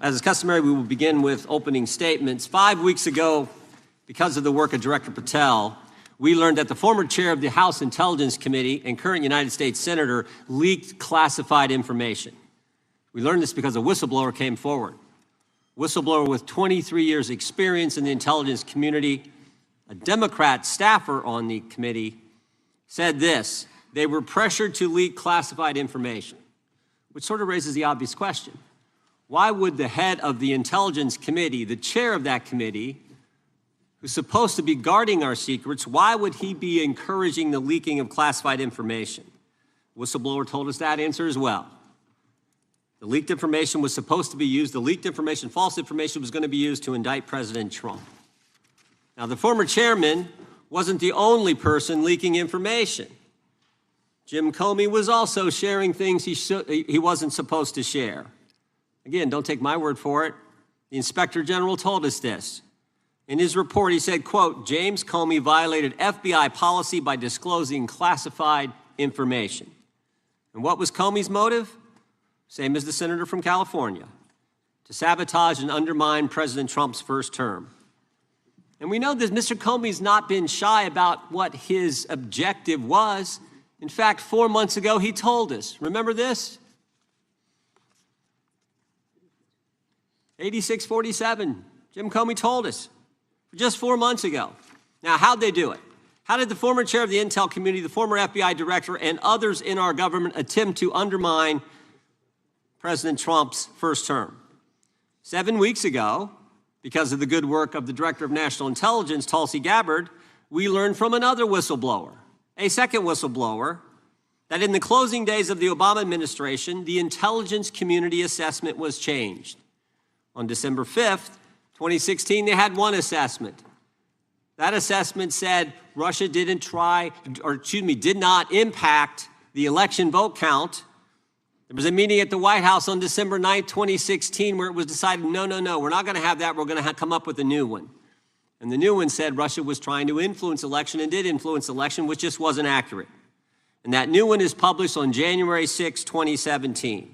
As is customary, we will begin with opening statements. 5 weeks ago, because of the work of Director Patel, we learned that the former chair of the House Intelligence Committee and current United States Senator leaked classified information. We learned this because a whistleblower came forward. Whistleblower with 23 years experience in the intelligence community, a Democrat staffer on the committee, said this: they were pressured to leak classified information, which sort of raises the obvious question. Why would the head of the Intelligence Committee, the chair of that committee, who's supposed to be guarding our secrets, why would he be encouraging the leaking of classified information? Whistleblower told us that answer as well. The leaked information was supposed to be used, the leaked information, false information, was going to be used to indict President Trump. Now, the former chairman wasn't the only person leaking information. Jim Comey was also sharing things he wasn't supposed to share. Again, don't take my word for it. The Inspector General told us this. In his report, he said, quote, James Comey violated FBI policy by disclosing classified information. And what was Comey's motive? Same as the senator from California: to sabotage and undermine President Trump's first term. And we know that Mr. Comey's not been shy about what his objective was. In fact, 4 months ago, he told us. Remember this? 8647, Jim Comey told us just 4 months ago. Now, how'd they do it? How did the former chair of the Intel community, the former FBI director, and others in our government attempt to undermine President Trump's first term? 7 weeks ago, because of the good work of the Director of National Intelligence, Tulsi Gabbard, we learned from another whistleblower, a second whistleblower, that in the closing days of the Obama administration, the intelligence community assessment was changed. On December 5th, 2016, they had one assessment. That assessment said Russia did not impact the election vote count. There was a meeting at the White House on December 9th, 2016, where it was decided, no, we're not going to have that. We're going to come up with a new one. And the new one said Russia was trying to influence election and did influence election, which just wasn't accurate. And that new one is published on January 6, 2017.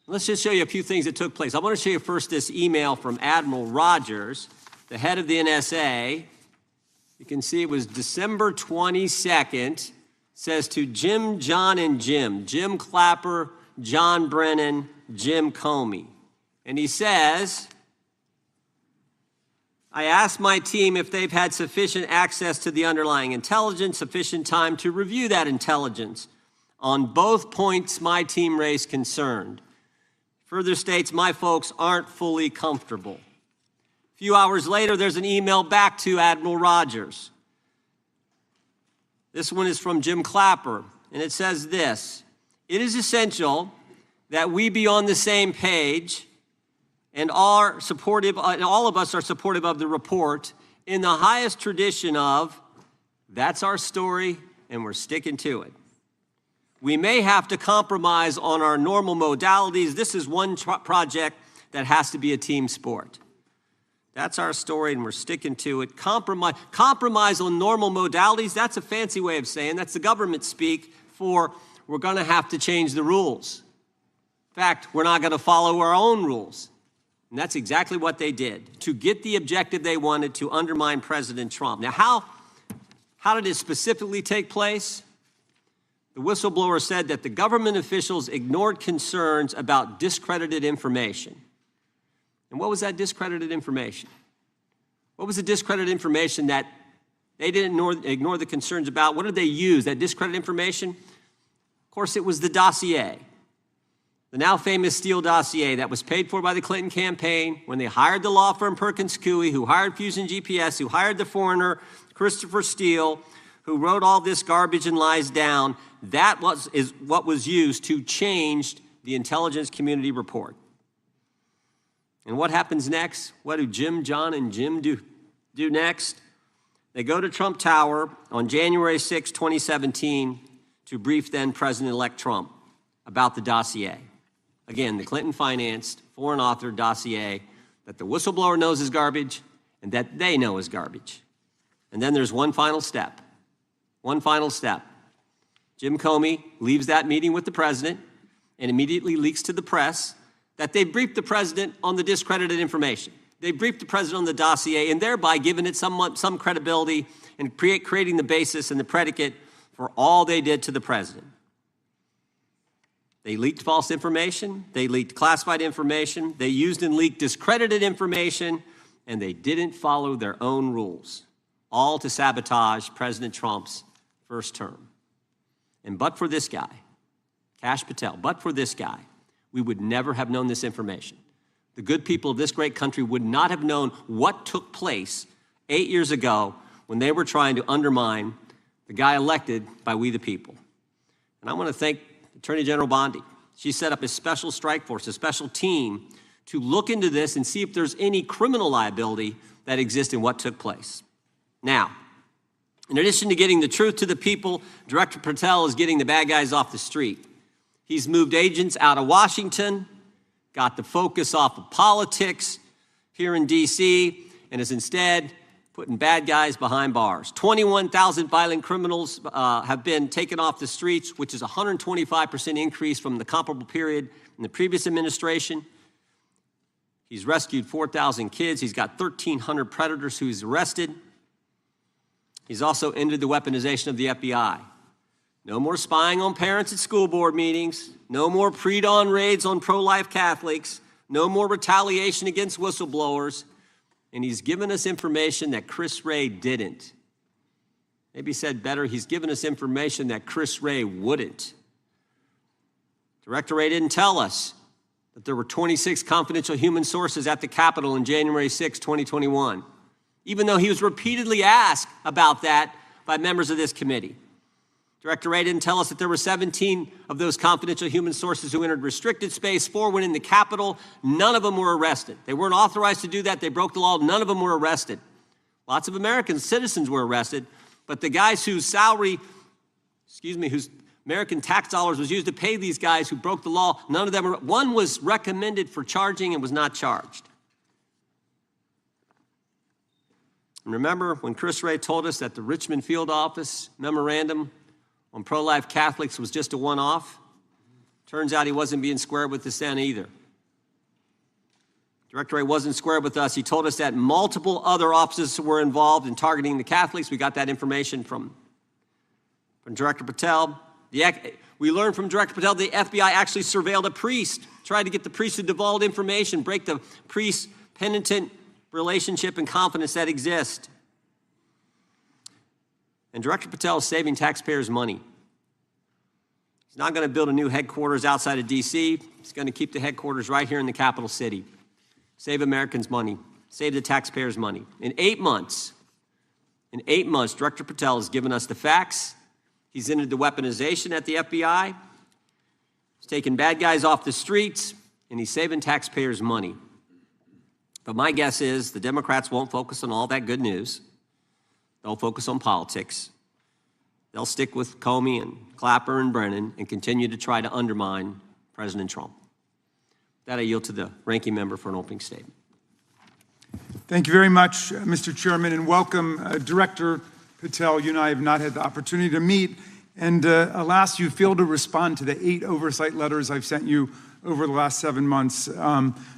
Let's just show you a few things that took place. I want to show you first this email from Admiral Rogers, the head of the NSA. You can see it was December 22nd. It says to Jim, John, and Jim Clapper, John Brennan, Jim Comey. And he says, I asked my team if they've had sufficient access to the underlying intelligence, sufficient time to review that intelligence. On both points, my team raised concern. Further states, my folks aren't fully comfortable. A few hours later, there's an email back to Admiral Rogers. This one is from Jim Clapper, and it says this: it is essential that we be on the same page and all of us are supportive of the report in the highest tradition of, that's our story and we're sticking to it. We may have to compromise on our normal modalities. This is one project that has to be a team sport. That's our story, and we're sticking to it. Compromise on normal modalities, that's a fancy way of saying, that's the government speak for we're going to have to change the rules. In fact, we're not going to follow our own rules. And that's exactly what they did, to get the objective they wanted, to undermine President Trump. Now, how did it specifically take place? The whistleblower said that the government officials ignored concerns about discredited information. And what was that discredited information? What was the discredited information that they didn't ignore the concerns about? What did they use, that discredited information? Of course, it was the dossier, the now famous Steele dossier that was paid for by the Clinton campaign when they hired the law firm Perkins Coie, who hired Fusion GPS, who hired the foreigner Christopher Steele, who wrote all this garbage and lies down. That is what was used to change the intelligence community report. And what happens next? What do Jim, John, and Jim do next? They go to Trump Tower on January 6, 2017, to brief then President-elect Trump about the dossier. Again, the Clinton-financed, foreign-authored dossier that the whistleblower knows is garbage and that they know is garbage. And then there's one final step. One final step. Jim Comey leaves that meeting with the president and immediately leaks to the press that they briefed the president on the discredited information. They briefed the president on the dossier and thereby given it some credibility and creating the basis and the predicate for all they did to the president. They leaked false information, they leaked classified information, they used and leaked discredited information, and they didn't follow their own rules, all to sabotage President Trump's first term. And but for this guy, Kash Patel, but for this guy, we would never have known this information. The good people of this great country would not have known what took place 8 years ago when they were trying to undermine the guy elected by we the people. And I want to thank Attorney General Bondi. She set up a special strike force, a special team to look into this and see if there's any criminal liability that exists in what took place. Now, in addition to getting the truth to the people, Director Patel is getting the bad guys off the street. He's moved agents out of Washington, got the focus off of politics here in D.C., and is instead putting bad guys behind bars. 21,000 violent criminals have been taken off the streets, which is a 125% increase from the comparable period in the previous administration. He's rescued 4,000 kids. He's got 1,300 predators who he's arrested. He's also ended the weaponization of the FBI. No more spying on parents at school board meetings. No more pre-dawn raids on pro-life Catholics. No more retaliation against whistleblowers. And he's given us information that Chris Wray didn't. Maybe said better, he's given us information that Chris Wray wouldn't. Director Wray didn't tell us that there were 26 confidential human sources at the Capitol on January 6, 2021, even though he was repeatedly asked about that by members of this committee. Director Wray didn't tell us that there were 17 of those confidential human sources who entered restricted space, 4 went in the Capitol. None of them were arrested. They weren't authorized to do that. They broke the law. None of them were arrested. Lots of American citizens were arrested, but the guys whose whose American tax dollars was used to pay these guys who broke the law, none of them were. One was recommended for charging and was not charged. And remember when Chris Wray told us that the Richmond field office memorandum on pro-life Catholics was just a one-off? Turns out he wasn't being square with the Senate either. Director Wray wasn't square with us. He told us that multiple other offices were involved in targeting the Catholics. We got that information from Director Patel. We learned from Director Patel the FBI actually surveilled a priest, tried to get the priest to divulge information, break the priest-penitent relationship and confidence that exists. And Director Patel is saving taxpayers' money. He's not going to build a new headquarters outside of D.C. He's going to keep the headquarters right here in the capital city. Save Americans money. Save the taxpayers' money. In 8 months, Director Patel has given us the facts. He's ended the weaponization at the FBI. He's taken bad guys off the streets, and he's saving taxpayers' money. But my guess is the Democrats won't focus on all that good news. They'll focus on politics. They'll stick with Comey and Clapper and Brennan and continue to try to undermine President Trump. With that, I yield to the ranking member for an opening statement. Thank you very much, Mr. Chairman, and welcome, Director Patel. You and I have not had the opportunity to meet, and alas, you failed to respond to the 8 oversight letters I've sent you over the last 7 months.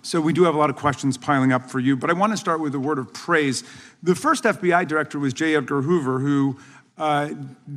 So we do have a lot of questions piling up for you, but I want to start with a word of praise. The first FBI director was J. Edgar Hoover, who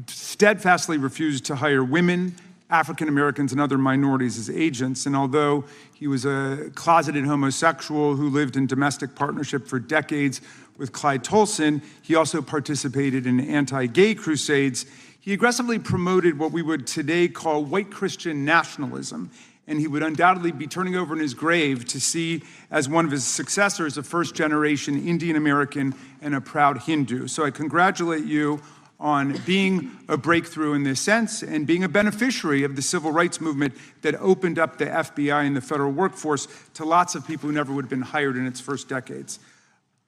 steadfastly refused to hire women, African Americans, and other minorities as agents. And although he was a closeted homosexual who lived in domestic partnership for decades with Clyde Tolson, he also participated in anti-gay crusades. He aggressively promoted what we would today call white Christian nationalism, and he would undoubtedly be turning over in his grave to see as one of his successors a first-generation Indian American and a proud Hindu. So I congratulate you on being a breakthrough in this sense and being a beneficiary of the civil rights movement that opened up the FBI and the federal workforce to lots of people who never would have been hired in its first decades.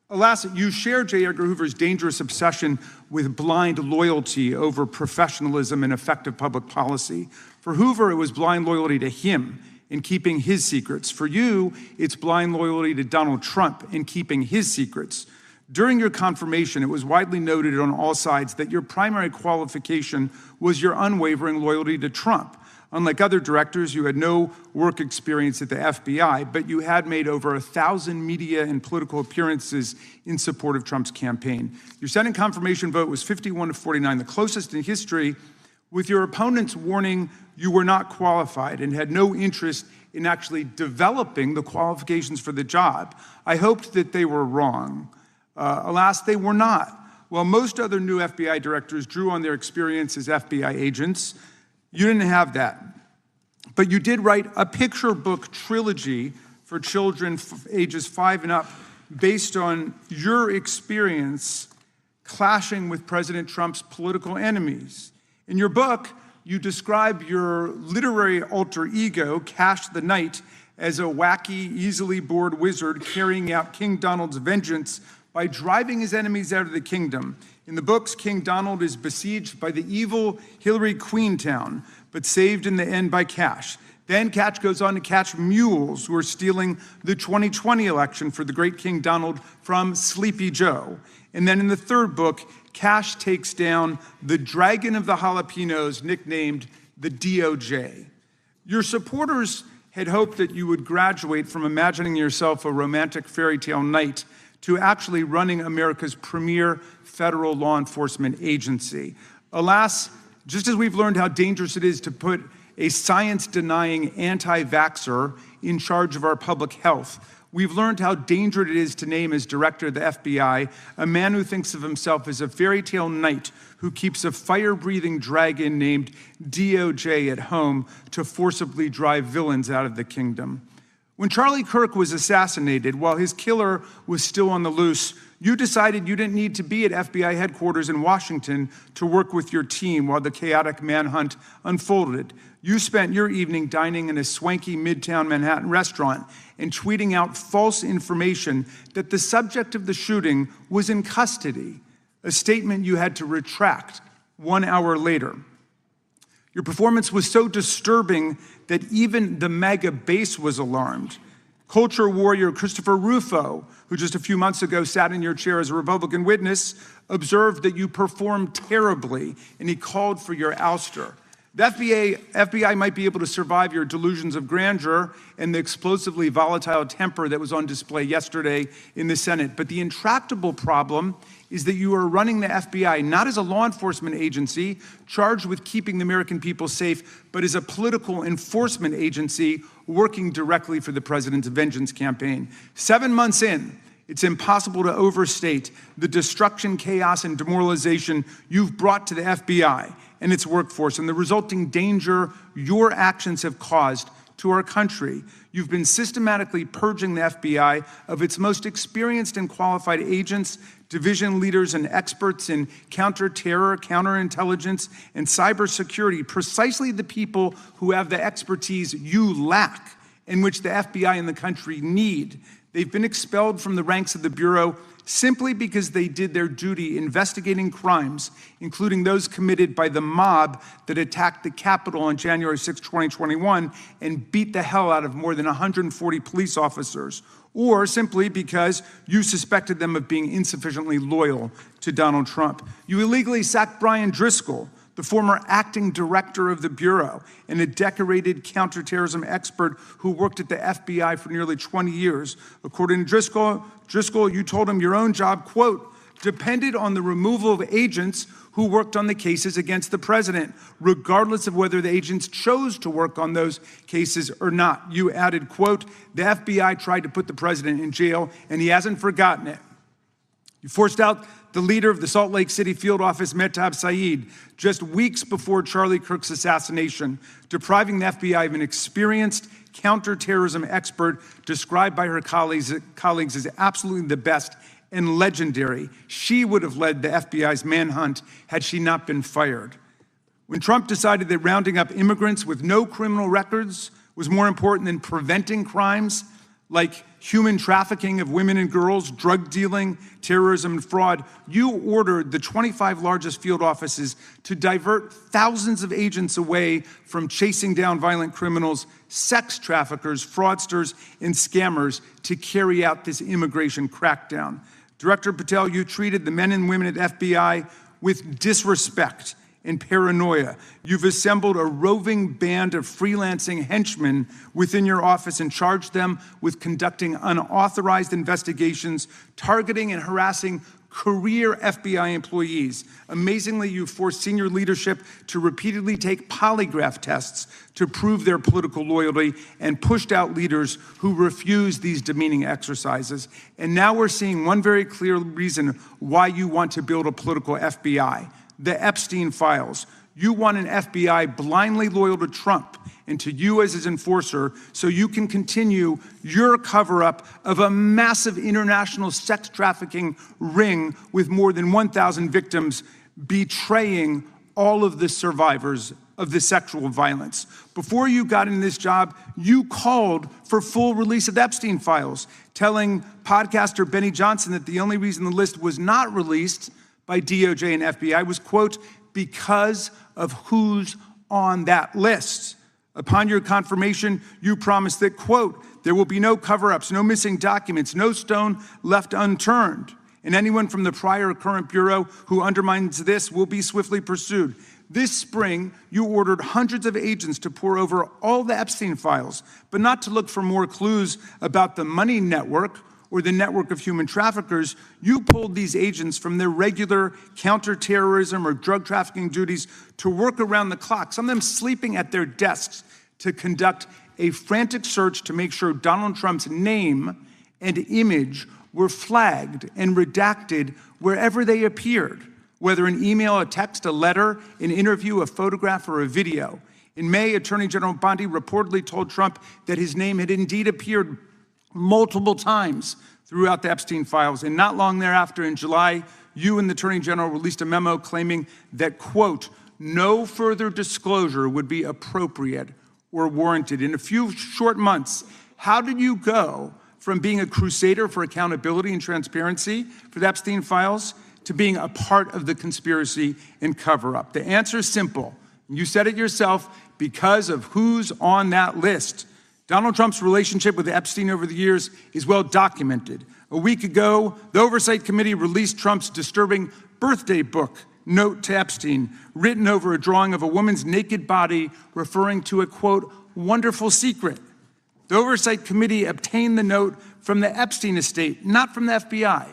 Alas, you share J. Edgar Hoover's dangerous obsession with blind loyalty over professionalism and effective public policy. For Hoover, it was blind loyalty to him in keeping his secrets. For you, it's blind loyalty to Donald Trump in keeping his secrets. During your confirmation, it was widely noted on all sides that your primary qualification was your unwavering loyalty to Trump. Unlike other directors, you had no work experience at the FBI, but you had made over 1,000 media and political appearances in support of Trump's campaign. Your Senate confirmation vote was 51-49, the closest in history, with your opponents warning you were not qualified and had no interest in actually developing the qualifications for the job. I hoped that they were wrong. Alas, they were not. While most other new FBI directors drew on their experience as FBI agents, you didn't have that. But you did write a picture book trilogy for children ages 5 and up based on your experience clashing with President Trump's political enemies. In your book, you describe your literary alter ego, Kash the Knight, as a wacky, easily bored wizard carrying out King Donald's vengeance by driving his enemies out of the kingdom. In the books, King Donald is besieged by the evil Hillary Queentown, but saved in the end by Kash. Then Kash goes on to catch mules who are stealing the 2020 election for the great King Donald from Sleepy Joe. And then in the third book, Kash takes down the dragon of the jalapenos, nicknamed the DOJ. Your supporters had hoped that you would graduate from imagining yourself a romantic fairy tale knight to actually running America's premier federal law enforcement agency. Alas, just as we've learned how dangerous it is to put a science-denying anti-vaxxer in charge of our public health, we've learned how dangerous it is to name as director of the FBI a man who thinks of himself as a fairy tale knight who keeps a fire-breathing dragon named DOJ at home to forcibly drive villains out of the kingdom. When Charlie Kirk was assassinated, while his killer was still on the loose, you decided you didn't need to be at FBI headquarters in Washington to work with your team while the chaotic manhunt unfolded. You spent your evening dining in a swanky Midtown Manhattan restaurant and tweeting out false information that the subject of the shooting was in custody, a statement you had to retract 1 hour later. Your performance was so disturbing that even the MAGA base was alarmed. Culture warrior Christopher Rufo, who just a few months ago sat in your chair as a Republican witness, observed that you performed terribly, and he called for your ouster. The FBI might be able to survive your delusions of grandeur and the explosively volatile temper that was on display yesterday in the Senate, but the intractable problem is that you are running the FBI not as a law enforcement agency charged with keeping the American people safe, but as a political enforcement agency working directly for the president's vengeance campaign. 7 months in, it's impossible to overstate the destruction, chaos, and demoralization you've brought to the FBI and its workforce and the resulting danger your actions have caused to our country. You've been systematically purging the FBI of its most experienced and qualified agents, division leaders, and experts in counterterror, counterintelligence, and cybersecurity, precisely the people who have the expertise you lack and which the FBI and the country need. They've been expelled from the ranks of the Bureau simply because they did their duty investigating crimes, including those committed by the mob that attacked the Capitol on January 6, 2021, and beat the hell out of more than 140 police officers, or simply because you suspected them of being insufficiently loyal to Donald Trump. You illegally sacked Brian Driscoll, the former acting director of the Bureau and a decorated counterterrorism expert who worked at the FBI for nearly 20 years. According to Driscoll, you told him your own job, quote, depended on the removal of agents who worked on the cases against the president, regardless of whether the agents chose to work on those cases or not. You added, quote, the FBI tried to put the president in jail and he hasn't forgotten it. You forced out the leader of the Salt Lake City field office, Mehtab Saeed, just weeks before Charlie Kirk's assassination, depriving the FBI of an experienced counterterrorism expert described by her colleagues as absolutely the best and legendary. She would have led the FBI's manhunt had she not been fired. When Trump decided that rounding up immigrants with no criminal records was more important than preventing crimes like human trafficking of women and girls, drug dealing, terrorism, and fraud, you ordered the 25 largest field offices to divert thousands of agents away from chasing down violent criminals, sex traffickers, fraudsters, and scammers to carry out this immigration crackdown. Director Patel, you treated the men and women at FBI with disrespect and paranoia. You've assembled a roving band of freelancing henchmen within your office and charged them with conducting unauthorized investigations, targeting and harassing career FBI employees. Amazingly, you forced senior leadership to repeatedly take polygraph tests to prove their political loyalty and pushed out leaders who refused these demeaning exercises. And now we're seeing one very clear reason why you want to build a political FBI: the Epstein files. You want an FBI blindly loyal to Trump and to you as his enforcer, so you can continue your cover-up of a massive international sex trafficking ring with more than 1,000 victims, betraying all of the survivors of the sexual violence. Before you got in this job, you called for full release of the Epstein files, telling podcaster Benny Johnson that the only reason the list was not released by DOJ and FBI was, quote, because of who's on that list. Upon your confirmation, you promised that, quote, there will be no cover-ups, no missing documents, no stone left unturned, and anyone from the prior or current bureau who undermines this will be swiftly pursued. This spring, you ordered hundreds of agents to pore over all the Epstein files, but not to look for more clues about the money network or the network of human traffickers. You pulled these agents from their regular counterterrorism or drug trafficking duties to work around the clock, some of them sleeping at their desks, to conduct a frantic search to make sure Donald Trump's name and image were flagged and redacted wherever they appeared, whether an email, a text, a letter, an interview, a photograph, or a video. In May, Attorney General Bondi reportedly told Trump that his name had indeed appeared multiple times throughout the Epstein files. And not long thereafter, in July, you and the Attorney General released a memo claiming that, quote, no further disclosure would be appropriate or warranted. In a few short months, how did you go from being a crusader for accountability and transparency for the Epstein files to being a part of the conspiracy and cover-up? The answer is simple. You said it yourself: because of who's on that list. Donald Trump's relationship with Epstein over the years is well documented. A week ago, the Oversight Committee released Trump's disturbing birthday book note to Epstein, written over a drawing of a woman's naked body, referring to a, quote, wonderful secret. The Oversight Committee obtained the note from the Epstein estate, not from the FBI,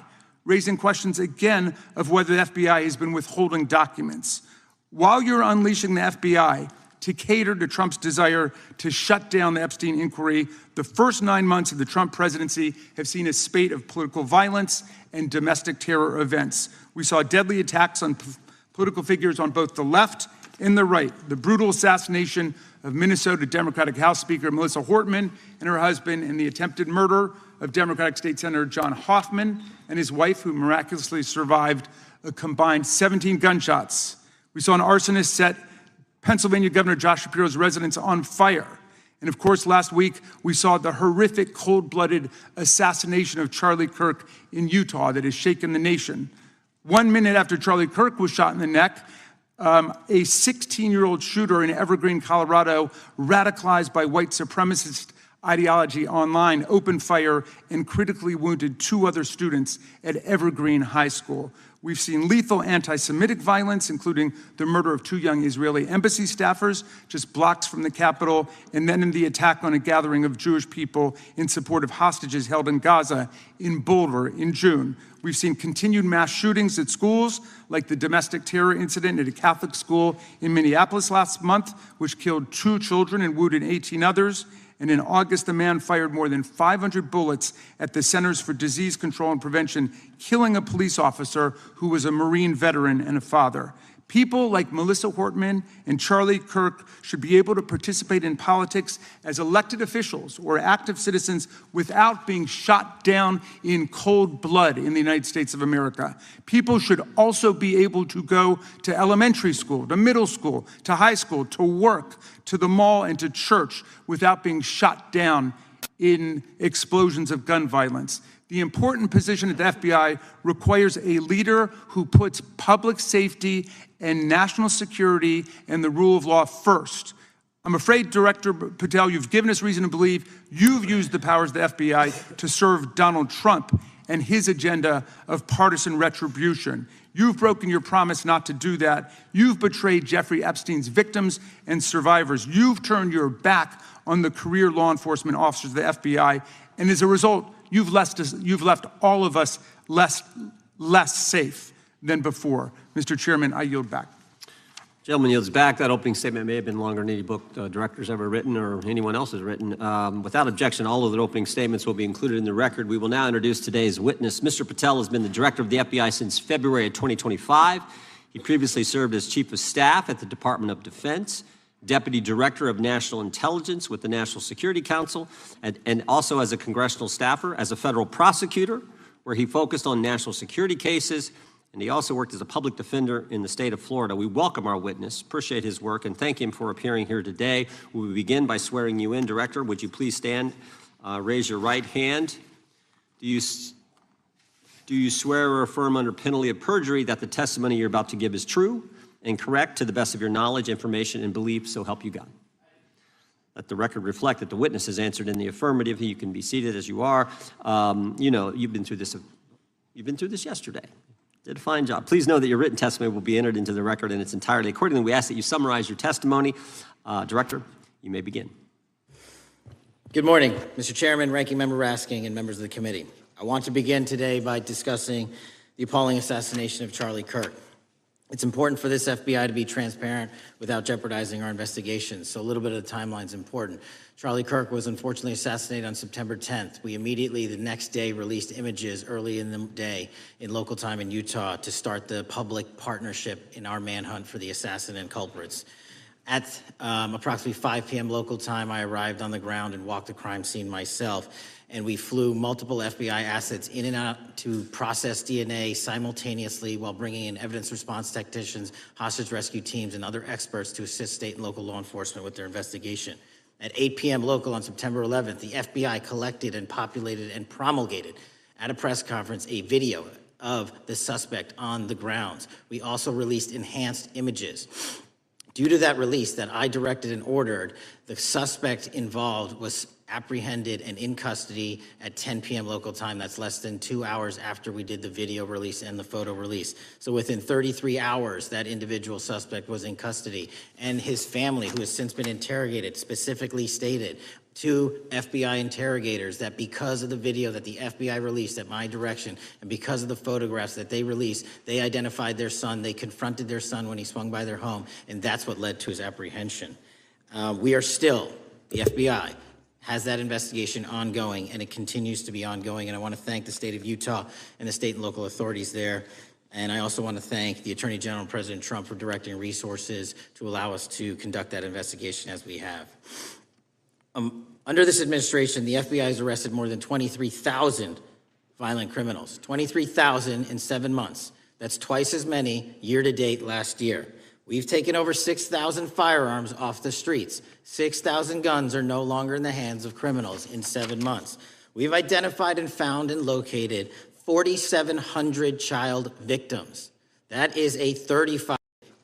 raising questions again of whether the FBI has been withholding documents. While you're unleashing the FBI to cater to Trump's desire to shut down the Epstein inquiry, the first 9 months of the Trump presidency have seen a spate of political violence and domestic terror events. We saw deadly attacks on political figures on both the left and the right. The brutal assassination of Minnesota Democratic House Speaker Melissa Hortman and her husband, and the attempted murder of Democratic State Senator John Hoffman and his wife, who miraculously survived a combined 17 gunshots. We saw an arsonist set Pennsylvania Governor Josh Shapiro's residence on fire. And of course, last week, we saw the horrific, cold-blooded assassination of Charlie Kirk in Utah that has shaken the nation. 1 minute after Charlie Kirk was shot in the neck, a 16-year-old shooter in Evergreen, Colorado, radicalized by white supremacist ideology online, opened fire and critically wounded 2 other students at Evergreen High School. We've seen lethal anti-Semitic violence, including the murder of 2 young Israeli embassy staffers just blocks from the Capitol, and then in the attack on a gathering of Jewish people in support of hostages held in Gaza in Boulder in June. We've seen continued mass shootings at schools, like the domestic terror incident at a Catholic school in Minneapolis last month, which killed 2 children and wounded 18 others. And in August, a man fired more than 500 bullets at the Centers for Disease Control and Prevention, killing a police officer who was a Marine veteran and a father. People like Melissa Hortman and Charlie Kirk should be able to participate in politics as elected officials or active citizens without being shot down in cold blood in the United States of America. People should also be able to go to elementary school, to middle school, to high school, to work, to the mall, and to church without being shot down in explosions of gun violence. The important position at the FBI requires a leader who puts public safety and national security and the rule of law first. I'm afraid, Director Patel, you've given us reason to believe you've used the powers of the FBI to serve Donald Trump and his agenda of partisan retribution. You've broken your promise not to do that. You've betrayed Jeffrey Epstein's victims and survivors. You've turned your back on the career law enforcement officers of the FBI, and as a result, you've left all of us less safe than before. Mr. Chairman, I yield back. Gentleman yields back. That opening statement may have been longer than any book director's ever written or anyone else has written. Without objection, all of the opening statements will be included in the record. We will now introduce today's witness. Mr. Patel has been the director of the FBI since February of 2025. He previously served as chief of staff at the Department of Defense, deputy director of national intelligence with the National Security Council, and also as a congressional staffer, as a federal prosecutor, where he focused on national security cases. And he also worked as a public defender in the state of Florida. We welcome our witness, appreciate his work, and thank him for appearing here today. We will begin by swearing you in. Director, would you please stand, raise your right hand. Do you swear or affirm under penalty of perjury that the testimony you're about to give is true and correct to the best of your knowledge, information, and belief, so help you God? Let the record reflect that the witness has answered in the affirmative. You can be seated as you are. You know, you've been through this yesterday. Did a fine job. Please know that your written testimony will be entered into the record in its entirety. Accordingly, we ask that you summarize your testimony. Director, you may begin. Good morning, Mr. Chairman, Ranking Member Raskin, and members of the committee. I want to begin today by discussing the appalling assassination of Charlie Kirk. It's important for this FBI to be transparent without jeopardizing our investigations, so a little bit of the timeline is important. Charlie Kirk was unfortunately assassinated on September 10th. We immediately, the next day, released images early in the day in local time in Utah to start the public partnership in our manhunt for the assassin and culprits. At approximately 5 p.m. local time, I arrived on the ground and walked the crime scene myself, and we flew multiple FBI assets in and out to process DNA simultaneously while bringing in evidence response technicians, hostage rescue teams, and other experts to assist state and local law enforcement with their investigation. At 8 p.m. local on September 11th, the FBI collected and populated and promulgated at a press conference a video of the suspect on the grounds. We also released enhanced images. Due to that release that I directed and ordered, the suspect involved was apprehended and in custody at 10 p.m. local time. That's less than 2 hours after we did the video release and the photo release. So within 33 hours, that individual suspect was in custody, and his family, who has since been interrogated, specifically stated to FBI interrogators that because of the video that the FBI released at my direction and because of the photographs that they released, they identified their son, they confronted their son when he swung by their home, and that's what led to his apprehension. We are still, the FBI has that investigation ongoing, and it continues to be ongoing, and I want to thank the state of Utah and the state and local authorities there. And I also want to thank the Attorney General and President Trump for directing resources to allow us to conduct that investigation as we have. Under this administration, the FBI has arrested more than 23,000 violent criminals. 23,000 in 7 months. That's twice as many year to date last year. We've taken over 6,000 firearms off the streets. 6,000 guns are no longer in the hands of criminals in 7 months. We've identified and found and located 4,700 child victims. That is a 35.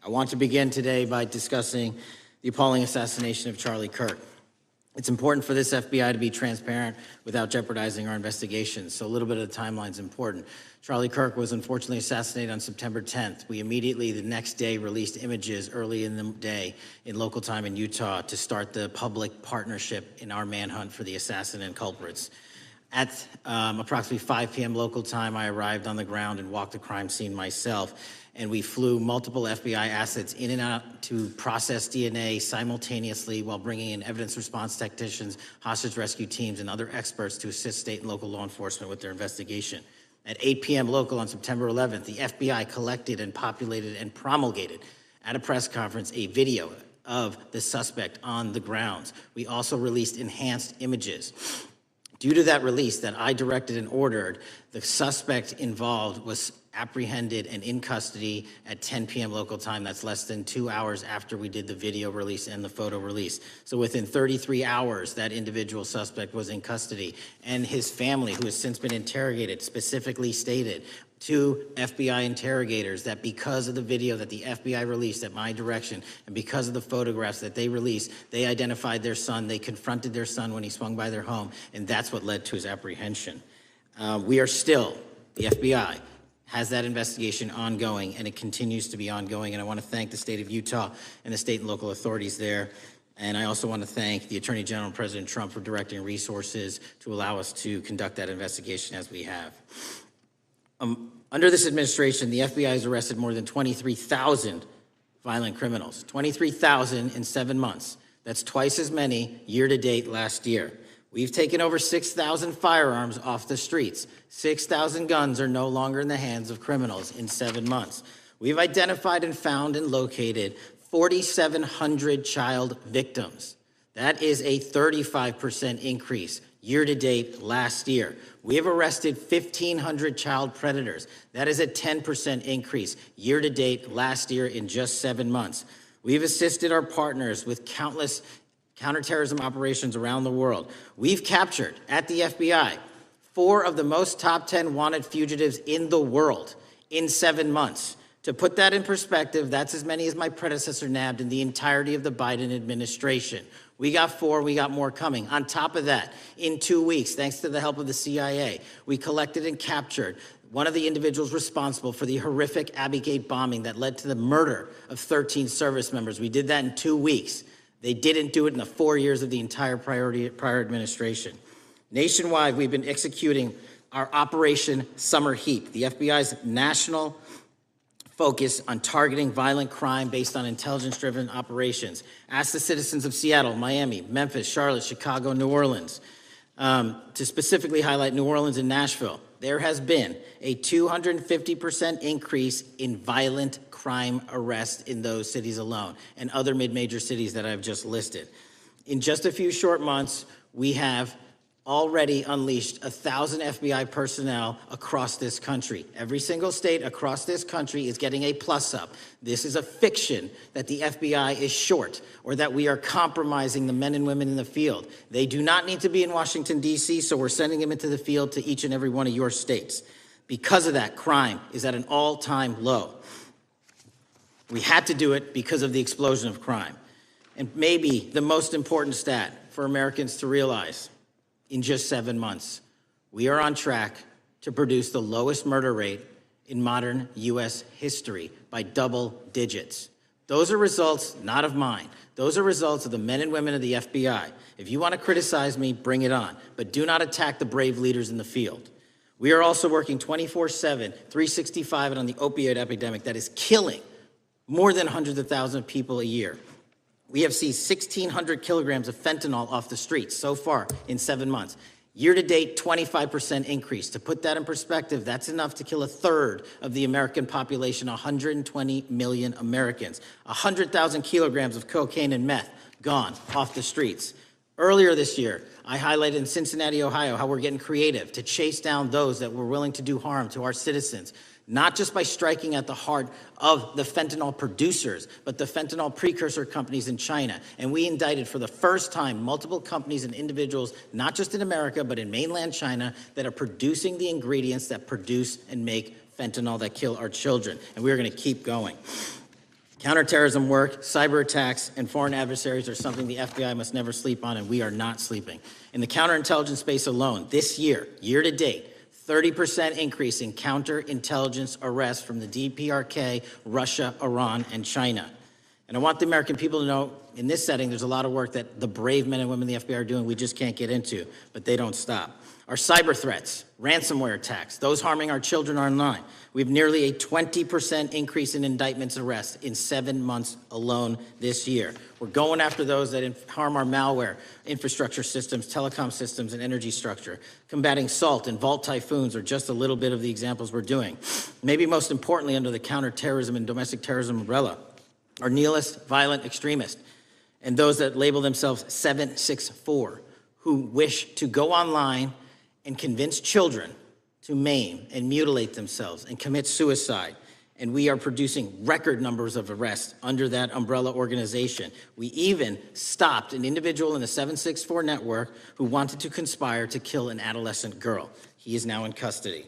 I want to begin today by discussing the appalling assassination of Charlie Kirk. It's important for this FBI to be transparent without jeopardizing our investigations, so a little bit of the timeline is important. Charlie Kirk was unfortunately assassinated on September 10th. We immediately, the next day, released images early in the day in local time in Utah to start the public partnership in our manhunt for the assassin and culprits. At approximately 5 p.m. local time, I arrived on the ground and walked the crime scene myself, and we flew multiple FBI assets in and out to process DNA simultaneously while bringing in evidence response technicians, hostage rescue teams, and other experts to assist state and local law enforcement with their investigation. At 8 p.m. local on September 11th, the FBI collected and populated and promulgated at a press conference a video of the suspect on the grounds. We also released enhanced images. Due to that release that I directed and ordered, the suspect involved was apprehended and in custody at 10 p.m. local time. That's less than 2 hours after we did the video release and the photo release. So within 33 hours, that individual suspect was in custody, and his family, who has since been interrogated, specifically stated to FBI interrogators that because of the video that the FBI released at my direction and because of the photographs that they released, they identified their son, they confronted their son when he swung by their home, and that's what led to his apprehension. We are still, the FBI has that investigation ongoing, and it continues to be ongoing. And I want to thank the state of Utah and the state and local authorities there. And I also want to thank the Attorney General and President Trump for directing resources to allow us to conduct that investigation as we have. Under this administration, the FBI has arrested more than 23,000 violent criminals. 23,000 in 7 months. That's twice as many year to date last year. We've taken over 6,000 firearms off the streets. 6,000 guns are no longer in the hands of criminals in 7 months. We've identified and found and located 4,700 child victims. That is a 35% increase year to date last year. We have arrested 1,500 child predators. That is a 10% increase year to date last year in just 7 months. We've assisted our partners with countless counterterrorism operations around the world. We've captured, at the FBI, 4 of the most top 10 wanted fugitives in the world in 7 months. To put that in perspective, that's as many as my predecessor nabbed in the entirety of the Biden administration. We got 4, we got more coming. On top of that, in 2 weeks, thanks to the help of the CIA, we collected and captured one of the individuals responsible for the horrific Abbey Gate bombing that led to the murder of 13 service members. We did that in 2 weeks. They didn't do it in the 4 years of the entire prior administration. Nationwide, we've been executing our Operation Summer Heat, the FBI's national focus on targeting violent crime based on intelligence-driven operations. Ask the citizens of Seattle, Miami, Memphis, Charlotte, Chicago, New Orleans, to specifically highlight New Orleans and Nashville. There has been a 250% increase in violent crime arrests in those cities alone, and other mid-major cities that I've just listed. In just a few short months, we have already unleashed 1,000 FBI personnel across this country. Every single state across this country is getting a plus-up. This is a fiction that the FBI is short or that we are compromising the men and women in the field. They do not need to be in Washington, D.C., so we're sending them into the field to each and every one of your states. Because of that, crime is at an all-time low. We had to do it because of the explosion of crime. And maybe the most important stat for Americans to realize: in just 7 months, we are on track to produce the lowest murder rate in modern U.S. history by double digits. Those are results not of mine. Those are results of the men and women of the FBI. If you want to criticize me, bring it on, but do not attack the brave leaders in the field. We are also working 24/7, 365 on the opioid epidemic that is killing more than hundreds of thousands of people a year. We have seized 1,600 kilograms of fentanyl off the streets so far in 7 months. Year to date, 25% increase. To put that in perspective, that's enough to kill a third of the American population, 120 million Americans. 100,000 kilograms of cocaine and meth gone off the streets. Earlier this year, I highlighted in Cincinnati, Ohio, how we're getting creative to chase down those that were willing to do harm to our citizens, not just by striking at the heart of the fentanyl producers, but the fentanyl precursor companies in China. And we indicted for the first time multiple companies and individuals, not just in America, but in mainland China, that are producing the ingredients that produce and make fentanyl that kill our children. And we're going to keep going. Counterterrorism work, cyber attacks, and foreign adversaries are something the FBI must never sleep on, and we are not sleeping. In the counterintelligence space alone, this year, year to date, 30% increase in counterintelligence arrests from the DPRK, Russia, Iran, and China. And I want the American people to know, in this setting, there's a lot of work that the brave men and women of the FBI are doing we just can't get into, but they don't stop. Our cyber threats, ransomware attacks, those harming our children online. We have nearly a 20% increase in indictments and arrests in 7 months alone this year. We're going after those that harm our malware, infrastructure systems, telecom systems, and energy structure. Combating SALT and Vault typhoons are just a little bit of the examples we're doing. Maybe most importantly, under the counterterrorism and domestic terrorism umbrella, are nihilist, violent extremists, and those that label themselves 764, who wish to go online and convince children to maim and mutilate themselves and commit suicide. And we are producing record numbers of arrests under that umbrella organization. We even stopped an individual in the 764 network who wanted to conspire to kill an adolescent girl. He is now in custody.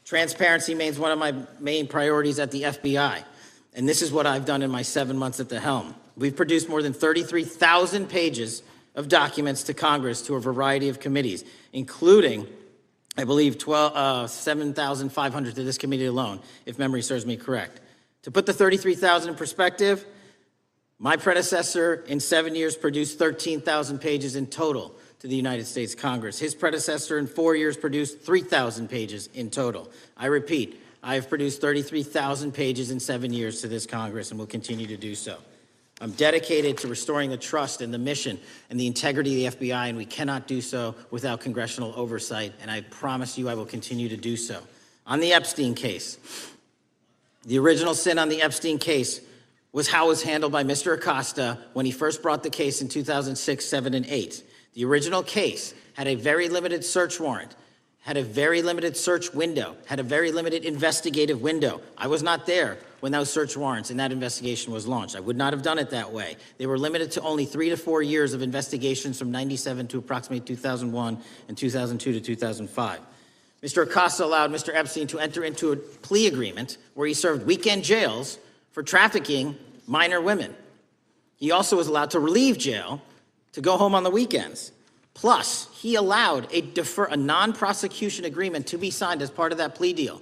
Transparency remains one of my main priorities at the FBI. And this is what I've done in my 7 months at the helm. We've produced more than 33,000 pages of documents to Congress to a variety of committees, including I believe 7,500 to this committee alone, if memory serves me correct. To put the 33,000 in perspective, my predecessor in 7 years produced 13,000 pages in total to the United States Congress. His predecessor in 4 years produced 3,000 pages in total. I repeat, I have produced 33,000 pages in 7 years to this Congress and will continue to do so. I'm dedicated to restoring the trust in the mission and the integrity of the FBI, and we cannot do so without congressional oversight, and I promise you I will continue to do so. On the Epstein case, the original sin on the Epstein case was how it was handled by Mr. Acosta when he first brought the case in 2006, 7, and 8. The original case had a very limited search warrant, had a very limited search window, had a very limited investigative window. I was not there when those search warrants and that investigation was launched. I would not have done it that way. They were limited to only 3 to 4 years of investigations from 97 to approximately 2001 and 2002 to 2005. Mr. Acosta allowed Mr. Epstein to enter into a plea agreement where he served weekend jails for trafficking minor women. He also was allowed to relieve jail to go home on the weekends. Plus, he allowed a non-prosecution agreement to be signed as part of that plea deal,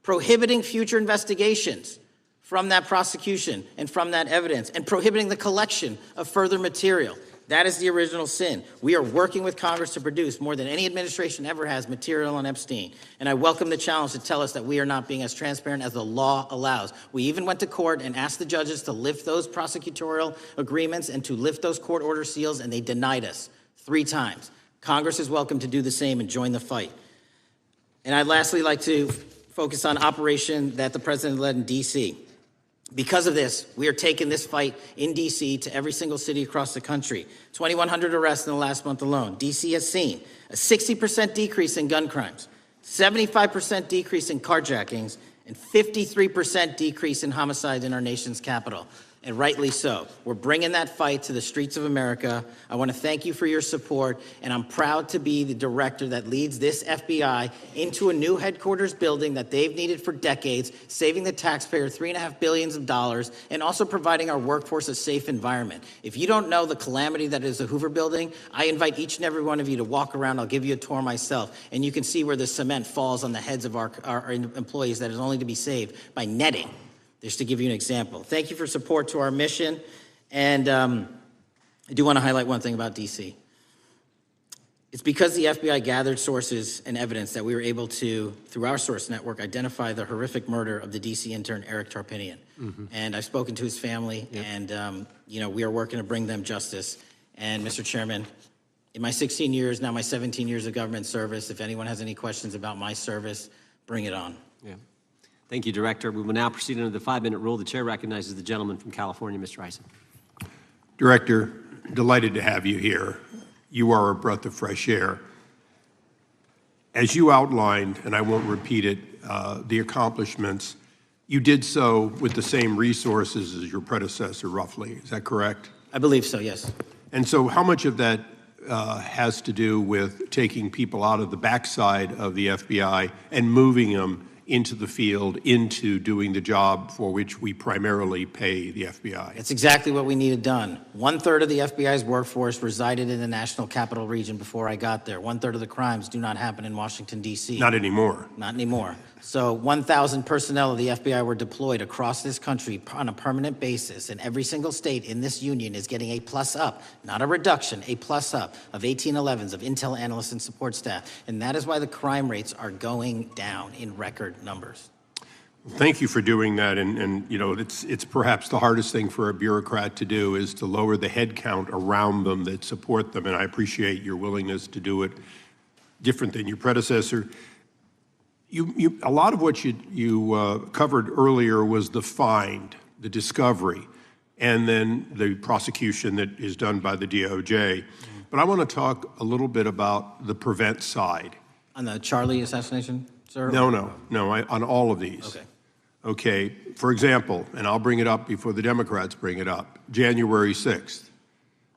prohibiting future investigations from that prosecution and from that evidence, and prohibiting the collection of further material. That is the original sin. We are working with Congress to produce more than any administration ever has material on Epstein. And I welcome the challenge to tell us that we are not being as transparent as the law allows. We even went to court and asked the judges to lift those prosecutorial agreements and to lift those court order seals, and they denied us 3 times. Congress is welcome to do the same and join the fight. And I'd lastly like to focus on operation that the president led in D.C. Because of this, we are taking this fight in D.C. to every single city across the country. 2,100 arrests in the last month alone. D.C. has seen a 60% decrease in gun crimes, 75% decrease in carjackings, and 53% decrease in homicides in our nation's capital. And rightly so. We're bringing that fight to the streets of America. I want to thank you for your support, and I'm proud to be the director that leads this FBI into a new headquarters building that they've needed for decades, saving the taxpayer $3.5 billion and also providing our workforce a safe environment. If you don't know the calamity that is the Hoover Building, I invite each and every one of you to walk around. I'll give you a tour myself, and you can see where the cement falls on the heads of our employees that is only to be saved by netting. Just to give you an example. Thank you for support to our mission. And I do want to highlight one thing about D.C. It's because the FBI gathered sources and evidence that we were able to, through our source network, identify the horrific murder of the D.C. intern, Eric Tarpinian. And I've spoken to his family, and we are working to bring them justice. And Mr. Chairman, in my 16 years, now my 17 years of government service, if anyone has any questions about my service, bring it on. Yeah. Thank you, Director. We will now proceed under the 5-minute rule. The chair recognizes the gentleman from California, Mr. Eisen. Director, delighted to have you here. You are a breath of fresh air. As you outlined, and I won't repeat it, the accomplishments, you did so with the same resources as your predecessor, roughly. Is that correct? I believe so, yes. And so how much of that has to do with taking people out of the backside of the FBI and moving them into the field, into doing the job for which we primarily pay the FBI? That's exactly what we needed done. 1/3 of the FBI's workforce resided in the National Capital Region before I got there. 1/3 of the crimes do not happen in Washington, D.C. Not anymore. Not anymore. So 1,000 personnel of the FBI were deployed across this country on a permanent basis, and every single state in this union is getting a plus up, not a reduction, a plus up of 1811s of intel analysts and support staff. And that is why the crime rates are going down in record numbers. Thank you for doing that, and it's perhaps the hardest thing for a bureaucrat to do is to lower the head count around them that support them, and I appreciate your willingness to do it different than your predecessor. A lot of what you covered earlier was the find, the discovery, and then the prosecution that is done by the DOJ. But I want to talk a little bit about the prevent side. On the Charlie assassination, sir? No, on all of these. Okay, for example, and I'll bring it up before the Democrats bring it up, January 6th.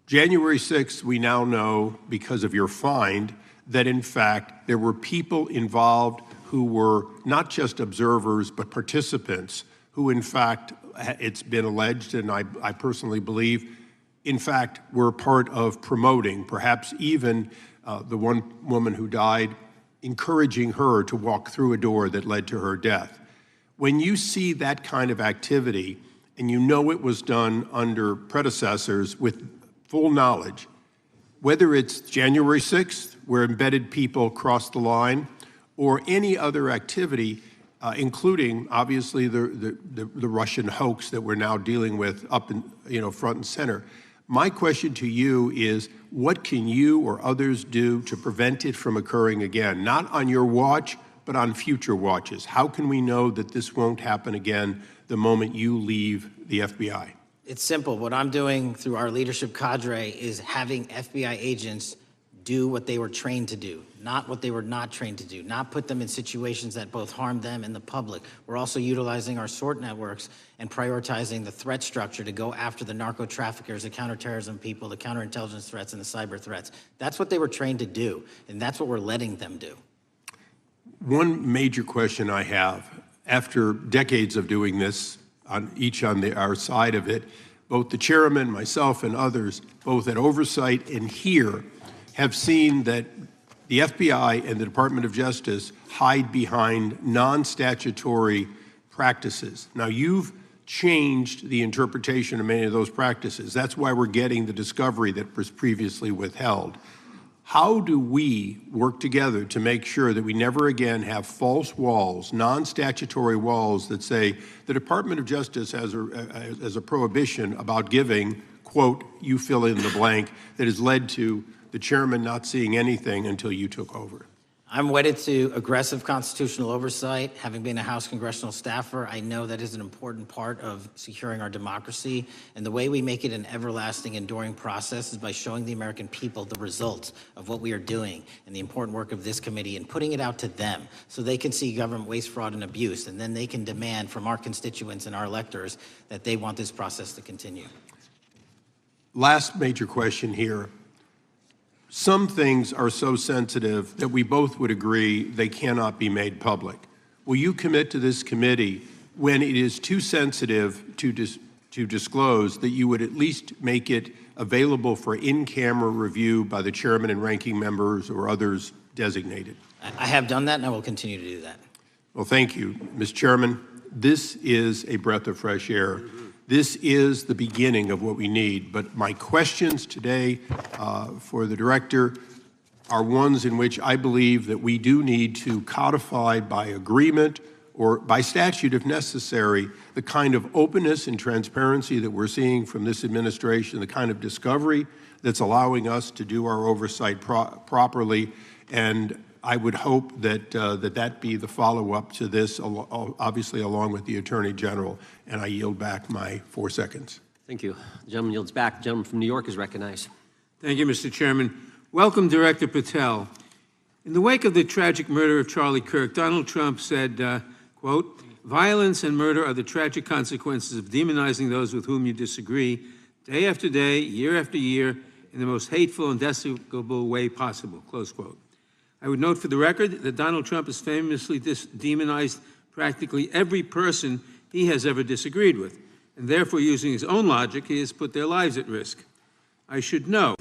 January 6th, we now know, because of your find, that in fact there were people involved who were not just observers but participants who in fact, it's been alleged, and I personally believe, in fact, were part of promoting, perhaps even the one woman who died encouraging her to walk through a door that led to her death. When you see that kind of activity, and you know it was done under predecessors with full knowledge, whether it's January 6th, where embedded people crossed the line, or any other activity, including obviously the Russian hoax that we're now dealing with up in, front and center. My question to you is, what can you or others do to prevent it from occurring again? Not on your watch, but on future watches. How can we know that this won't happen again the moment you leave the FBI? It's simple. What I'm doing through our leadership cadre is having FBI agents do what they were trained to do, not what they were not trained to do, not put them in situations that both harm them and the public. We're also utilizing our SORT networks and prioritizing the threat structure to go after the narco traffickers, the counterterrorism people, the counterintelligence threats, and the cyber threats. That's what they were trained to do, and that's what we're letting them do. One major question I have, after decades of doing this, on our side of it, both the chairman, myself, and others, both at oversight and here, have seen that the FBI and the Department of Justice hide behind non-statutory practices. Now, you've changed the interpretation of many of those practices. That's why we're getting the discovery that was previously withheld. How do we work together to make sure that we never again have false walls, non-statutory walls that say the Department of Justice has a prohibition about giving, quote, you fill in the blank, that has led to the chairman not seeing anything until you took over? I'm wedded to aggressive constitutional oversight. Having been a House congressional staffer, I know that is an important part of securing our democracy. And the way we make it an everlasting, enduring process is by showing the American people the results of what we are doing and the important work of this committee and putting it out to them so they can see government waste, fraud, and abuse. And then they can demand from our constituents and our electors that they want this process to continue. Last major question here. Some things are so sensitive that we both would agree they cannot be made public. Will you commit to this committee, when it is too sensitive to disclose, that you would at least make it available for in-camera review by the chairman and ranking members or others designated? I have done that, and I will continue to do that. Well, thank you, Mr. Chairman. This is a breath of fresh air. This is the beginning of what we need. But my questions today for the director are ones in which I believe that we do need to codify by agreement or by statute, if necessary, the kind of openness and transparency that we're seeing from this administration, the kind of discovery that's allowing us to do our oversight properly. And I would hope that that be the follow-up to this, obviously along with the Attorney General. And I yield back my 4 seconds. Thank you. The gentleman yields back. The gentleman from New York is recognized. Thank you, Mr. Chairman. Welcome, Director Patel. In the wake of the tragic murder of Charlie Kirk, Donald Trump said, quote, "Violence and murder are the tragic consequences of demonizing those with whom you disagree, day after day, year after year, in the most hateful and despicable way possible," close quote. I would note for the record that Donald Trump has famously demonized practically every person he has ever disagreed with, and therefore, using his own logic, he has put their lives at risk. I should know.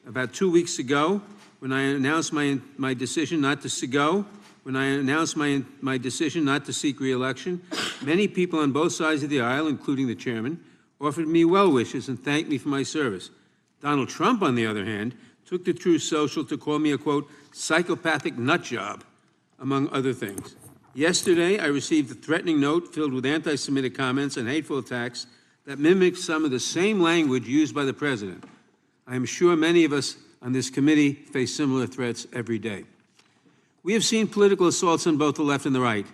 About 2 weeks ago, when I announced my decision not to decision not to seek re-election, many people on both sides of the aisle, including the chairman, offered me well wishes and thanked me for my service. Donald Trump, on the other hand, took to Truth Social to call me a, quote, psychopathic nut job, among other things. Yesterday, I received a threatening note filled with anti-Semitic comments and hateful attacks that mimic some of the same language used by the president. I am sure many of us on this committee face similar threats every day. We have seen political assaults on both the left and the right.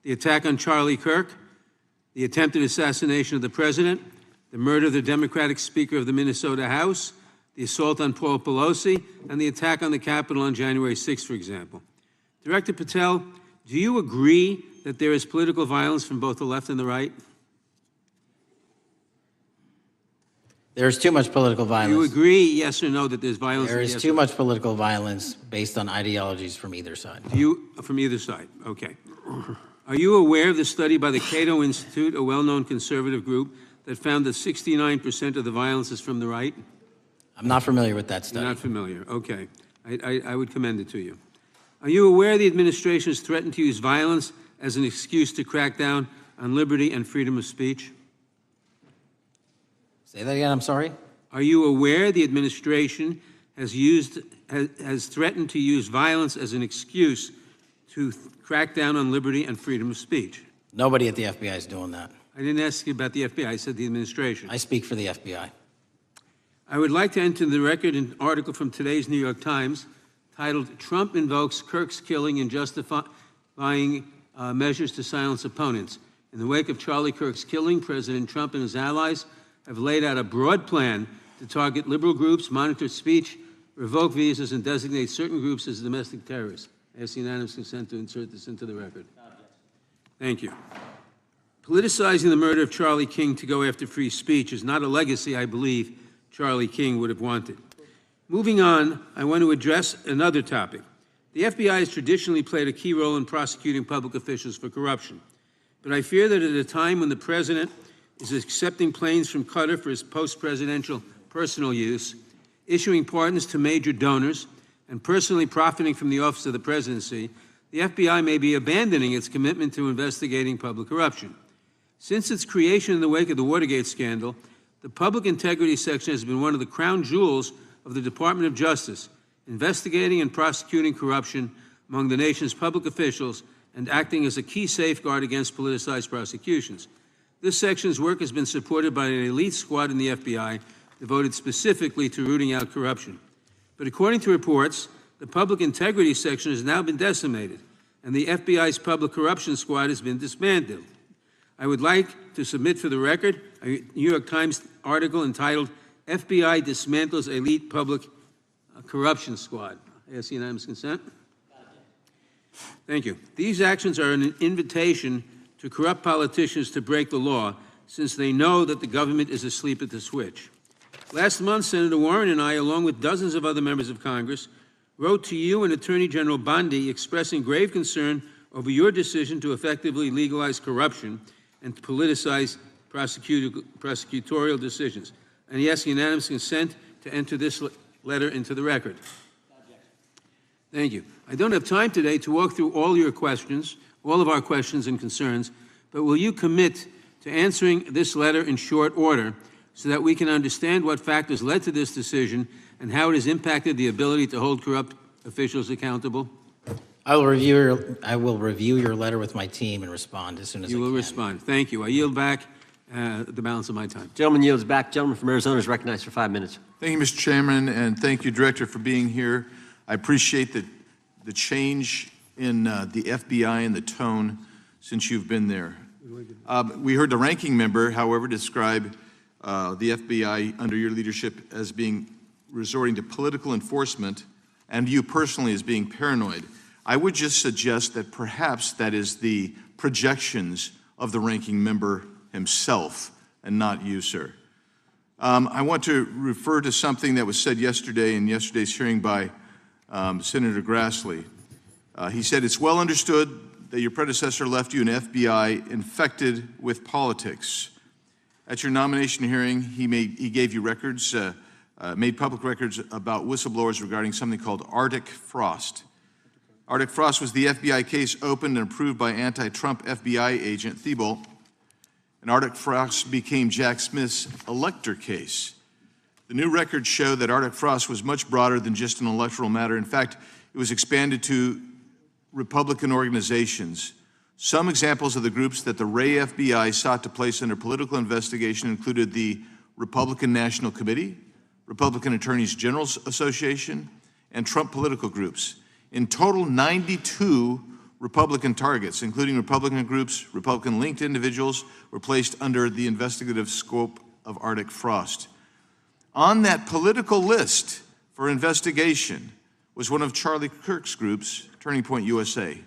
The attack on Charlie Kirk, the attempted assassination of the president, the murder of the Democratic Speaker of the Minnesota House, the assault on Paul Pelosi, and the attack on the Capitol on January 6th, for example. Director Patel, do you agree that there is political violence from both the left and the right? There is too much political violence. Do you agree, yes or no, that there's violence? There is too much political violence based on ideologies from either side. From either side, okay. Are you aware of the study by the Cato Institute, a well-known conservative group, that found that 69% of the violence is from the right? I'm not familiar with that study. You're not familiar, okay. I would commend it to you. Are you aware the administration has threatened to use violence as an excuse to crack down on liberty and freedom of speech? Say that again, I'm sorry? Are you aware the administration has threatened to use violence as an excuse to crack down on liberty and freedom of speech? Nobody at the FBI is doing that. I didn't ask you about the FBI, I said the administration. I speak for the FBI. I would like to enter the record an article from today's New York Times titled, "Trump Invokes Kirk's Killing and Justifying Measures to Silence Opponents." In the wake of Charlie Kirk's killing, President Trump and his allies have laid out a broad plan to target liberal groups, monitor speech, revoke visas, and designate certain groups as domestic terrorists. I ask unanimous consent to insert this into the record. Thank you. Politicizing the murder of Charlie King to go after free speech is not a legacy I believe Charlie King would have wanted. Moving on, I want to address another topic. The FBI has traditionally played a key role in prosecuting public officials for corruption. But I fear that at a time when the president is accepting planes from Qatar for his post-presidential personal use, issuing pardons to major donors, and personally profiting from the office of the presidency, the FBI may be abandoning its commitment to investigating public corruption. Since its creation in the wake of the Watergate scandal, the Public Integrity Section has been one of the crown jewels of the Department of Justice, investigating and prosecuting corruption among the nation's public officials and acting as a key safeguard against politicized prosecutions. This section's work has been supported by an elite squad in the FBI devoted specifically to rooting out corruption. But according to reports, the Public Integrity Section has now been decimated, and the FBI's Public Corruption Squad has been disbanded. I would like to submit for the record a New York Times article entitled, "FBI Dismantles Elite Public Corruption Squad." I ask unanimous consent. Thank you. These actions are an invitation to corrupt politicians to break the law, since they know that the government is asleep at the switch. Last month, Senator Warren and I, along with dozens of other members of Congress, wrote to you and Attorney General Bondi expressing grave concern over your decision to effectively legalize corruption and to politicize prosecutorial decisions. And he asks unanimous consent to enter this letter into the record. Thank you. I don't have time today to walk through all your questions, all of our questions and concerns, but will you commit to answering this letter in short order so that we can understand what factors led to this decision and how it has impacted the ability to hold corrupt officials accountable? I will review your letter with my team and respond as soon as I can. You will respond. Thank you. I yield back the balance of my time. Gentleman yields back. Gentleman from Arizona is recognized for 5 minutes. Thank you, Mr. Chairman, and thank you, Director, for being here. I appreciate the change in the FBI and the tone since you've been there. We heard the ranking member, however, describe the FBI under your leadership as being resorting to political enforcement and you personally as being paranoid. I would just suggest that perhaps that is the projections of the ranking member himself and not you, sir. I want to refer to something that was said yesterday in yesterday's hearing by Senator Grassley. He said, "It's well understood that your predecessor left you an FBI infected with politics." At your nomination hearing, he gave you records, made public records about whistleblowers regarding something called Arctic Frost. Arctic Frost was the FBI case opened and approved by anti-Trump FBI agent Thibault, and Arctic Frost became Jack Smith's elector case. The new records show that Arctic Frost was much broader than just an electoral matter. In fact, it was expanded to Republican organizations. Some examples of the groups that the Ray FBI sought to place under political investigation included the Republican National Committee, Republican Attorneys General's Association, and Trump political groups. In total, 92 Republican targets, including Republican groups, Republican-linked individuals, were placed under the investigative scope of Arctic Frost. On that political list for investigation was one of Charlie Kirk's groups, Turning Point USA.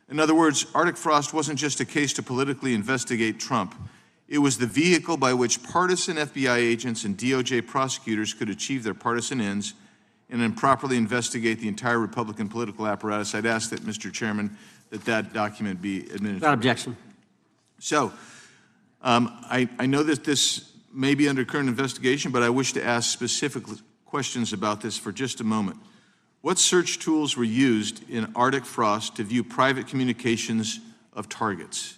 In other words, Arctic Frost wasn't just a case to politically investigate Trump. It was the vehicle by which partisan FBI agents and DOJ prosecutors could achieve their partisan ends and improperly investigate the entire Republican political apparatus. I'd ask that, Mr. Chairman, that document be administered. Without objection. So, I know that this may be under current investigation, but I wish to ask specific questions about this for just a moment. What search tools were used in Arctic frost to view private communications of targets?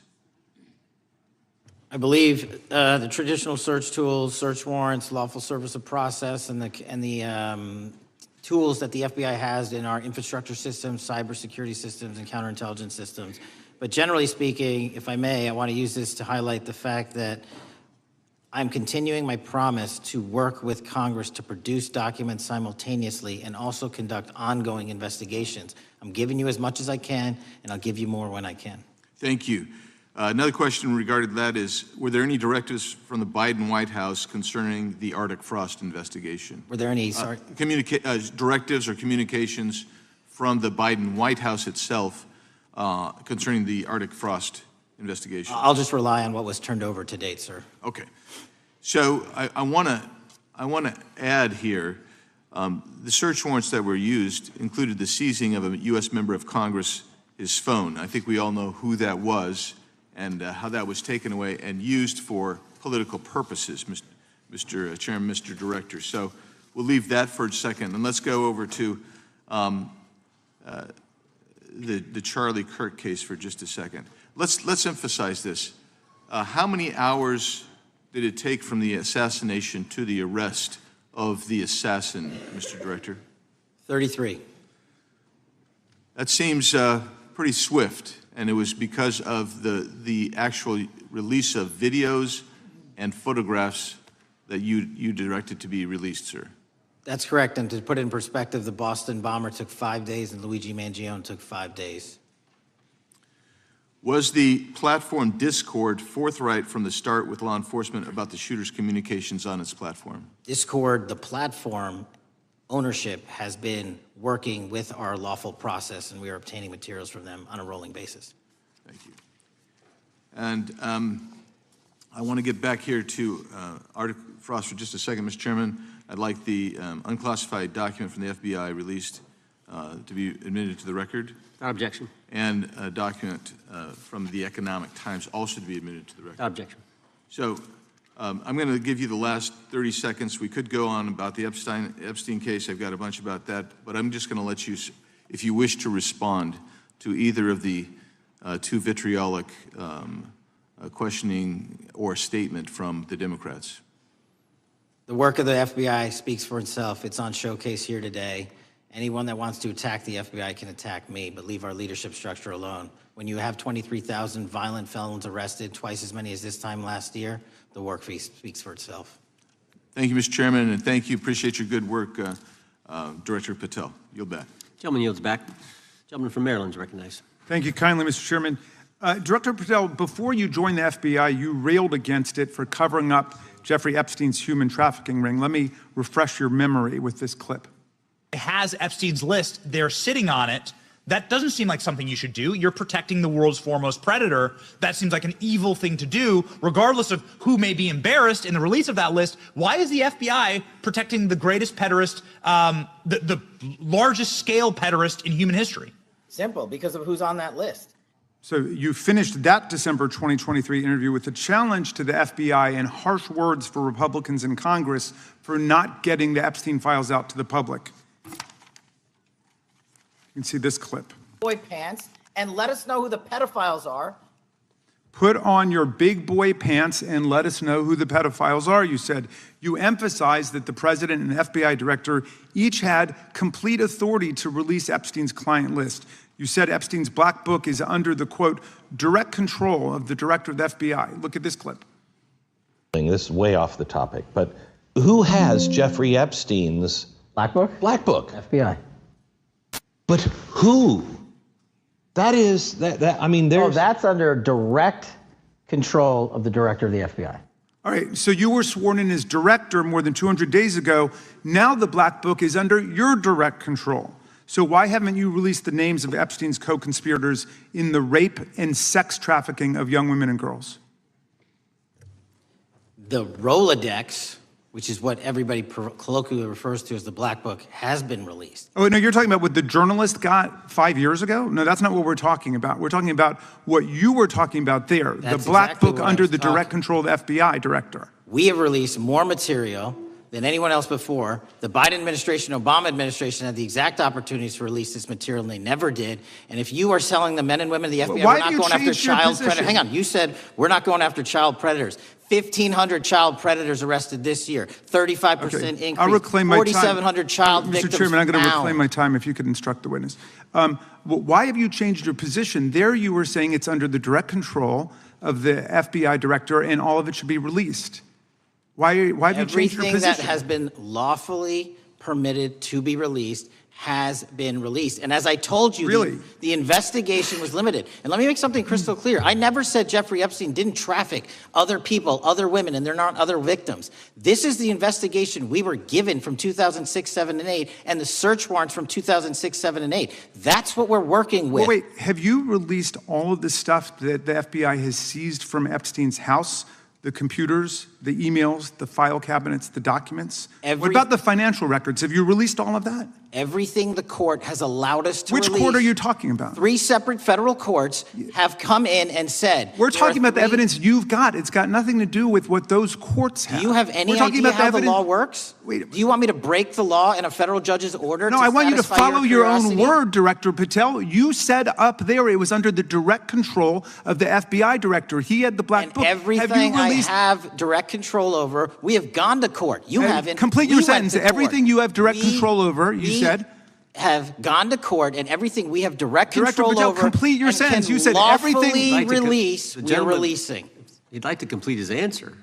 I believe the traditional search tools, search warrants, lawful service of process, and the tools that the FBI has in our infrastructure systems, cybersecurity systems, and counterintelligence systems. But generally speaking, if I may, I want to use this to highlight the fact that I'm continuing my promise to work with Congress to produce documents simultaneously and also conduct ongoing investigations. I'm giving you as much as I can, and I'll give you more when I can. Thank you. Another question regarding that is, were there any directives from the Biden White House concerning the Arctic frost investigation? Were there any, directives or communications from the Biden White House itself concerning the Arctic frost investigation? I'll just rely on what was turned over to date, sir. Okay. So I want to add here, the search warrants that were used included the seizing of a U.S. member of Congress, his phone. I think we all know who that was and how that was taken away and used for political purposes, Mr. Chairman, Mr. Director. So we'll leave that for a second, and let's go over to the Charlie Kirk case for just a second. Let's emphasize this. How many hours did it take from the assassination to the arrest of the assassin, Mr. Director? 33. That seems pretty swift, and it was because of the actual release of videos and photographs that you directed to be released, sir. That's correct, and to put it in perspective, the Boston bomber took 5 days and Luigi Mangione took 5 days. Was the platform Discord forthright from the start with law enforcement about the shooter's communications on its platform? Discord, the platform ownership, has been working with our lawful process, and we are obtaining materials from them on a rolling basis. Thank you. And I want to get back here to Arctic frost for just a second, Mr. Chairman. I'd like the unclassified document from the FBI released to be admitted to the record. Without objection. And a document from the Economic Times also to be admitted to the record. Without objection. So I'm going to give you the last 30 seconds. We could go on about the Epstein case. I've got a bunch about that, but I'm just going to let you, if you wish to respond to either of the two vitriolic questioning or statement from the Democrats. The work of the FBI speaks for itself. It's on showcase here today. Anyone that wants to attack the FBI can attack me, but leave our leadership structure alone. When you have 23,000 violent felons arrested, twice as many as this time last year, the work speaks for itself. Thank you, Mr. Chairman, and thank you. Appreciate your good work, Director Patel. Yield back. Gentleman yields back. Gentleman from Maryland is recognized. Thank you kindly, Mr. Chairman. Director Patel, before you joined the FBI, you railed against it for covering up Jeffrey Epstein's human trafficking ring. Let me refresh your memory with this clip. It has Epstein's list. They're sitting on it. That doesn't seem like something you should do. You're protecting the world's foremost predator. That seems like an evil thing to do, regardless of who may be embarrassed in the release of that list. Why is the FBI protecting the greatest pederast, the largest scale pederast in human history? Simple, because of who's on that list. So you finished that December 2023 interview with a challenge to the FBI and harsh words for Republicans in Congress for not getting the Epstein files out to the public. You can see this clip. Boy pants and let us know who the pedophiles are. Put on your big boy pants and let us know who the pedophiles are, you said. You emphasized that the president and FBI director each had complete authority to release Epstein's client list. You said Epstein's black book is under the, quote, direct control of the director of the FBI. Look at this clip. This is way off the topic, but who has Jeffrey Epstein's Black book? black book? FBI. But who? That is, I mean, there's... Oh, that's under direct control of the director of the FBI. All right, so you were sworn in as director more than 200 days ago. Now the black book is under your direct control. So why haven't you released the names of Epstein's co-conspirators in the rape and sex trafficking of young women and girls? The Rolodex, which is what everybody colloquially refers to as the Black Book, has been released. Oh, no, you're talking about what the journalist got 5 years ago? No, that's not what we're talking about. We're talking about what you were talking about there, the black book under the direct control of the FBI director. We have released more material than anyone else before. The Biden administration, Obama administration had the exact opportunities to release this material, and they never did. And if you are telling the men and women of the FBI, Why we're have not you going after changed your child predators. position? Hang on, you said we're not going after child predators. 1,500 child predators arrested this year, 35% increase. I'll reclaim my time. 4,700 child victims Mr. Chairman, I'm going to found. reclaim my time if you could instruct the witness. Why have you changed your position? There you were saying it's under the direct control of the FBI director and all of it should be released. Why have you changed your Everything position? that has been lawfully permitted to be released has been released. And as I told you, Really? the investigation was limited. And let me make something crystal clear. I never said Jeffrey Epstein didn't traffic other people, other women, and they're not other victims. This is the investigation we were given from 2006, 7, and 8, and the search warrants from 2006, 7, and 8. That's what we're working with. Well, wait, have you released all of the stuff that the FBI has seized from Epstein's house? The computers, the emails, the file cabinets, the documents? What about the financial records? Have you released all of that? Everything the court has allowed us to Which release. court are you talking about? 3 separate federal courts have come in and said. We're there are talking about the 3 evidence you've got. It's got nothing to do with what those courts have. Do you have any We're talking idea about how the evidence. law works? Wait. Do you want me to break the law in a federal judge's order? No, to I want you to satisfy follow your own curiosity? word, Director Patel. You said up there it was under the direct control of the FBI director. He had the black And book. everything I have direct control over, we have gone to court. You haven't. Complete We your went sentence. to court. Everything you have direct We- control over, you we said. have gone to court, and everything we have direct Director control Patel, over. complete your and sentence. can You said lawfully everything- release. The We're gentleman- releasing. He'd like to complete his answer.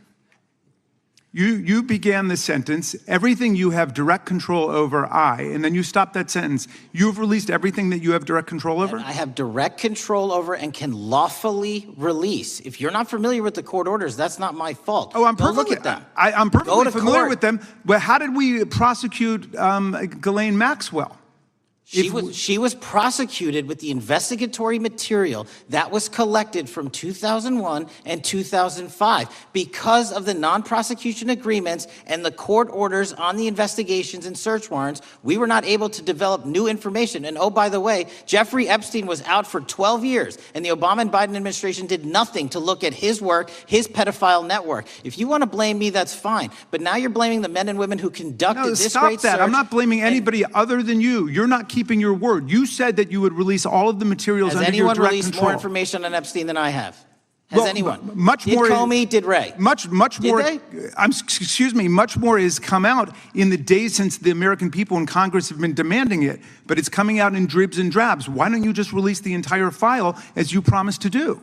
You began the sentence, everything you have direct control over, and then you stopped that sentence. You've released everything that you have direct control over? And I have direct control over and can lawfully release. If you're not familiar with the court orders, that's not my fault. Oh, I'm Go perfectly, look at them. I'm Go perfectly to familiar court. with them. But how did we prosecute Ghislaine Maxwell? She was prosecuted with the investigatory material that was collected from 2001 and 2005 because of the non-prosecution agreements and the court orders on the investigations and search warrants. We were not able to develop new information. And oh, by the way, Jeffrey Epstein was out for 12 years, and the Obama and Biden administration did nothing to look at his work, his pedophile network. If you want to blame me, that's fine. But now you're blaming the men and women who conducted this stop great that. search. I'm not blaming anybody other than you. You're not keeping your word. You said that you would release all of the materials Has under your anyone direct released control. more information on Epstein than I have? Has Well, anyone? much did more- Comey, did Ray? Much Did more. they? Excuse me. Much more has come out in the days since the American people in Congress have been demanding it. But it's coming out in dribs and drabs. Why don't you just release the entire file as you promised to do?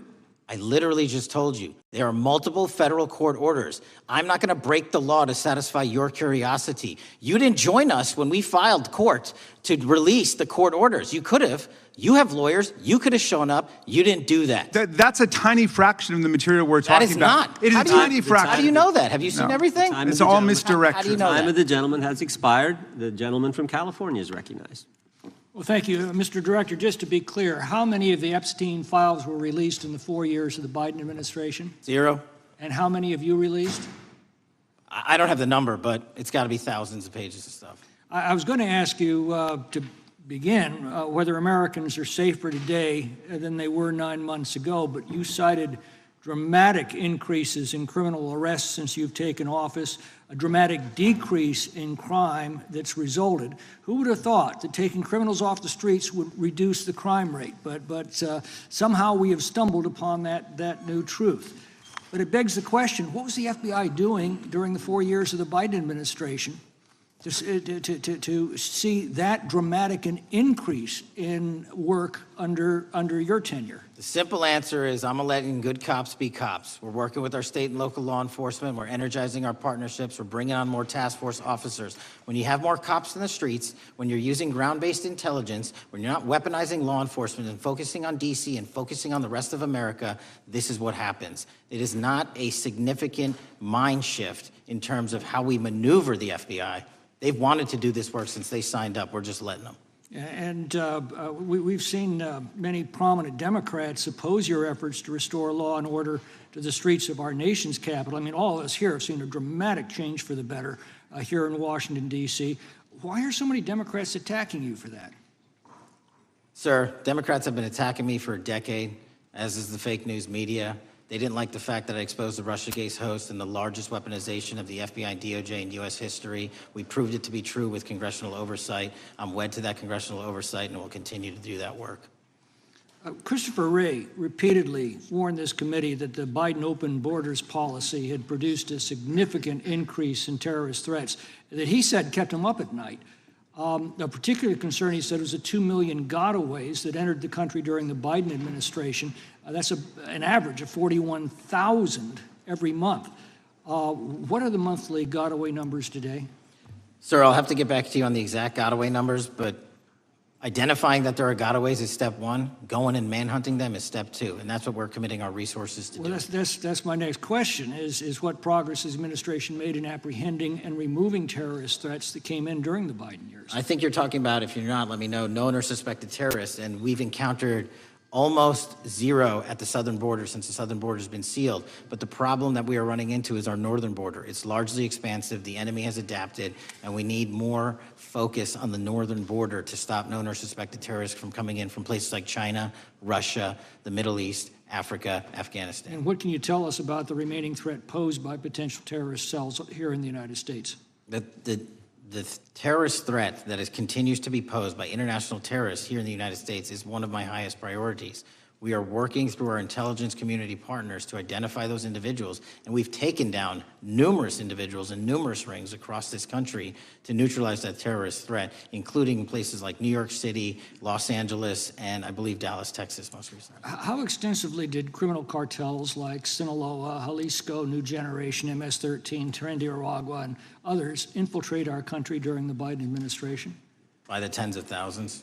I literally just told you. There are multiple federal court orders. I'm not going to break the law to satisfy your curiosity. You didn't join us when we filed court to release the court orders. You could have. You have lawyers. You could have shown up. You didn't do that. That's a tiny fraction of the material we're That talking is about. not. It is How a do you- tiny fraction. How do you know that? Have you seen No. everything? Time It's of the all gentleman. misdirected. How do you know Time that? of the gentleman has expired. The gentleman from California is recognized. Well, thank you, Mr. Director. Just to be clear, how many of the Epstein files were released in the 4 years of the Biden administration? 0. And how many have you released? I don't have the number, but it's got to be thousands of pages of stuff. I was going to ask you to begin whether Americans are safer today than they were 9 months ago, but you cited dramatic increases in criminal arrests since you've taken office, a dramatic decrease in crime that's resulted. Who would have thought that taking criminals off the streets would reduce the crime rate? But somehow we have stumbled upon that new truth. But it begs the question, what was the FBI doing during the 4 years of the Biden administration to see that dramatic an increase in work under your tenure? The simple answer is I'm letting good cops be cops. We're working with our state and local law enforcement. We're energizing our partnerships. We're bringing on more task force officers. When you have more cops in the streets, when you're using ground-based intelligence, when you're not weaponizing law enforcement and focusing on D.C. and focusing on the rest of America, this is what happens. It is not a significant mind shift in terms of how we maneuver the FBI. They've wanted to do this work since they signed up. We're just letting them. And we've seen many prominent Democrats oppose your efforts to restore law and order to the streets of our nation's capital. I mean, all of us here have seen a dramatic change for the better here in Washington, D.C. Why are so many Democrats attacking you for that? Sir, Democrats have been attacking me for a decade, as is the fake news media. They didn't like the fact that I exposed the Russiagate host and the largest weaponization of the FBI and DOJ in U.S. history. We proved it to be true with congressional oversight. I'm wed to that congressional oversight and will continue to do that work. Christopher Wray repeatedly warned this committee that the Biden open borders policy had produced a significant increase in terrorist threats that he said kept him up at night. A particular concern, he said, was the 2 million gotaways that entered the country during the Biden administration. That's an average of 41,000 every month. What are the monthly gotaway numbers today? Sir, I'll have to get back to you on the exact gotaway numbers, but identifying that there are gotaways is step one. Going and manhunting them is step two, and that's what we're committing our resources to do. Well, that's my next question, is what progress has the administration made in apprehending and removing terrorist threats that came in during the Biden years? I think you're talking about, if you're not, let me know, known or suspected terrorists, and we've encountered almost zero at the southern border since the southern border has been sealed. But the problem that we are running into is our northern border. It's largely expansive. The enemy has adapted, and we need more focus on the northern border to stop known or suspected terrorists from coming in from places like China, Russia, the Middle East, Africa, Afghanistan. And what can you tell us about the remaining threat posed by potential terrorist cells here in the United States? The terrorist threat that continues to be posed by international terrorists here in the United States is one of my highest priorities. We are working through our intelligence community partners to identify those individuals, and we've taken down numerous individuals in numerous rings across this country to neutralize that terrorist threat, including in places like New York City, Los Angeles, and I believe Dallas, Texas most recently. How extensively did criminal cartels like Sinaloa, Jalisco, New Generation, MS-13, Trinidad, and others infiltrate our country during the Biden administration? By the tens of thousands.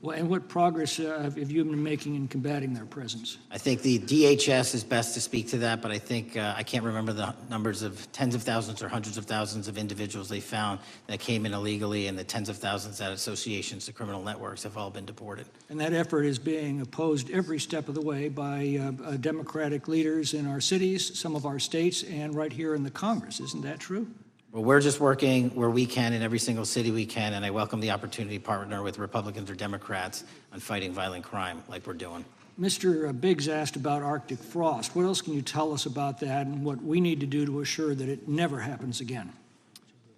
Well, and what progress have you been making in combating their presence? I think the DHS is best to speak to that, but I think I can't remember the numbers of tens of thousands or hundreds of thousands of individuals they found that came in illegally, and the tens of thousands that associations to criminal networks have all been deported. And that effort is being opposed every step of the way by Democratic leaders in our cities, some of our states, and right here in the Congress. Isn't that true? Well, we're just working where we can in every single city we can, and I welcome the opportunity to partner with Republicans or Democrats on fighting violent crime like we're doing. Mr. Biggs asked about Arctic frost. What else can you tell us about that and what we need to do to assure that it never happens again?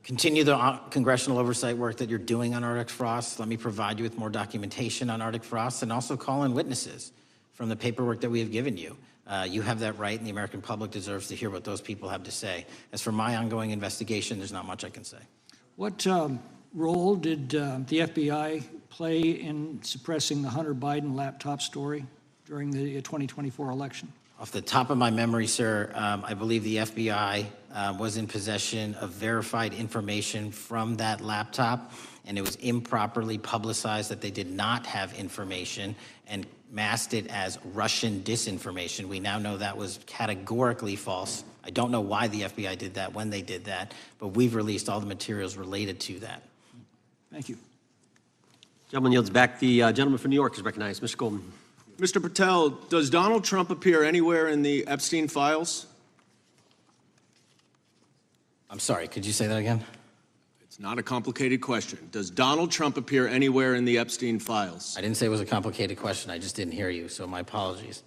Continue the congressional oversight work that you're doing on Arctic frost. Let me provide you with more documentation on Arctic frost, and also call in witnesses from the paperwork that we have given you. You have that right, and the American public deserves to hear what those people have to say. As for my ongoing investigation, there's not much I can say. What role did the FBI play in suppressing the Hunter Biden laptop story during the 2024 election? Off the top of my memory, sir, I believe the FBI was in possession of verified information from that laptop, and it was improperly publicized that they did not have information and masked it as Russian disinformation. We now know that was categorically false. I don't know why the FBI did that, when they did that, but we've released all the materials related to that. Thank you. Gentleman yields back. The gentleman from New York is recognized. Mr. Golden. Mr. Patel, does Donald Trump appear anywhere in the Epstein files? I'm sorry, could you say that again? It's not a complicated question. Does Donald Trump appear anywhere in the Epstein files? I didn't say it was a complicated question. I just didn't hear you, so my apologies.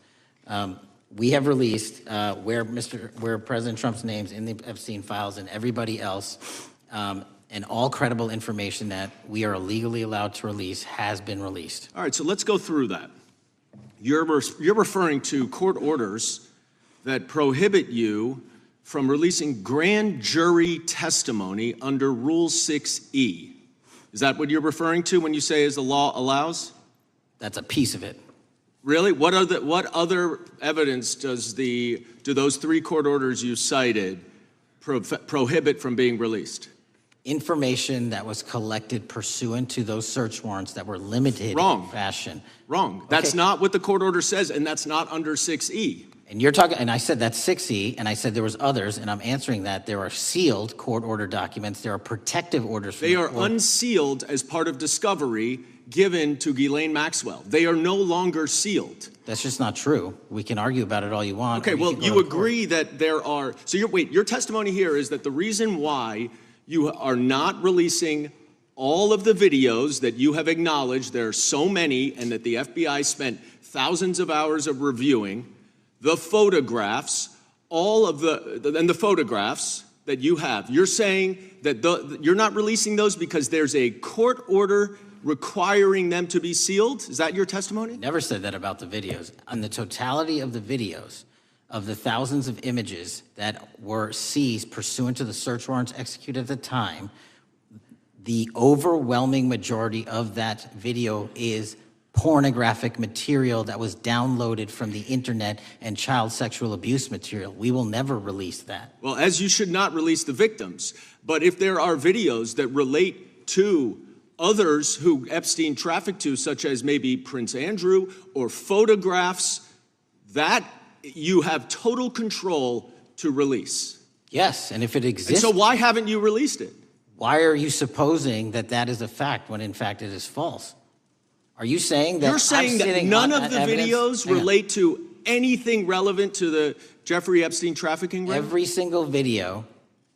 We have released where President Trump's name's in the Epstein files and everybody else, and all credible information that we are legally allowed to release has been released. All right, so let's go through that. You're referring to court orders that prohibit you from releasing grand jury testimony under Rule 6E. Is that what you're referring to when you say as the law allows? That's a piece of it. Really? What other evidence do those three court orders you cited prohibit from being released? Information that was collected pursuant to those search warrants that were limited in fashion. Wrong. That's not what the court order says, and that's not under 6E. And you're talking, and I said that's 6E, and I said there was others, and I'm answering that. There are sealed court order documents. There are protective orders. They are unsealed as part of discovery given to Ghislaine Maxwell. They are no longer sealed. That's just not true. We can argue about it all you want. Okay, well, you agree that there are, so your testimony here is that the reason why you are not releasing all of the videos that you have acknowledged, there are so many, and that the FBI spent thousands of hours of reviewing, the photographs, and the photographs that you have. You're saying that you're not releasing those because there's a court order requiring them to be sealed? Is that your testimony? Never said that about the videos. On the totality of the videos, of the thousands of images that were seized pursuant to the search warrants executed at the time, the overwhelming majority of that video is pornographic material that was downloaded from the internet and child sexual abuse material. We will never release that. Well, as you should not release the victims, but if there are videos that relate to others who Epstein trafficked to, such as maybe Prince Andrew, or photographs, that you have total control to release. Yes, and if it exists... And so why haven't you released it? Why are you supposing that that is a fact when in fact it is false? Are you saying that... You're saying that none of the videos relate to anything relevant to the Jeffrey Epstein trafficking ring? Every single video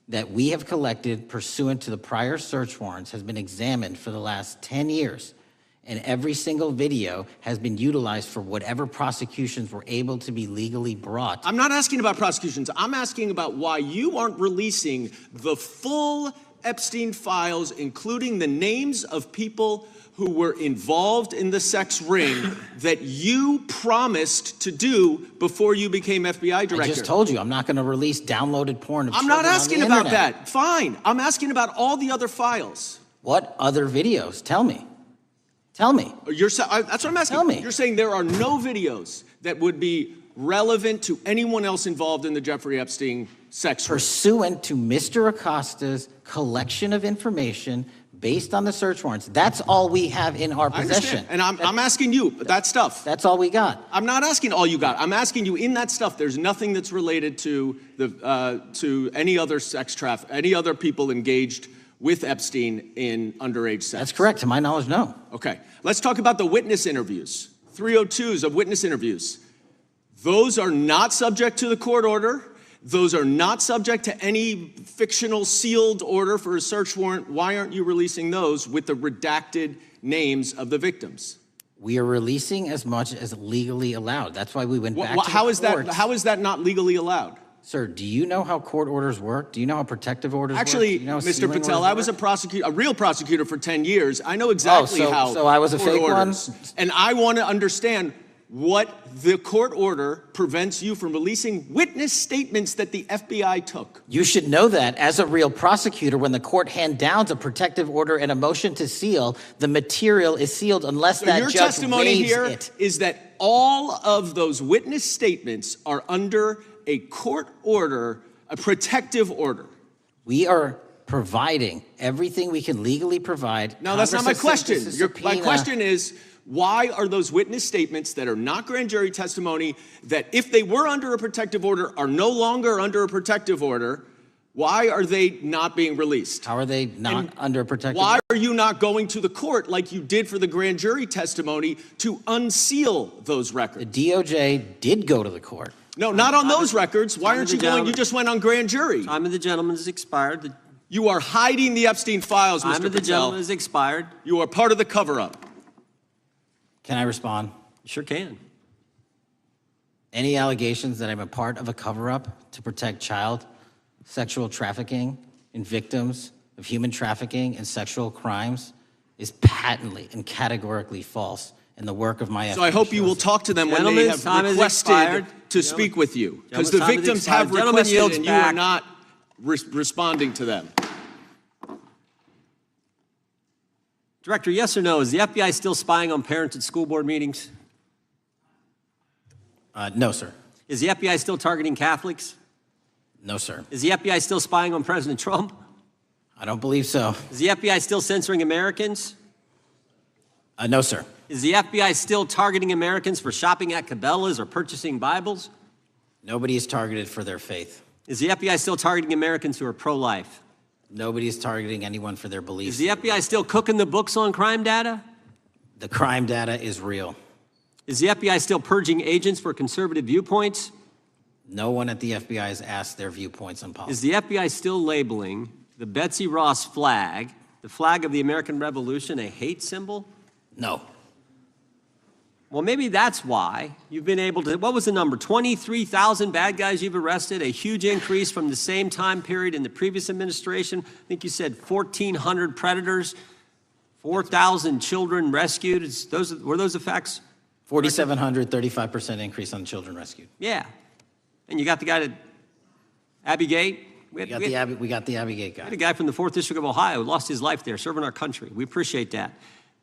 that we have collected pursuant to the prior search warrants has been examined for the last 10 years. And every single video has been utilized for whatever prosecutions were able to be legally brought. I'm not asking about prosecutions. I'm asking about why you aren't releasing the full Epstein files, including the names of people who were involved in the sex ring that you promised to do before you became FBI director. I just told you, I'm not going to release downloaded porn of I'm children not asking on the about internet. that. Fine. I'm asking about all the other files. What other videos? Tell me. Tell me. That's what I'm asking. Tell me. You're saying there are no videos that would be relevant to anyone else involved in the Jeffrey Epstein sex ring. Pursuant to Mr. Acosta's collection of information based on the search warrants. That's all we have in our possession. And I'm asking you, that stuff. That's all we got. I'm not asking all you got. I'm asking you, in that stuff, there's nothing that's related to any other sex traffic, any other people engaged with Epstein in underage sex. That's correct. To my knowledge, no. Okay. Let's talk about the witness interviews. 302s of witness interviews. Those are not subject to the court order. Those are not subject to any fictional sealed order for a search warrant. Why aren't you releasing those with the redacted names of the victims? We are releasing as much as legally allowed. That's why we went back to the courts. How is that not legally allowed? Sir, do you know how court orders work? Do you know how protective orders Actually, work? Do you know how Mr. sealing Patel, orders I was work? a real prosecutor for 10 years. I know exactly how so I was a court fake orders. one? And I want to understand what the court order prevents you from releasing witness statements that the FBI took. You should know that as a real prosecutor, when the court hand downs a protective order and a motion to seal, the material is sealed unless that Your judge testimony waives here it. is that all of those witness statements are under a court order, a protective order. We are providing everything we can legally provide. No, that's not my Congress has question. sent us a My subpoena. question is, why are those witness statements that are not grand jury testimony, that if they were under a protective order are no longer under a protective order, why are they not being released? How are they not under a protective Why order? are you not going to the court like you did for the grand jury testimony to unseal those records? The DOJ did go to the court. No, not on those records. Why aren't you going? gentleman. You just went on grand jury. Time of the gentleman has expired. You are hiding the Epstein files, Time Mr. of the Patel. gentleman has expired. You are part of the cover-up. Can I respond? Sure can. Any allegations that I'm a part of a cover-up to protect child sexual trafficking and victims of human trafficking and sexual crimes is patently and categorically false in the work of my So I hope you will talk to them when they Gentlemen's have time has requested expired. to speak with you. Because the Gentlemen's time has victims have expired. Gentleman requested yields and you are back. not responding to them. Director, yes or no, is the FBI still spying on parents at school board meetings? No, sir. Is the FBI still targeting Catholics? No, sir. Is the FBI still spying on President Trump? I don't believe so. Is the FBI still censoring Americans? No, sir. Is the FBI still targeting Americans for shopping at Cabela's or purchasing Bibles? Nobody is targeted for their faith. Is the FBI still targeting Americans who are pro-life? Nobody is targeting anyone for their beliefs. Is the FBI still cooking the books on crime data? The crime data is real. Is the FBI still purging agents for conservative viewpoints? No one at the FBI has asked their viewpoints on policy. Is the FBI still labeling the Betsy Ross flag, the flag of the American Revolution, a hate symbol? No. Well, maybe that's why you've been able to, what was the number? 23,000 bad guys you've arrested, a huge increase from the same time period in the previous administration. I think you said 1,400 predators, 4,000 children rescued. Were those the facts? 4,700, 35% increase on children rescued. Yeah. And you got the guy at Abbey Gate? We got the Abbey Gate guy. We had a guy from the 4th District of Ohio who lost his life there serving our country. We appreciate that.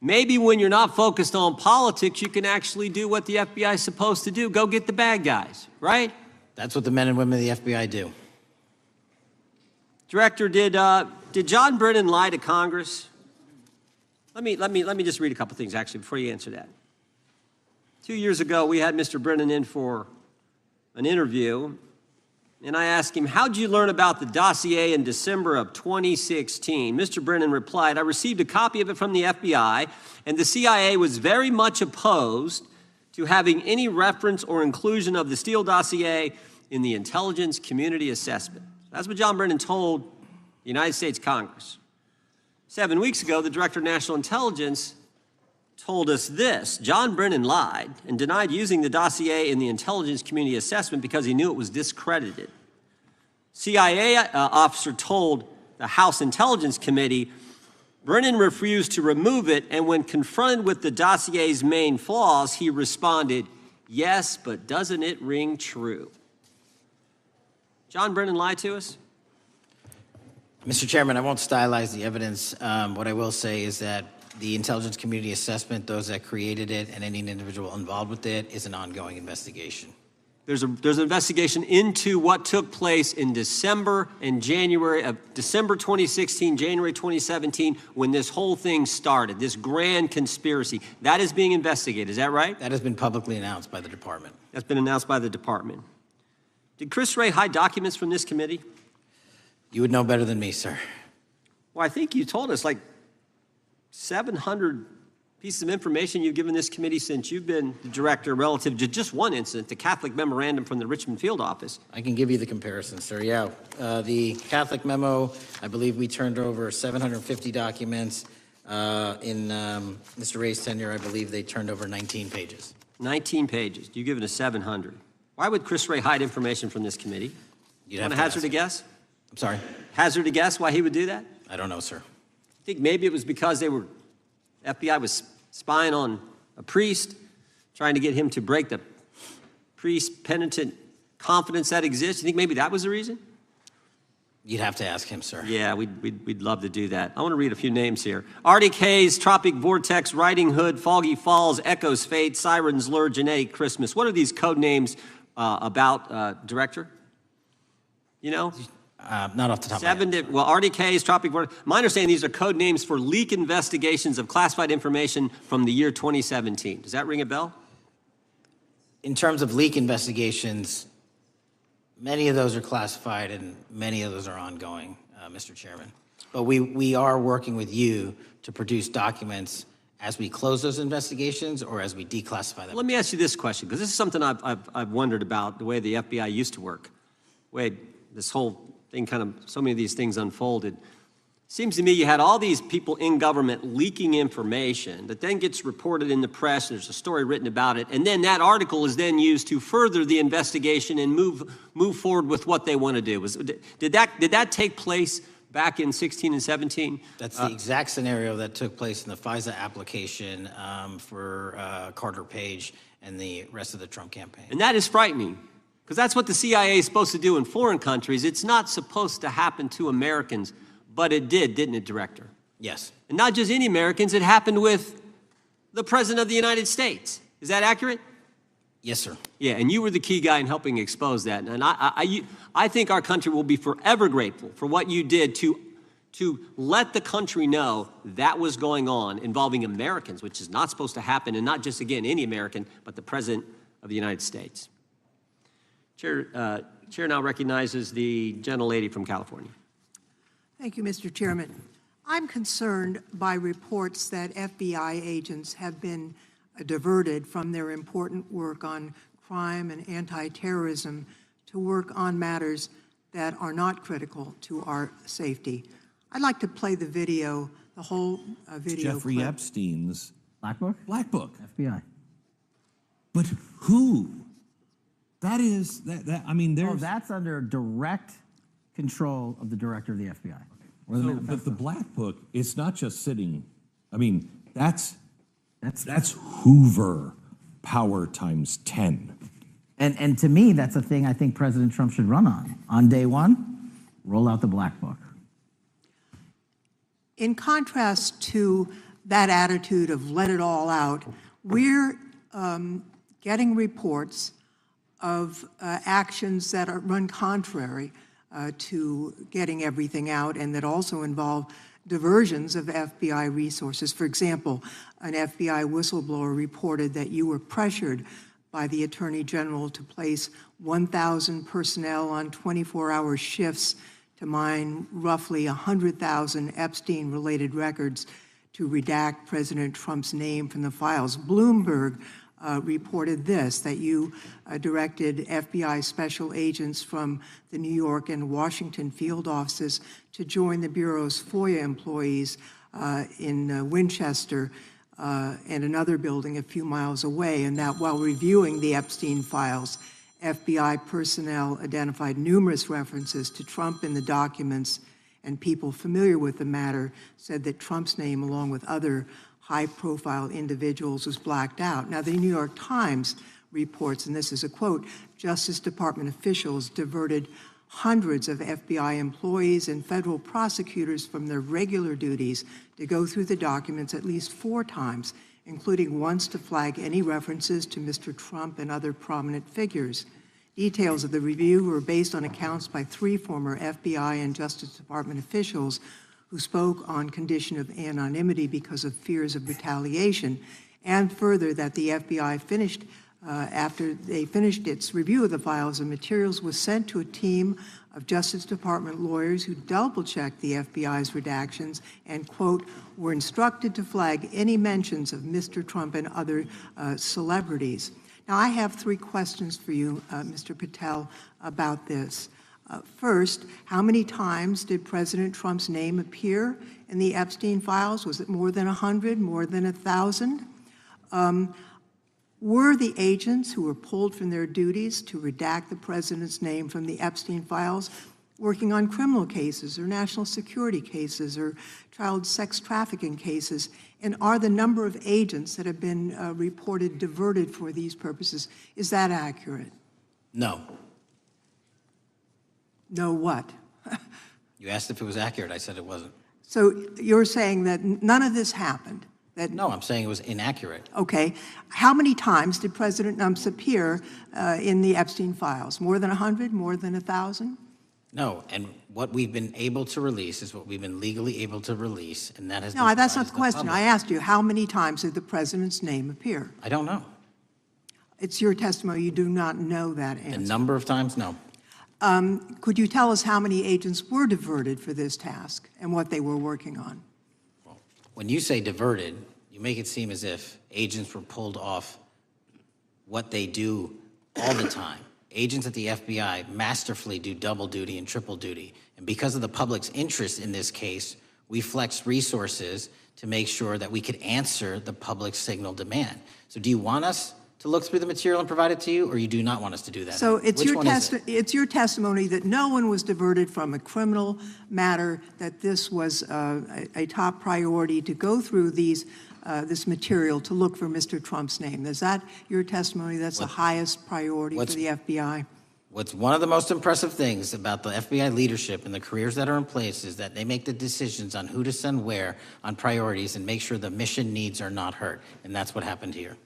Maybe when you're not focused on politics, you can actually do what the FBI is supposed to do. Go get the bad guys, right? That's what the men and women of the FBI do. Director, did John Brennan lie to Congress? Let me just read a couple things, actually, before you answer that. 2 years ago, we had Mr. Brennan in for an interview, and I asked him, how'd you learn about the dossier in December of 2016? Mr. Brennan replied, I received a copy of it from the FBI, and the CIA was very much opposed to having any reference or inclusion of the Steele dossier in the intelligence community assessment. That's what John Brennan told the United States Congress. 7 weeks ago, the Director of National Intelligence told us this. John Brennan lied and denied using the dossier in the intelligence community assessment because he knew it was discredited. CIA officer told the House Intelligence Committee Brennan refused to remove it, and when confronted with the dossier's main flaws, he responded, yes, but doesn't it ring true? John Brennan lied to us? Mr. Chairman, I won't stylize the evidence. What I will say is that the intelligence community assessment, those that created it and any individual involved with it, is an ongoing investigation. There's an investigation into what took place in December and January of December 2016, January 2017, when this whole thing started, this grand conspiracy. That is being investigated, is that right? That has been publicly announced by the department. That's been announced by the department. Did Chris Wray hide documents from this committee? You would know better than me, sir. Well, I think you told us like 700 pieces of information you've given this committee since you've been the director relative to just one incident, the Catholic memorandum from the Richmond field office. I can give you the comparison, sir. Yeah, the Catholic memo, I believe we turned over 750 documents. In Mr. Ray's tenure, I believe they turned over 19 pages. 19 pages. You've given us 700. Why would Chris Wray hide information from this committee? You'd Want have to to hazard a guess? I'm sorry? Hazard a guess why he would do that? I don't know, sir. I think maybe it was because FBI was spying on a priest, trying to get him to break the priest penitent confidence that exists. You think maybe that was the reason? You'd have to ask him, sir. Yeah, we'd love to do that. I want to read a few names here. Arctic Haze, Tropic Vortex, Riding Hood, Foggy Falls, Echoes Fate, Sirens Lure, Genetic Christmas. What are these code names about, Director? You know? Not off the top of my head. Well, Arctic Haze, Tropic Vortex. My understanding, these are code names for leak investigations of classified information from the year 2017. Does that ring a bell? In terms of leak investigations, many of those are classified and many of those are ongoing, Mr. Chairman. But we are working with you to produce documents as we close those investigations or as we declassify them. Let me ask you this question, because this is something I've wondered about, the way the FBI used to work. The way this whole thing kind of, so many of these things unfolded. Seems to me you had all these people in government leaking information that then gets reported in the press, and there's a story written about it, and then that article is then used to further the investigation and move forward with what they want to do. Did that take place back in 16 and 17? That's the exact scenario that took place in the FISA application for Carter Page and the rest of the Trump campaign. And that is frightening, because that's what the CIA is supposed to do in foreign countries. It's not supposed to happen to Americans, but it did, didn't it, Director? Yes. And not just any Americans, it happened with the President of the United States. Is that accurate? Yes, sir. Yeah, and you were the key guy in helping expose that. And I think our country will be forever grateful for what you did to let the country know that was going on involving Americans, which is not supposed to happen, and not just, again, any American, but the President of the United States. Chair now recognizes the gentlelady from California. Thank you, Mr. Chairman. I'm concerned by reports that FBI agents have been diverted from their important work on crime and anti-terrorism to work on matters that are not critical to our safety. I'd like to play the video, the whole video Jeffrey clip. Epstein's Black Book? Black Book. FBI. But who? That is, I mean, there's... that's under direct control of the director of the FBI. But the Black Book, it's not just sitting, I mean, that's Hoover power times 10. And to me, that's a thing I think President Trump should run on. On day one, roll out the Black Book. In contrast to that attitude of let it all out, we're getting reports of actions that run contrary to getting everything out and that also involve diversions of FBI resources. For example, an FBI whistleblower reported that you were pressured by the Attorney General to place 1,000 personnel on 24-hour shifts to mine roughly 100,000 Epstein-related records to redact President Trump's name from the files. Bloomberg reported this, that you directed FBI special agents from the New York and Washington field offices to join the Bureau's FOIA employees in Winchester and another building a few miles away, and that while reviewing the Epstein files, FBI personnel identified numerous references to Trump in the documents, and people familiar with the matter said that Trump's name, along with other high-profile individuals, was blacked out. Now, the New York Times reports, and this is a quote, Justice Department officials diverted hundreds of FBI employees and federal prosecutors from their regular duties to go through the documents at least 4 times, including once to flag any references to Mr. Trump and other prominent figures. Details of the review were based on accounts by 3 former FBI and Justice Department officials who spoke on condition of anonymity because of fears of retaliation, and further that the FBI finished after they finished its review of the files and materials, was sent to a team of Justice Department lawyers who double-checked the FBI's redactions and, quote, were instructed to flag any mentions of Mr. Trump and other celebrities. Now, I have 3 questions for you, Mr. Patel, about this. First, how many times did President Trump's name appear in the Epstein files? Was it more than 100, more than 1,000? Were the agents who were pulled from their duties to redact the president's name from the Epstein files working on criminal cases or national security cases or child sex trafficking cases? And are the number of agents that have been reported diverted for these purposes, is that accurate? No. No what? You asked if it was accurate. I said it wasn't. So you're saying that none of this happened? No, I'm saying it was inaccurate. Okay. How many times did President Trump appear in the Epstein files? More than 100? More than 1,000? No, and what we've been able to release is what we've been legally able to release, and that has been No, that's not the question. public. I asked you, how many times did the president's name appear? I don't know. It's your testimony. You do not know that answer. The number of times, no. Could you tell us how many agents were diverted for this task and what they were working on? When you say diverted, you make it seem as if agents were pulled off what they do all the time. Agents at the FBI masterfully do double duty and triple duty. And because of the public's interest in this case, we flexed resources to make sure that we could answer the public's signal demand. So do you want us to look through the material and provide it to you, or you do not want us to do that? So it's Which your testimony that no one was diverted from a criminal matter, that this was a top priority to go through this material to look for Mr. Trump's name. Is that your testimony? That's the highest priority for the FBI? What's one of the most impressive things about the FBI leadership and the careers that are in place is that they make the decisions on who to send where on priorities and make sure the mission needs are not hurt. And that's what happened here.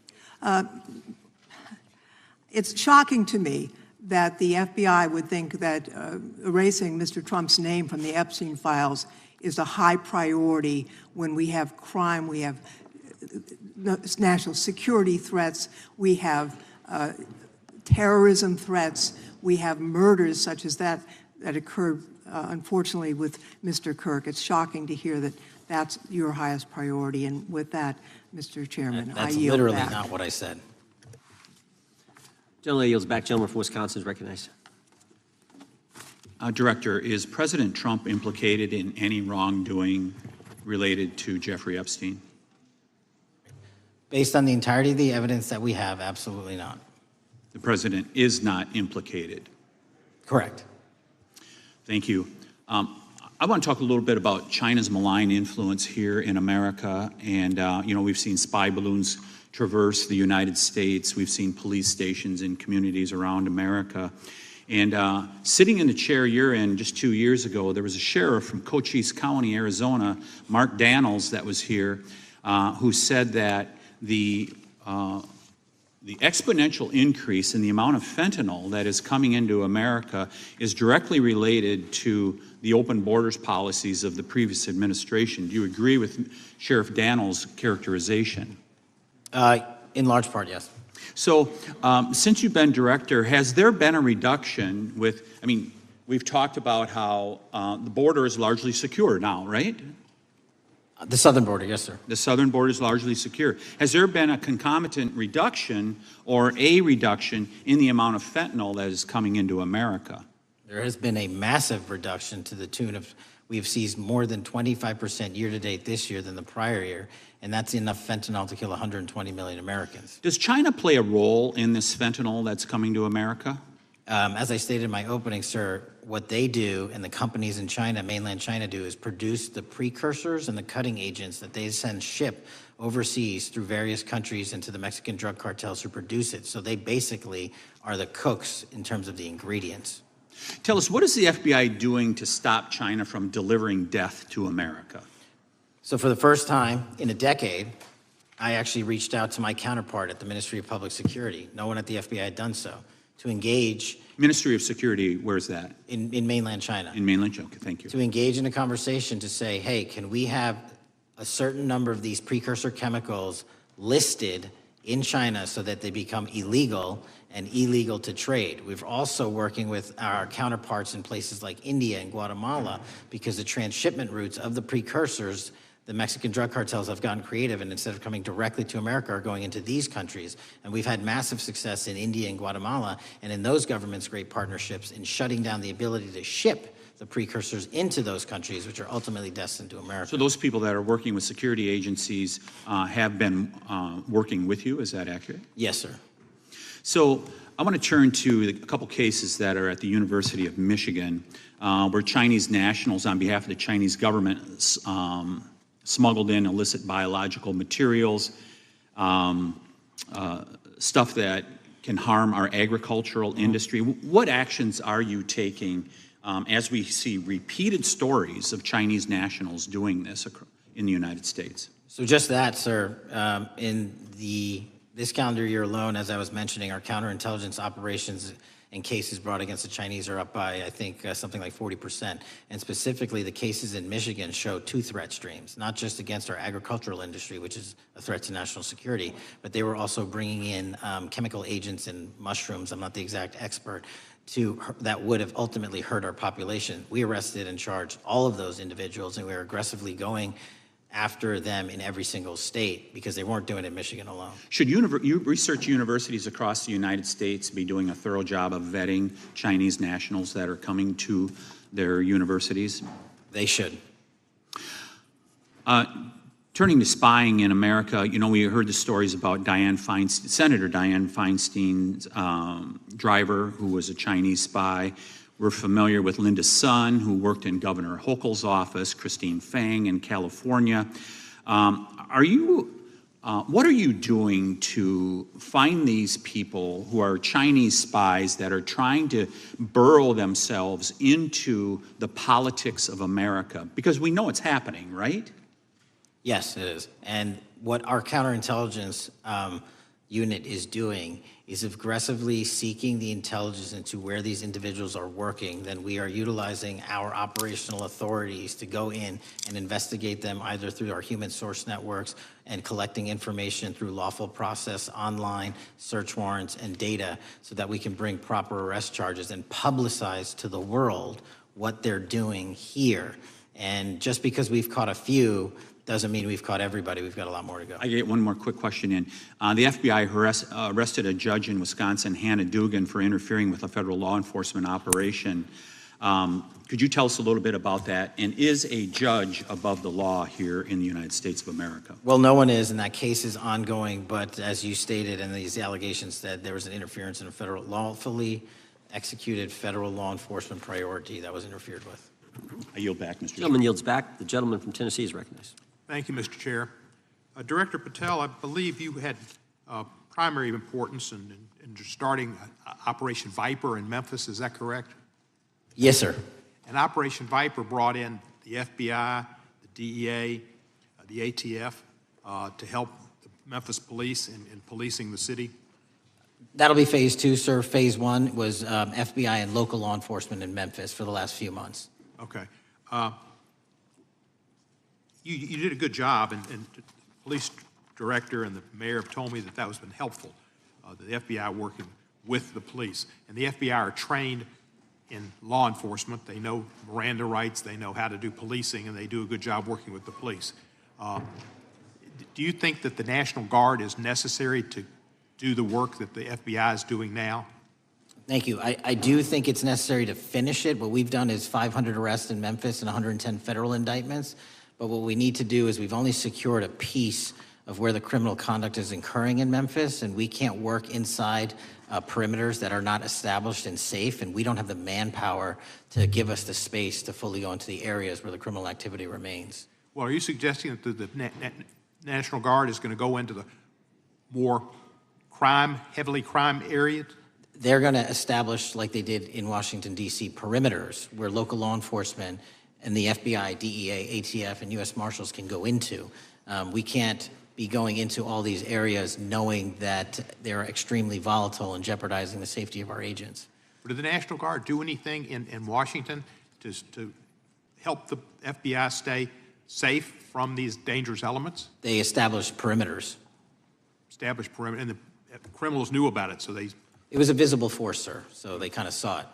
It's shocking to me that the FBI would think that erasing Mr. Trump's name from the Epstein files is a high priority when we have crime, we have national security threats, we have terrorism threats, we have murders such as that occurred, unfortunately, with Mr. Kirk. It's shocking to hear that that's your highest priority. And with that, Mr. Chairman, I yield back. That's literally not what I said. Gentleman yields back. Gentleman from Wisconsin is recognized. Director, is President Trump implicated in any wrongdoing related to Jeffrey Epstein? Based on the entirety of the evidence that we have, absolutely not. The president is not implicated. Correct. Thank you. I want to talk a little bit about China's malign influence here in America. And, we've seen spy balloons traverse the United States. We've seen police stations in communities around America. And sitting in the chair you're in just 2 years ago, there was a sheriff from Cochise County, Arizona, Mark Daniels, that was here, who said that the exponential increase in the amount of fentanyl that is coming into America is directly related to the open borders policies of the previous administration. Do you agree with Sheriff Daniels' characterization? In large part, yes. So, since you've been director, has there been a reduction we've talked about how the border is largely secure now, right? The southern border, yes, sir. The southern border is largely secure. Has there been a concomitant reduction or a reduction in the amount of fentanyl that is coming into America? There has been a massive reduction to the tune of, we've seized more than 25% year-to-date this year than the prior year, and that's enough fentanyl to kill 120 million Americans. Does China play a role in this fentanyl that's coming to America? As I stated in my opening, sir, what they do and the companies in China, mainland China, do is produce the precursors and the cutting agents that they ship overseas through various countries into the Mexican drug cartels who produce it. So they basically are the cooks in terms of the ingredients. Tell us, what is the FBI doing to stop China from delivering death to America? So for the first time in a decade, I actually reached out to my counterpart at the Ministry of Public Security. No one at the FBI had done so. To engage. Ministry of Security, where's that? In mainland China. In mainland China, okay, thank you. To engage in a conversation to say, hey, can we have a certain number of these precursor chemicals listed in China so that they become illegal and illegal to trade. We're also working with our counterparts in places like India and Guatemala because the transshipment routes of the precursors, the Mexican drug cartels have gotten creative, and instead of coming directly to America are going into these countries. And we've had massive success in India and Guatemala, and in those governments, great partnerships in shutting down the ability to ship the precursors into those countries, which are ultimately destined to America. So those people that are working with security agencies have been working with you, is that accurate? Yes, sir. So I want to turn to a couple cases that are at the University of Michigan, where Chinese nationals on behalf of the Chinese government smuggled in illicit biological materials, stuff that can harm our agricultural industry. What actions are you taking as we see repeated stories of Chinese nationals doing this in the United States? So just that, sir. In this calendar year alone, as I was mentioning, our counterintelligence operations and cases brought against the Chinese are up by, I think, something like 40%. And specifically, the cases in Michigan show two threat streams, not just against our agricultural industry, which is a threat to national security, but they were also bringing in chemical agents and mushrooms, I'm not the exact expert, that would have ultimately hurt our population. We arrested and charged all of those individuals, and we were aggressively going after them in every single state because they weren't doing it in Michigan alone. Should research universities across the United States be doing a thorough job of vetting Chinese nationals that are coming to their universities? They should. Turning to spying in America, we heard the stories about Senator Dianne Feinstein's driver, who was a Chinese spy. We're familiar with Linda's son, who worked in Governor Hochul's office, Christine Fang in California. What are you doing to find these people who are Chinese spies that are trying to burrow themselves into the politics of America? Because we know it's happening, right? Yes, it is. And what our counterintelligence unit is doing is aggressively seeking the intelligence into where these individuals are working. Then we are utilizing our operational authorities to go in and investigate them either through our human source networks and collecting information through lawful process, online, search warrants, and data so that we can bring proper arrest charges and publicize to the world what they're doing here. And just because we've caught a few doesn't mean we've caught everybody. We've got a lot more to go. I get one more quick question in. The FBI arrested a judge in Wisconsin, Hannah Dugan, for interfering with a federal law enforcement operation. Could you tell us a little bit about that? And is a judge above the law here in the United States of America? Well, no one is, and that case is ongoing, but as you stated, and these allegations that there was an interference in a federal lawfully executed federal law enforcement priority that was interfered with. I yield back, Mr. Chairman. Gentleman yields back. The gentleman from Tennessee is recognized. Thank you, Mr. Chair. Director Patel, I believe you had primary importance in starting Operation Viper in Memphis. Is that correct? Yes, sir. And Operation Viper brought in the FBI, the DEA, the ATF to help the Memphis police in policing the city? That'll be phase 2, sir. Phase 1 was FBI and local law enforcement in Memphis for the last few months. Okay. You did a good job, and the police director and the mayor have told me that that has been helpful, the FBI working with the police. And the FBI are trained in law enforcement. They know Miranda rights, they know how to do policing, and they do a good job working with the police. Do you think that the National Guard is necessary to do the work that the FBI is doing now? Thank you. I do think it's necessary to finish it. What we've done is 500 arrests in Memphis and 110 federal indictments. But what we need to do is we've only secured a piece of where the criminal conduct is occurring in Memphis, and we can't work inside perimeters that are not established and safe, and we don't have the manpower to give us the space to fully go into the areas where the criminal activity remains. Well, are you suggesting that the National Guard is going to go into the more heavily crime areas? They're going to establish, like they did in Washington, D.C., perimeters where local law enforcement and the FBI, DEA, ATF, and U.S. Marshals can go into. We can't be going into all these areas knowing that they're extremely volatile and jeopardizing the safety of our agents. Did the National Guard do anything in Washington to help the FBI stay safe from these dangerous elements? They established perimeters. Established perimeter, and the criminals knew about it, so they... It was a visible force, sir, so they kind of saw it.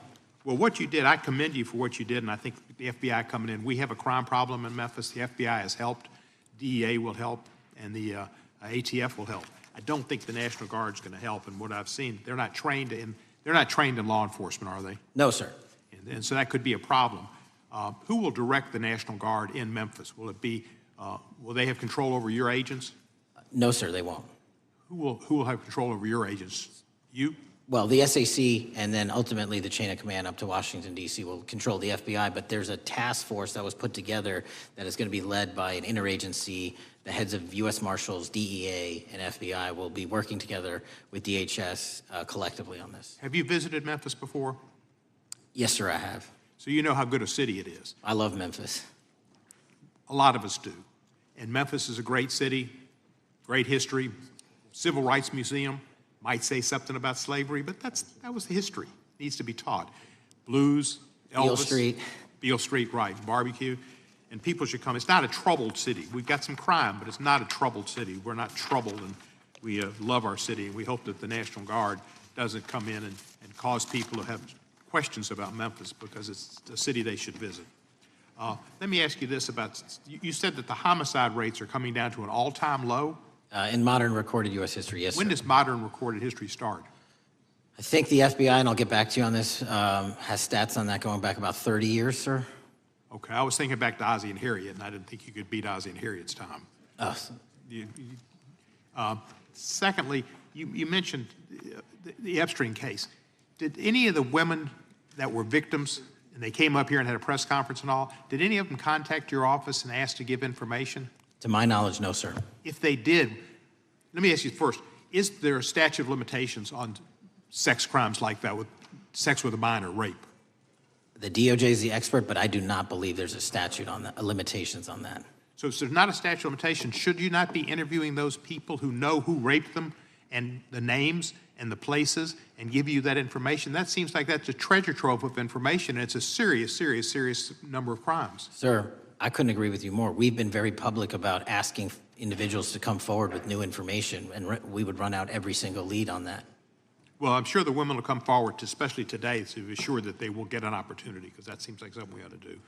Well, what you did, I commend you for what you did, and I think the FBI coming in, we have a crime problem in Memphis. The FBI has helped, DEA will help, and the ATF will help. I don't think the National Guard is going to help, and what I've seen, they're not trained in law enforcement, are they? No, sir. And so that could be a problem. Who will direct the National Guard in Memphis? Will it be, will they have control over your agents? No, sir, they won't. Who will have control over your agents? You? Well, the SAC and then ultimately the chain of command up to Washington, D.C. will control the FBI, but there's a task force that was put together that is going to be led by an interagency. The heads of U.S. Marshals, DEA, and FBI will be working together with DHS collectively on this. Have you visited Memphis before? Yes, sir, I have. So you know how good a city it is. I love Memphis. A lot of us do. And Memphis is a great city, great history, civil rights museum. Might say something about slavery, but that was the history. It needs to be taught. Blues, Elvis. Beale Street. Beale Street, right, barbecue. And people should come. It's not a troubled city. We've got some crime, but it's not a troubled city. We're not troubled, and we love our city, and we hope that the National Guard doesn't come in and cause people to have questions about Memphis because it's a city they should visit. Let me ask you this about, you said that the homicide rates are coming down to an all-time low? In modern recorded U.S. history, yes, When sir. does modern recorded history start? I think the FBI, and I'll get back to you on this, has stats on that going back about 30 years, sir. Okay, I was thinking back to Ozzie and Harriet, and I didn't think you could beat Ozzie and Harriet's time. Secondly, you mentioned the Epstein case. Did any of the women that were victims, and they came up here and had a press conference and all, did any of them contact your office and ask to give information? To my knowledge, no, sir. If they did, let me ask you first, is there a statute of limitations on sex crimes like that, with sex with a minor, rape? The DOJ is the expert, but I do not believe there's a statute on that, limitations on that. So if there's not a statute of limitations, should you not be interviewing those people who know who raped them and the names and the places and give you that information? That seems like that's a treasure trove of information, and it's a serious, serious, serious number of crimes. Sir, I couldn't agree with you more. We've been very public about asking individuals to come forward with new information, and we would run out every single lead on that. Well, I'm sure the women will come forward, especially today, to assure that they will get an opportunity, because that seems like something we ought to do.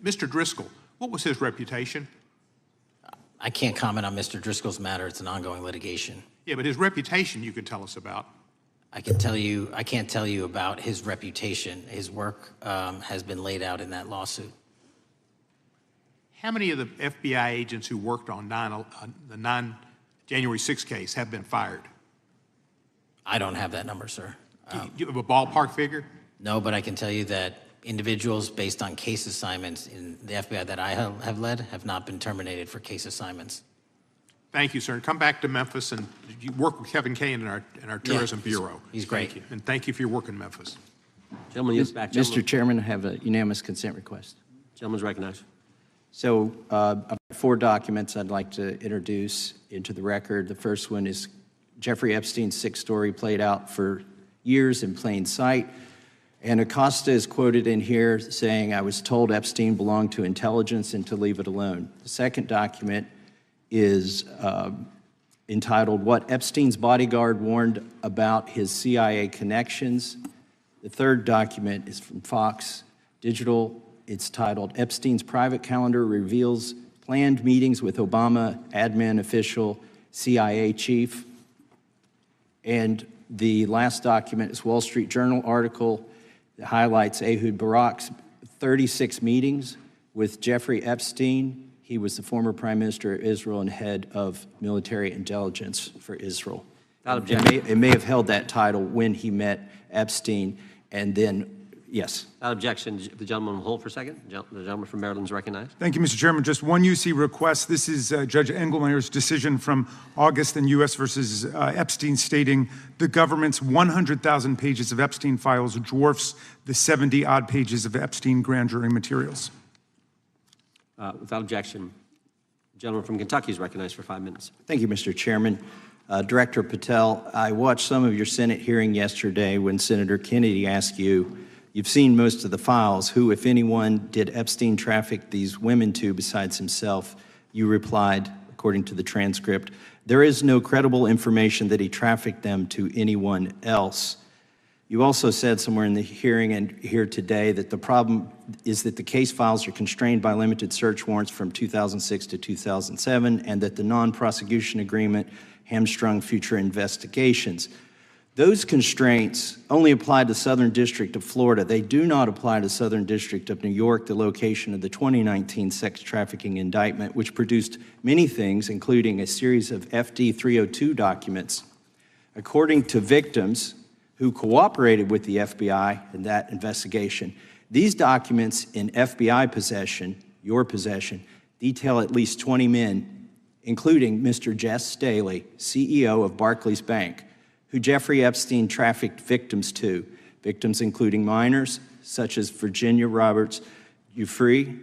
Mr. Driscoll, what was his reputation? I can't comment on Mr. Driscoll's matter. It's an ongoing litigation. Yeah, but his reputation you could tell us about. I can't tell you about his reputation. His work has been laid out in that lawsuit. How many of the FBI agents who worked on the January 6th case have been fired? I don't have that number, sir. Do you have a ballpark figure? No, but I can tell you that individuals based on case assignments in the FBI that I have led have not been terminated for case assignments. Thank you, sir. And come back to Memphis, and you work with Kevin Kane in our Tourism Bureau. He's great. Thank you. And thank you for your work in Memphis. Gentleman, yes, back. Mr. Chairman, I have a unanimous consent request. Gentleman's recognized. So I've got 4 documents I'd like to introduce into the record. The first one is Jeffrey Epstein's 6th story played out for years in plain sight. And Acosta is quoted in here saying, "I was told Epstein belonged to intelligence and to leave it alone." The second document is entitled, "What Epstein's Bodyguard Warned About His CIA Connections." The third document is from Fox Digital. It's titled, "Epstein's Private Calendar Reveals Planned Meetings with Obama Admin Official CIA Chief." And the last document is Wall Street Journal article that highlights Ehud Barak's 36 meetings with Jeffrey Epstein. He was the former Prime Minister of Israel and head of military intelligence for Israel. It may have held that title when he met Epstein, and then, yes. Without objection, the gentleman will hold for a second. The gentleman from Maryland is recognized. Thank you, Mr. Chairman. Just one UC request. This is Judge Engelmeyer's decision from August in U.S. versus Epstein, stating the government's 100,000 pages of Epstein files dwarfs the 70-odd pages of Epstein grand jury materials. Without objection, the gentleman from Kentucky is recognized for 5 minutes. Thank you, Mr. Chairman. Director Patel, I watched some of your Senate hearing yesterday when Senator Kennedy asked you, "You've seen most of the files. Who, if anyone, did Epstein traffic these women to besides himself?" You replied, according to the transcript, "There is no credible information that he trafficked them to anyone else." You also said somewhere in the hearing and here today that the problem is that the case files are constrained by limited search warrants from 2006 to 2007, and that the non-prosecution agreement hamstrung future investigations. Those constraints only apply to Southern District of Florida. They do not apply to Southern District of New York, the location of the 2019 sex trafficking indictment, which produced many things, including a series of FD 302 documents. According to victims who cooperated with the FBI in that investigation, these documents in FBI possession, your possession, detail at least 20 men, including Mr. Jess Staley, CEO of Barclays Bank, who Jeffrey Epstein trafficked victims to, victims including minors, such as Virginia Roberts Giuffre,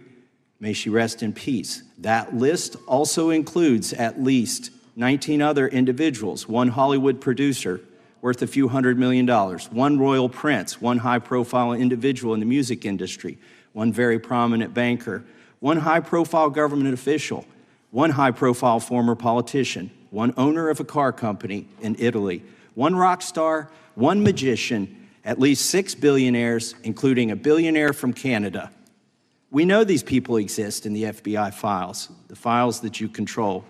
may she rest in peace. That list also includes at least 19 other individuals, one Hollywood producer worth a few $100 million, one royal prince, one high-profile individual in the music industry, one very prominent banker, one high-profile government official, one high-profile former politician, one owner of a car company in Italy, one rock star, one magician, at least 6 billionaires, including a billionaire from Canada. We know these people exist in the FBI files, the files that you control.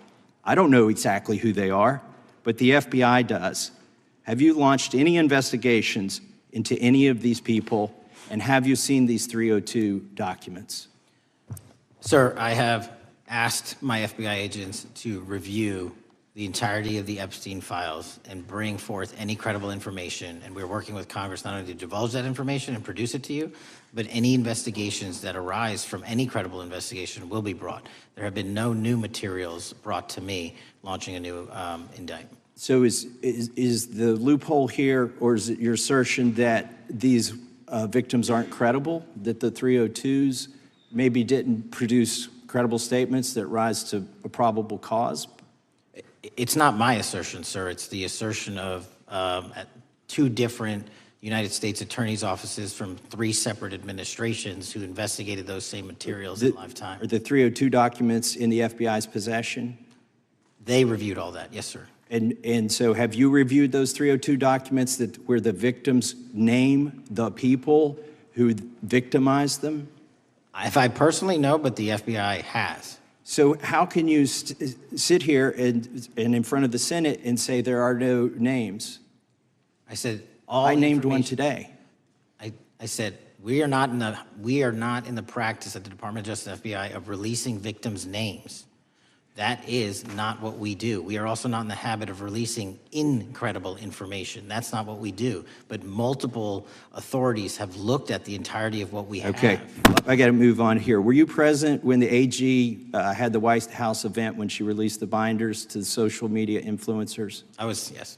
I don't know exactly who they are, but the FBI does. Have you launched any investigations into any of these people, and have you seen these 302 documents? Sir, I have asked my FBI agents to review the entirety of the Epstein files and bring forth any credible information, and we're working with Congress not only to divulge that information and produce it to you, but any investigations that arise from any credible investigation will be brought. There have been no new materials brought to me launching a new indictment. So is the loophole here, or is it your assertion that these victims aren't credible, that the 302s maybe didn't produce credible statements that rise to a probable cause? It's not my assertion, sir. It's the assertion of 2 different United States attorneys' offices from 3 separate administrations who investigated those same materials in lifetime. Are the 302 documents in the FBI's possession? They reviewed all that, yes, sir. And so have you reviewed those 302 documents where the victims name the people who victimized them? If I personally know, but the FBI has. So how can you sit here and in front of the Senate and say there are no names? I said all I named one information- today. I said, we are not in the practice at the Department of Justice and FBI of releasing victims' names. That is not what we do. We are also not in the habit of releasing incredible information. That's not what we do. But multiple authorities have looked at the entirety of what we have. Okay, I got to move on here. Were you present when the AG had the White House event when she released the binders to the social media influencers? I was, yes.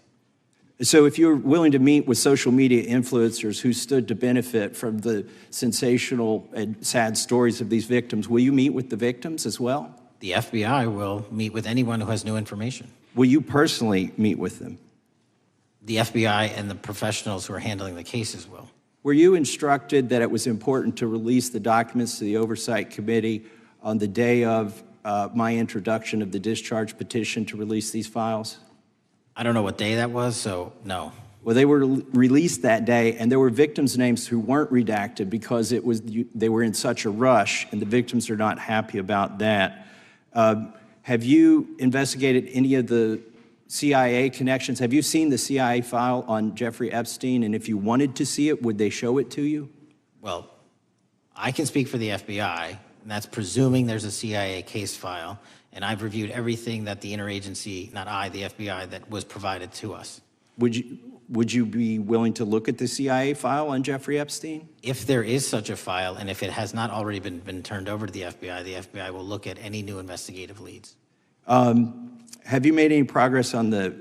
So if you're willing to meet with social media influencers who stood to benefit from the sensational and sad stories of these victims, will you meet with the victims as well? The FBI will meet with anyone who has new information. Will you personally meet with them? The FBI and the professionals who are handling the cases will. Were you instructed that it was important to release the documents to the Oversight Committee on the day of my introduction of the discharge petition to release these files? I don't know what day that was, so no. Well, they were released that day, and there were victims' names who weren't redacted because they were in such a rush, and the victims are not happy about that. Have you investigated any of the CIA connections? Have you seen the CIA file on Jeffrey Epstein? And if you wanted to see it, would they show it to you? Well, I can speak for the FBI, and that's presuming there's a CIA case file. And I've reviewed everything that the interagency, not I, the FBI, that was provided to us. Would you be willing to look at the CIA file on Jeffrey Epstein? If there is such a file, and if it has not already been turned over to the FBI will look at any new investigative leads. Have you made any progress on the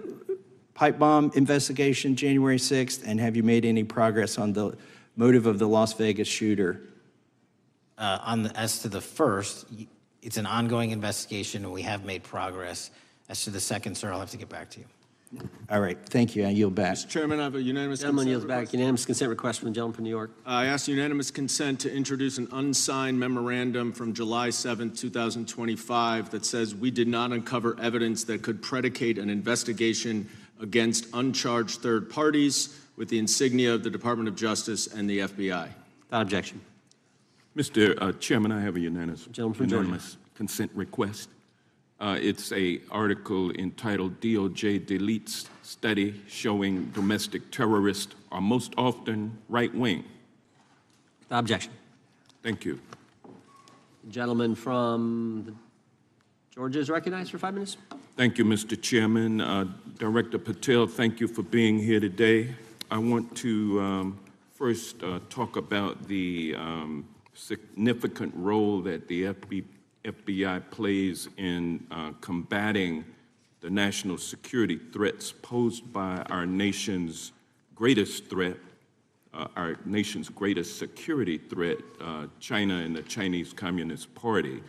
pipe bomb investigation January 6th? And have you made any progress on the motive of the Las Vegas shooter? As to the first, it's an ongoing investigation, and we have made progress. As to the second, sir, I'll have to get back to you. All right, thank you. I yield back. Mr. Chairman, I have a unanimous Gentleman consent yields request. back. Unanimous consent request from the gentleman from New York. I ask unanimous consent to introduce an unsigned memorandum from July 7, 2025 that says we did not uncover evidence that could predicate an investigation against uncharged third parties with the insignia of the Department of Justice and the FBI. Without objection. Mr. Chairman, I have a unanimous Gentleman from Georgia. consent request. It's a article entitled DOJ Deletes Study Showing Domestic Terrorists Are Most Often Right-Wing. Without objection. Thank you. The gentleman from Georgia is recognized for 5 minutes. Thank you, Mr. Chairman. Director Patel, thank you for being here today. I want to first talk about the significant role that the FBI plays in combating the national security threats posed by our nation's greatest threat, our nation's greatest security threat, China and the Chinese Communist Party.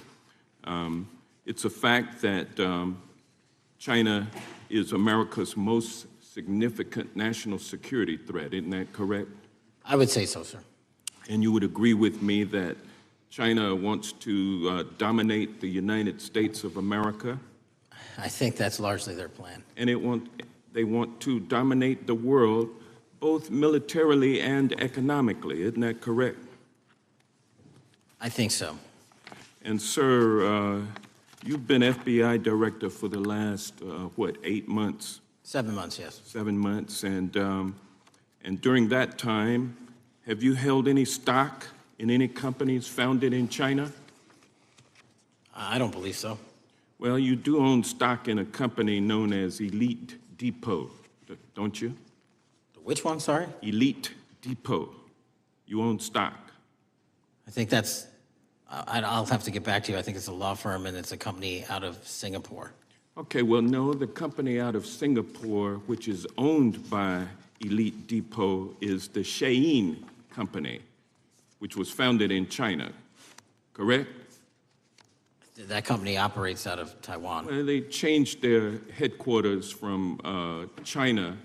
It's a fact that China is America's most significant national security threat, isn't that correct? I would say so, sir. And you would agree with me that China wants to dominate the United States of America? I think that's largely their plan. And they want to dominate the world, both militarily and economically, isn't that correct? I think so. And sir, you've been FBI director for the last, 8 months? 7 months, yes. 7 months, and during that time, have you held any stock in any companies founded in China? I don't believe so. Well, you do own stock in a company known as Elite Depot, don't you? Which one, sorry? Elite Depot. You own stock. I think that's, I'll have to get back to you. I think it's a law firm and it's a company out of Singapore. Okay, well, no, the company out of Singapore, which is owned by Elite Depot, is the Shein Company, which was founded in China, correct? That company operates out of Taiwan. Well, they changed their headquarters from China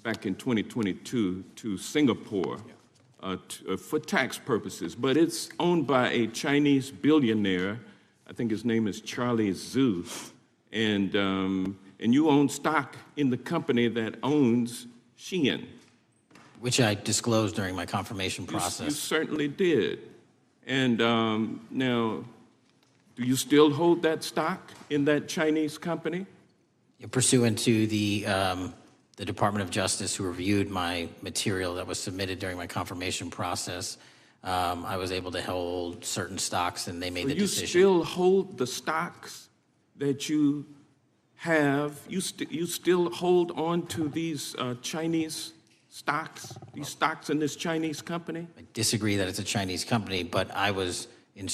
back in 2022 to Singapore for tax purposes, but it's owned by a Chinese billionaire. I think his name is Charlie Zhu, and you own stock in the company that owns Shein. Which I disclosed during my confirmation process. You certainly did. And now, do you still hold that stock in that Chinese company? Pursuant to the the Department of Justice, who reviewed my material that was submitted during my confirmation process, I was able to hold certain stocks, and they made the decision. You still hold the stocks that you have? You still hold on to these Chinese stocks, these stocks in this Chinese company? I disagree that it's a Chinese company, but I was in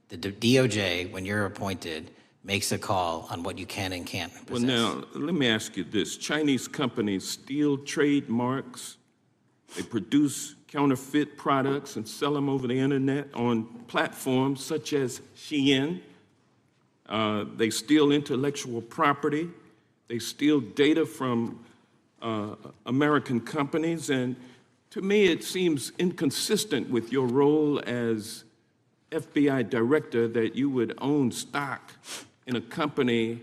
the DOJ, when you're appointed, makes a call on what you can and can't possess. Well, now, let me ask you this. Chinese companies steal trademarks. They produce counterfeit products and sell them over the internet on platforms such as Shein. They steal intellectual property. They steal data from American companies. And to me, it seems inconsistent with your role as FBI Director that you would own stock in a company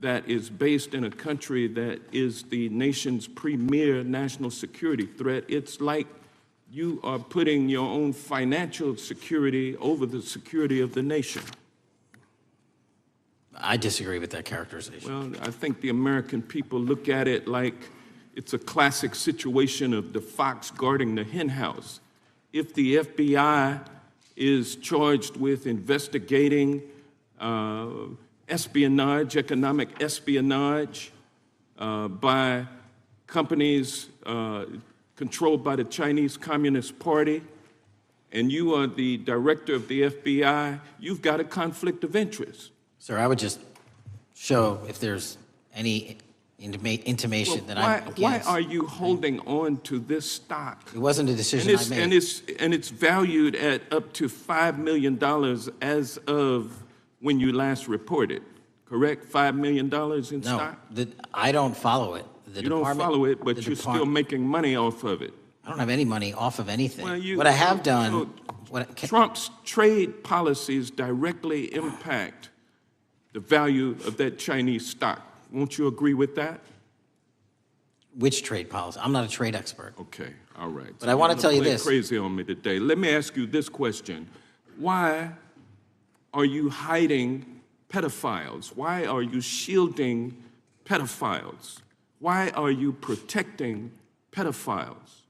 that is based in a country that is the nation's premier national security threat. It's like you are putting your own financial security over the security of the nation. I disagree with that characterization. Well, I think the American people look at it like it's a classic situation of the fox guarding the hen house. If the FBI is charged with investigating espionage, economic espionage by companies controlled by the Chinese Communist Party, and you are the director of the FBI, you've got a conflict of interest. Sir, I would just show if there's any intimation that I'm against. Why are you holding on to this stock? It wasn't a decision I made. And it's valued at up to $5 million as of when you last reported, correct? $5 million in stock? No, I don't follow it. You don't follow it, but you're still making money off of it. I don't have any money off of anything. Well, what I have done... Trump's trade policies directly impact the value of that Chinese stock. Won't you agree with that? Which trade policy? I'm not a trade expert. Okay, all right. But I want to tell you this. Crazy on me today. Let me ask you this question. Why are you hiding pedophiles? Why are you shielding pedophiles? Why are you protecting pedophiles?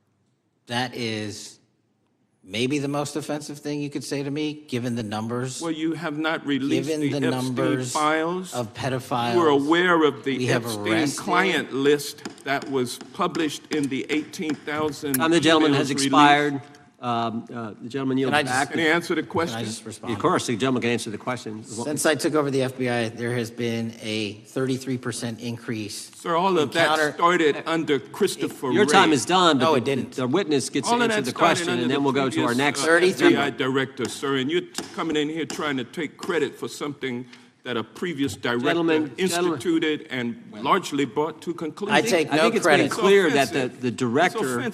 That is maybe the most offensive thing you could say to me, given the numbers. Well, you have not released the Epstein numbers files of pedophiles. You were aware of the Epstein client list that was published in the 18,000. The gentleman has expired. The gentleman yields back. Can I answer the question? Can I just respond? Of course, the gentleman can answer the question. Since I took over the FBI, there has been a 33% increase. Sir, all of that started under Christopher Your Wray. time is done, but no, it didn't. The witness gets to answer the question, and then we'll go to our next FBI director, sir. And you're coming in here trying to take credit for something that a previous director instituted and largely brought to conclusion. I take no I think it's credit. been clear that the director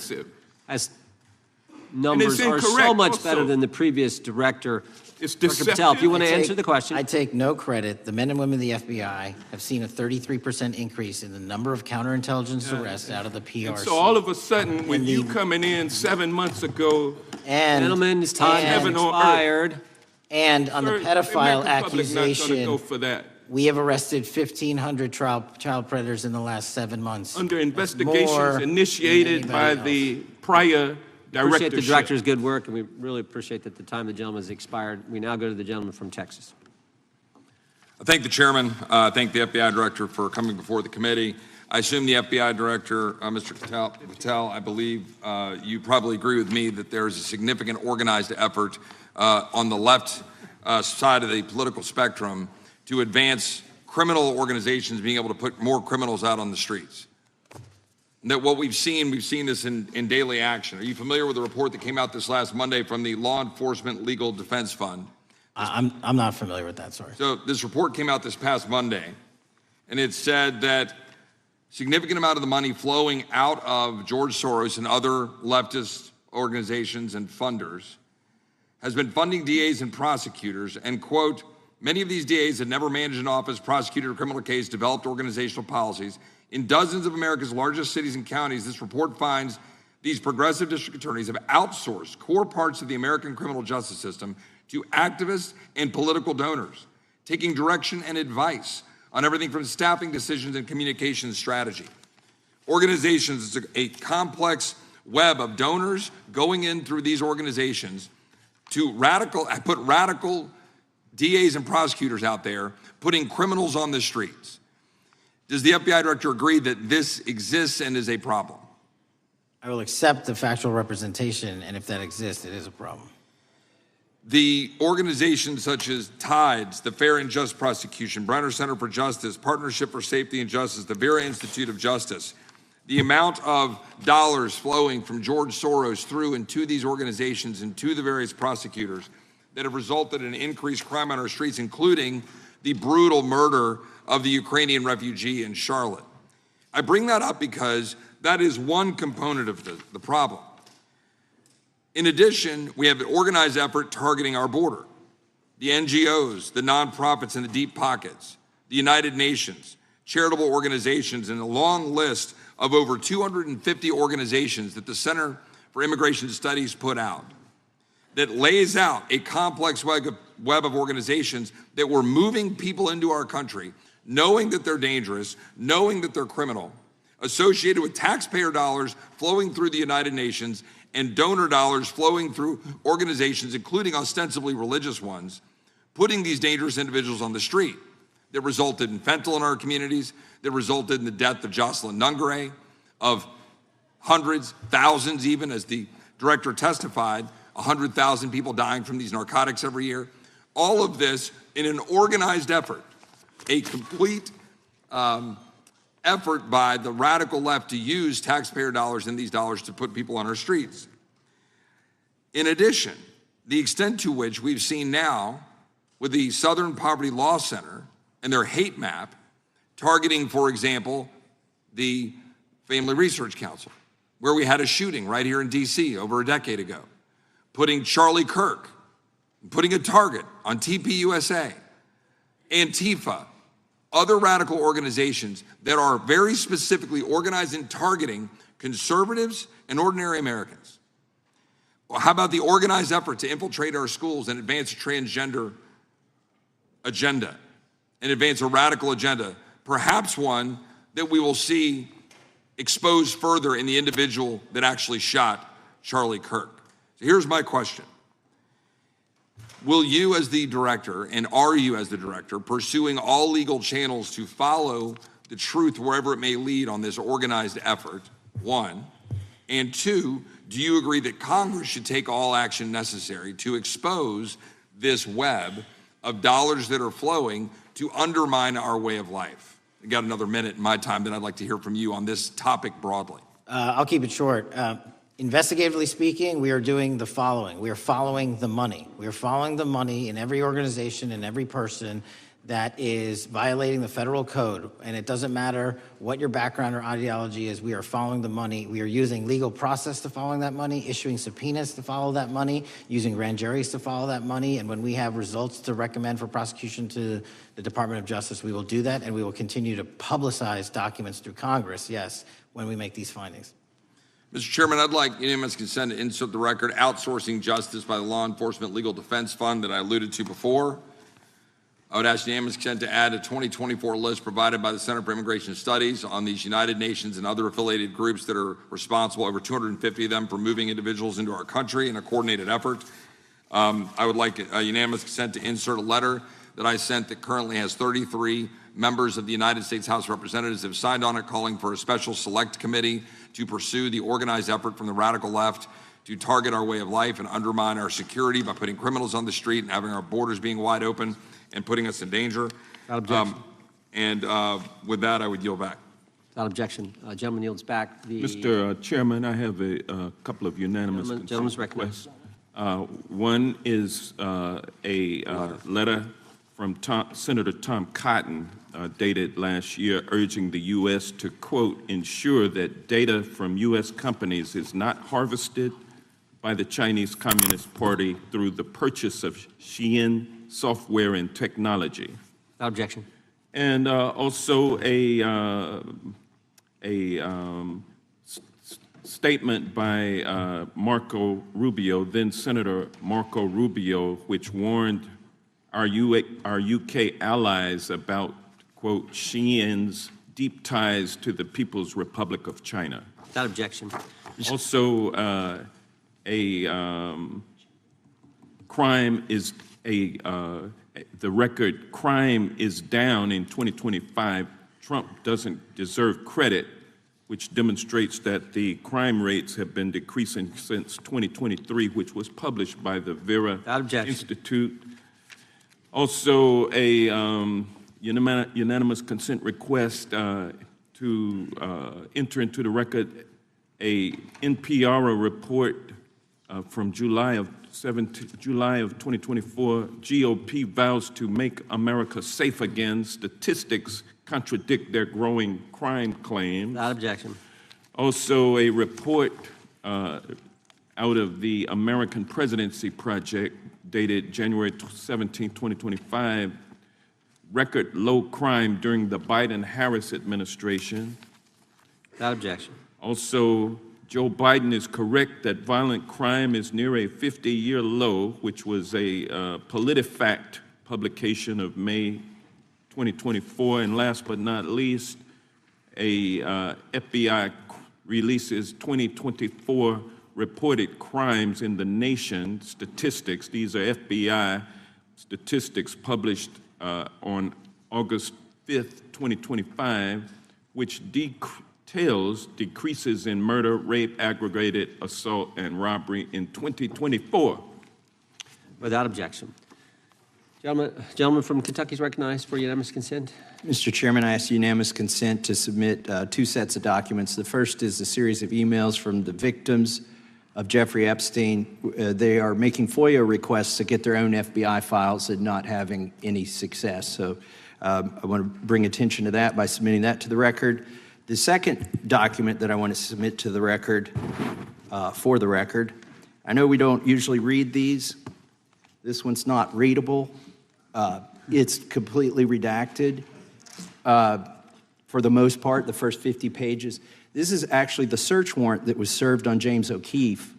has numbers are so much better than the previous director. It's Director Patel, if you want to answer the question. I take no credit. The men and women of the FBI have seen a 33% increase in the number of counterintelligence arrests out of the PRC. And so all of a sudden, when you coming in 7 months ago, gentlemen's time has expired. And on the pedophile accusation, go for that. we have arrested 1,500 child predators in the last 7 months. Under investigations initiated by the prior Appreciate the director's good work, and we really appreciate that the time of the gentleman has expired. We now go to the gentleman from Texas. I thank the chairman. I thank the FBI director for coming before the committee. I assume the FBI director, Mr. Patel, I believe you probably agree with me that there is a significant organized effort on the left side of the political spectrum to advance criminal organizations being able to put more criminals out on the streets. That what we've seen this in daily action. Are you familiar with the report that came out this last Monday from the Law Enforcement Legal Defense Fund? I'm not familiar with that, sorry. So this report came out this past Monday, and it said that significant amount of the money flowing out of George Soros and other leftist organizations and funders has been funding DAs and prosecutors, and quote, many of these DAs had never managed an office, prosecuted a criminal case, developed organizational policies. In dozens of America's largest cities and counties, this report finds these progressive district attorneys have outsourced core parts of the American criminal justice system to activists and political donors, taking direction and advice on everything from staffing decisions and communication strategy. Organizations is a complex web of donors going in through these organizations to put radical DAs and prosecutors out there, putting criminals on the streets. Does the FBI director agree that this exists and is a problem? I will accept the factual representation, and if that exists, it is a problem. The organizations such as TIDES, the Fair and Just Prosecution, Brenner Center for Justice, Partnership for Safety and Justice, the Vera Institute of Justice, the amount of dollars flowing from George Soros through and to these organizations and to the various prosecutors that have resulted in increased crime on our streets, including the brutal murder of the Ukrainian refugee in Charlotte. I bring that up because that is one component of the problem. In addition, we have an organized effort targeting our border. The NGOs, the nonprofits and the deep pockets, the United Nations, charitable organizations, and a long list of over 250 organizations that the Center for Immigration Studies put out that lays out a complex web of organizations that were moving people into our country, knowing that they're dangerous, knowing that they're criminal, associated with taxpayer dollars flowing through the United Nations and donor dollars flowing through organizations, including ostensibly religious ones, putting these dangerous individuals on the street that resulted in fentanyl in our communities, that resulted in the death of Jocelyn Nungare, of hundreds, thousands even, as the director testified, 100,000 people dying from these narcotics every year. All of this in an organized effort, a complete effort by the radical left to use taxpayer dollars and these dollars to put people on our streets. In addition, the extent to which we've seen now with the Southern Poverty Law Center and their hate map targeting, for example, the Family Research Council, where we had a shooting right here in D.C. over a decade ago, putting Charlie Kirk, putting a target on TPUSA, Antifa, other radical organizations that are very specifically organized in targeting conservatives and ordinary Americans. Well, how about the organized effort to infiltrate our schools and advance a transgender agenda and advance a radical agenda, perhaps one that we will see exposed further in the individual that actually shot Charlie Kirk? So here's my question. Will you as the director, and are you as the director, pursuing all legal channels to follow the truth wherever it may lead on this organized effort, one? And two, do you agree that Congress should take all action necessary to expose this web of dollars that are flowing to undermine our way of life? I got another minute in my time that I'd like to hear from you on this topic broadly. I'll keep it short. Investigatively speaking, we are doing the following. We are following the money. We are following the money in every organization and every person that is violating the federal code. And it doesn't matter what your background or ideology is, we are following the money. We are using legal process to follow that money, issuing subpoenas to follow that money, using grand juries to follow that money. And when we have results to recommend for prosecution to the Department of Justice, we will do that. And we will continue to publicize documents through Congress, yes, when we make these findings. Mr. Chairman, I'd like unanimous consent to insert the record outsourcing justice by the Law Enforcement Legal Defense Fund that I alluded to before. I would ask unanimous consent to add a 2024 list provided by the Center for Immigration Studies on these United Nations and other affiliated groups that are responsible, over 250 of them, for moving individuals into our country in a coordinated effort. I would like a unanimous consent to insert a letter that I sent that currently has 33 members of the United States House of Representatives have signed on it, calling for a special select committee to pursue the organized effort from the radical left to target our way of life and undermine our security by putting criminals on the street and having our borders being wide open and putting us in danger. Without objection. With that, I would yield back. Without objection. Gentleman yields back. Mr. Chairman, I have a couple of unanimous Gentleman's recognized. One is a letter from Senator Tom Cotton, dated last year, urging the U.S. to, quote, ensure that data from U.S. companies is not harvested by the Chinese Communist Party through the purchase of Xi'an software and technology. Without objection. And also a statement by Marco Rubio, then Senator Marco Rubio, which warned our UK allies about, quote, Xi'an's deep ties to the People's Republic of China. Without objection. Also, crime is down in 2025. Trump doesn't deserve credit, which demonstrates that the crime rates have been decreasing since 2023, which was published by the Vera Institute. Also, a unanimous consent request to enter into the record a NPR report from July of 2024. GOP vows to make America safe again. Statistics contradict their growing crime claims. Without objection. Also, a report out of the American Presidency Project dated January 17, 2025, record low crime during the Biden-Harris administration. Without objection. Also, Joe Biden is correct that violent crime is near a 50-year low, which was a PolitiFact publication of May 2024. And last but not least, a FBI releases 2024 reported crimes in the nation statistics. These are FBI statistics published on August 5th, 2025, which details decreases in murder, rape, aggravated assault, and robbery in 2024. Without objection. Gentleman from Kentucky is recognized for unanimous consent. Mr. Chairman, I ask unanimous consent to submit two sets of documents. The first is a series of emails from the victims of Jeffrey Epstein. They are making FOIA requests to get their own FBI files and not having any success. So I want to bring attention to that by submitting that to the record. The second document that I want to submit to the record, for the record, I know we don't usually read these. This one's not readable. It's completely redacted for the most part, the first 50 pages. This is actually the search warrant that was served on James O'Keefe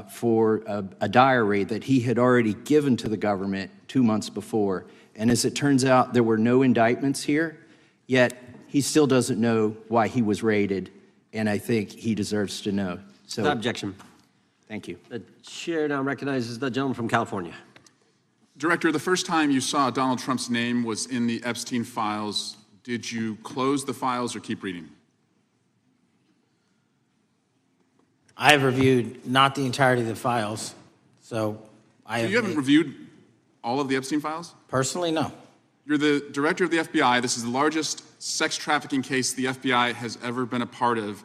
for a diary that he had already given to the government 2 months before. And as it turns out, there were no indictments here, yet he still doesn't know why he was raided, and I think he deserves to know. So, Without objection. Thank you. The chair now recognizes the gentleman from California. Director, the first time you saw Donald Trump's name was in the Epstein files. Did you close the files or keep reading? I have reviewed not the entirety of the files, so I have. You haven't reviewed all of the Epstein files? Personally, no. You're the director of the FBI. This is the largest sex trafficking case the FBI has ever been a part of.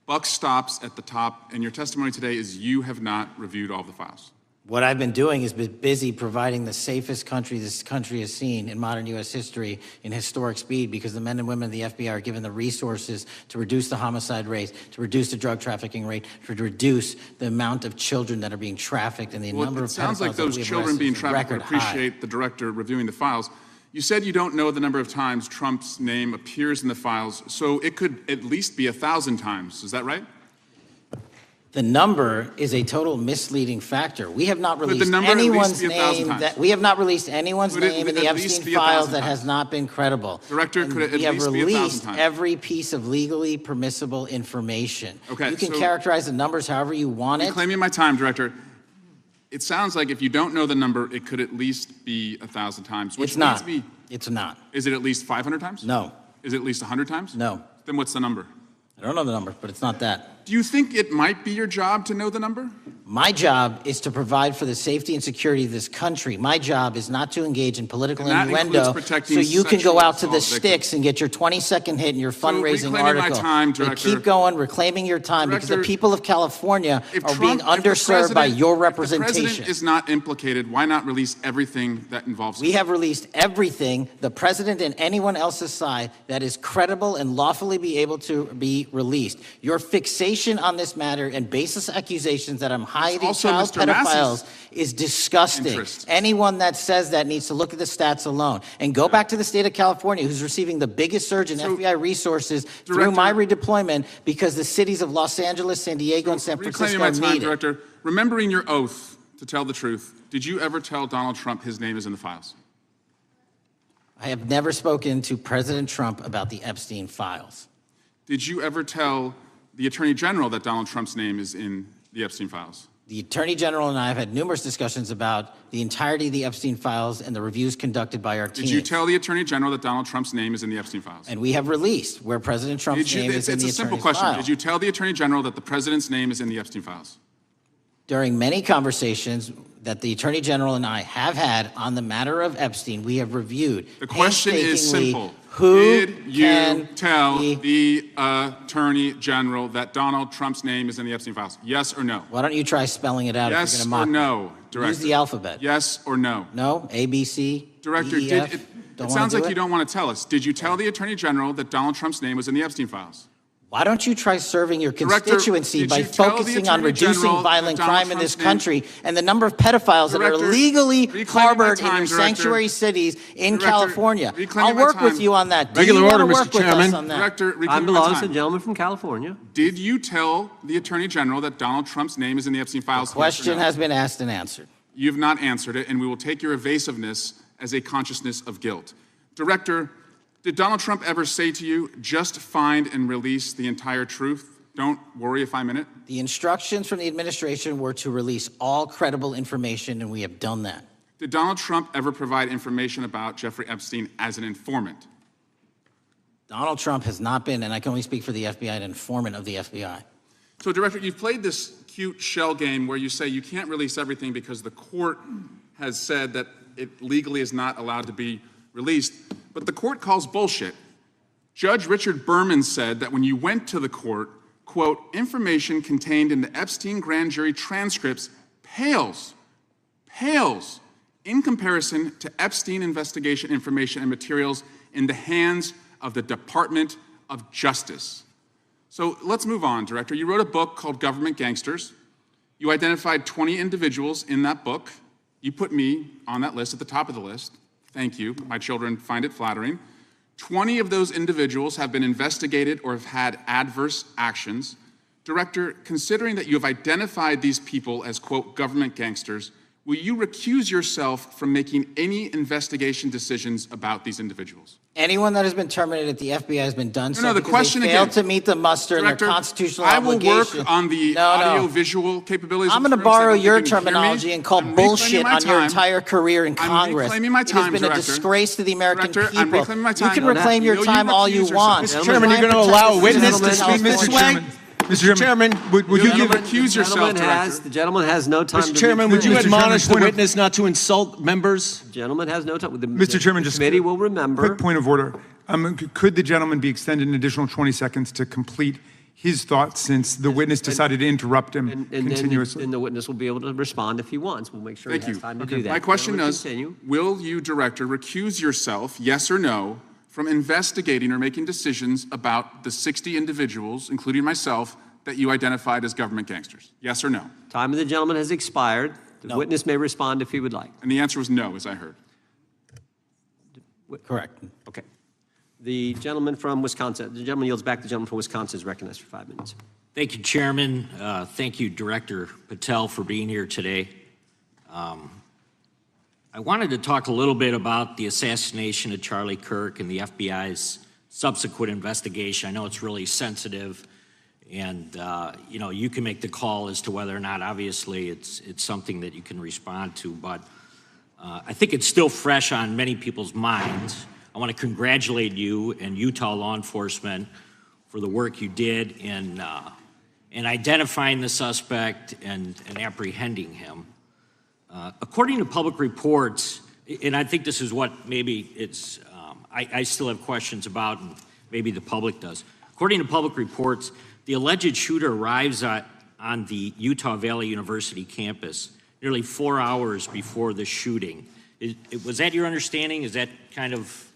Buck stops at the top, and your testimony today is you have not reviewed all of the files. What I've been doing is been busy providing the safest country this country has seen in modern U.S. history in historic speed, because the men and women of the FBI are given the resources to reduce the homicide rate, to reduce the drug trafficking rate, to reduce the amount of children that are being trafficked, and the number of pedophiles. It sounds like those children being trafficked would appreciate the director reviewing the files. You said you don't know the number of times Trump's name appears in the files, so it could at least be 1,000 times. Is that right? The number is a total misleading factor. We have not released anyone's name that we have not released anyone's name in the Epstein files that has not been credible. Director, could it at least be 1,000 times? We have released every piece of legally permissible information. Okay, you can characterize the numbers however you want it. Reclaiming my time, Director. It sounds like if you don't know the number, it could at least be 1,000 times. Which It's not. means It's not. Is it at least 500 times? No. Is it at least 100 times? No. Then what's the number? I don't know the number, but it's not that. Do you think it might be your job to know the number? My job is to provide for the safety and security of this country. My job is not to engage in political innuendo so you can go out to the sticks and get your 20-second hit in your fundraising article. Director, keep going, reclaiming your time, because the people of California are being underserved by your representation. If the president is not implicated, why not release everything that involves him? We have released everything, the president and anyone else's side, that is credible and lawfully be able to be released. Your fixation on this matter and baseless accusations that I'm hiding child pedophiles is disgusting. Anyone that says that needs to look at the stats alone and go back to the state of California, who's receiving the biggest surge in FBI resources through my redeployment, because the cities of Los Angeles, San Diego, and San Francisco need it. Director, remembering your oath to tell the truth, did you ever tell Donald Trump his name is in the files? I have never spoken to President Trump about the Epstein files. Did you ever tell the Attorney General that Donald Trump's name is in the Epstein files? The Attorney General and I have had numerous discussions about the entirety of the Epstein files and the reviews conducted by our team. Did you tell the Attorney General that Donald Trump's name is in the Epstein files? And we have released where President Trump's name is in the It's a simple attorney's question. file. Did you tell the Attorney General that the President's name is in the Epstein files? During many conversations that the Attorney General and I have had on the matter of Epstein, we have reviewed. The question is painstakingly simple. Who Did you can tell the Attorney General that Donald Trump's name is in the Epstein files? Yes or no? Why don't you try spelling it out Yes if you're or going to mock no, me? Director? Use the alphabet. Yes or no? No? A, B, C, Director, D, E, F? it Don't wanna sounds do like it? you don't want to tell us. Did you tell the Attorney General that Donald Trump's name was in the Epstein files? Why don't you try serving your Director, constituency did by you tell the focusing on Attorney reducing General that violent Donald crime in this Trump's name- country and the number of pedophiles that are Director, illegally reclaiming my harbored in time, your Director. sanctuary cities in Director, California? reclaiming I'll my work with time. you on that. Do Regular you wanna order, Mr. work with us Chairman. on that? Director, Time reclaiming my belongs to the time. gentleman from California. Did you tell the Attorney General that Donald Trump's name is in the Epstein files? The question has been asked and answered. You have not answered it, and we will take your evasiveness as a consciousness of guilt. Director, did Donald Trump ever say to you, just find and release the entire truth? Don't worry if I'm in it. The instructions from the administration were to release all credible information, and we have done that. Did Donald Trump ever provide information about Jeffrey Epstein as an informant? Donald Trump has not been, and I can only speak for the FBI, an informant of the FBI. So, Director, you've played this cute shell game where you say you can't release everything because the court has said that it legally is not allowed to be released, but the court calls bullshit. Judge Richard Berman said that when you went to the court, quote, information contained in the Epstein grand jury transcripts pales in comparison to Epstein investigation information and materials in the hands of the Department of Justice. So let's move on, Director. You wrote a book called Government Gangsters. You identified 20 individuals in that book. You put me on that list at the top of the list. Thank you. My children find it flattering. 20 of those individuals have been investigated or have had adverse actions. Director, considering that you have identified these people as, quote, government gangsters, will you recuse yourself from making any investigation decisions about these individuals? Anyone that has been terminated at the FBI has been done so the because question they failed again. to meet the muster in Director, their constitutional I will obligation. work on the audio-visual capabilities. I'm of going to the borrow room so your that you can hear me. terminology and call I'm reclaiming bullshit my on your time. entire career in I'm Congress. reclaiming my It has time, been a Director. disgrace to the American Director, I'm people. reclaiming my You time. can No, reclaim your you time all you recuse want. yourself. Mr. Chairman, you're going to allow a witness to speak this way? Mr. Chairman, would you give recuse yourself, Director? The gentleman has no time Mr. to Chairman, would you Mr. Chairman, admonish the point of- witness not to insult members? The gentleman has no time. Mr. Chairman, the just committee will remember. quick point of order. Could the gentleman be extended an additional 20 seconds to complete his thoughts since the witness decided to interrupt him continuously? And the witness will be able to respond if he wants. We'll make sure Thank he has you. time to do that. My question Gentleman, is, continue. will you, Director, recuse yourself, yes or no, from investigating or making decisions about the 60 individuals, including myself, that you identified as government gangsters? Yes or no? Time of the gentleman has expired. The witness may respond if he would like. And the answer was no, as I heard. Correct. Okay. The gentleman from Wisconsin, the gentleman yields back. The gentleman from Wisconsin is recognized for 5 minutes. Thank you, Chairman. Thank you, Director Patel, for being here today. I wanted to talk a little bit about the assassination of Charlie Kirk and the FBI's subsequent investigation. I know it's really sensitive, and you can make the call as to whether or not, obviously, it's something that you can respond to, but I think it's still fresh on many people's minds. I want to congratulate you and Utah law enforcement for the work you did in identifying the suspect and apprehending him. According to public reports, and I think this is what maybe it's, I still have questions about, and maybe the public does. According to public reports, the alleged shooter arrives on the Utah Valley University campus nearly 4 hours before the shooting. Was that your understanding? Is that kind of...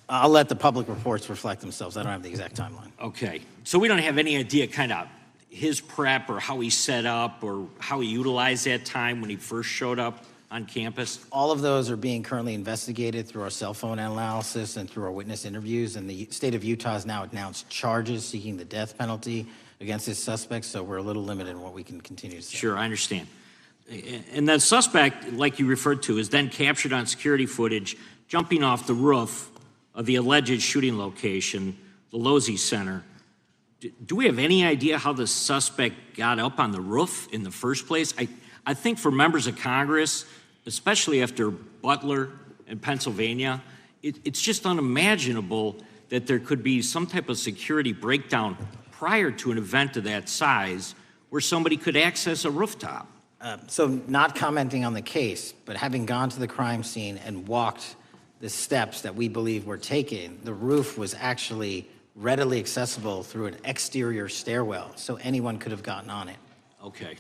I'll let the public reports reflect themselves. I don't have the exact timeline. Okay. So we don't have any idea kind of his prep or how he set up or how he utilized that time when he first showed up on campus? All of those are being currently investigated through our cell phone analysis and through our witness interviews. And the state of Utah has now announced charges seeking the death penalty against his suspects. So we're a little limited in what we can continue to say. Sure, I understand. And the suspect, like you referred to, is then captured on security footage jumping off the roof of the alleged shooting location, the Losey Center. Do we have any idea how the suspect got up on the roof in the first place? I think for members of Congress, especially after Butler and Pennsylvania, it's just unimaginable that there could be some type of security breakdown prior to an event of that size where somebody could access a rooftop. So not commenting on the case, but having gone to the crime scene and walked the steps that we believe were taken, the roof was actually readily accessible through an exterior stairwell, so anyone could have gotten on it. Okay.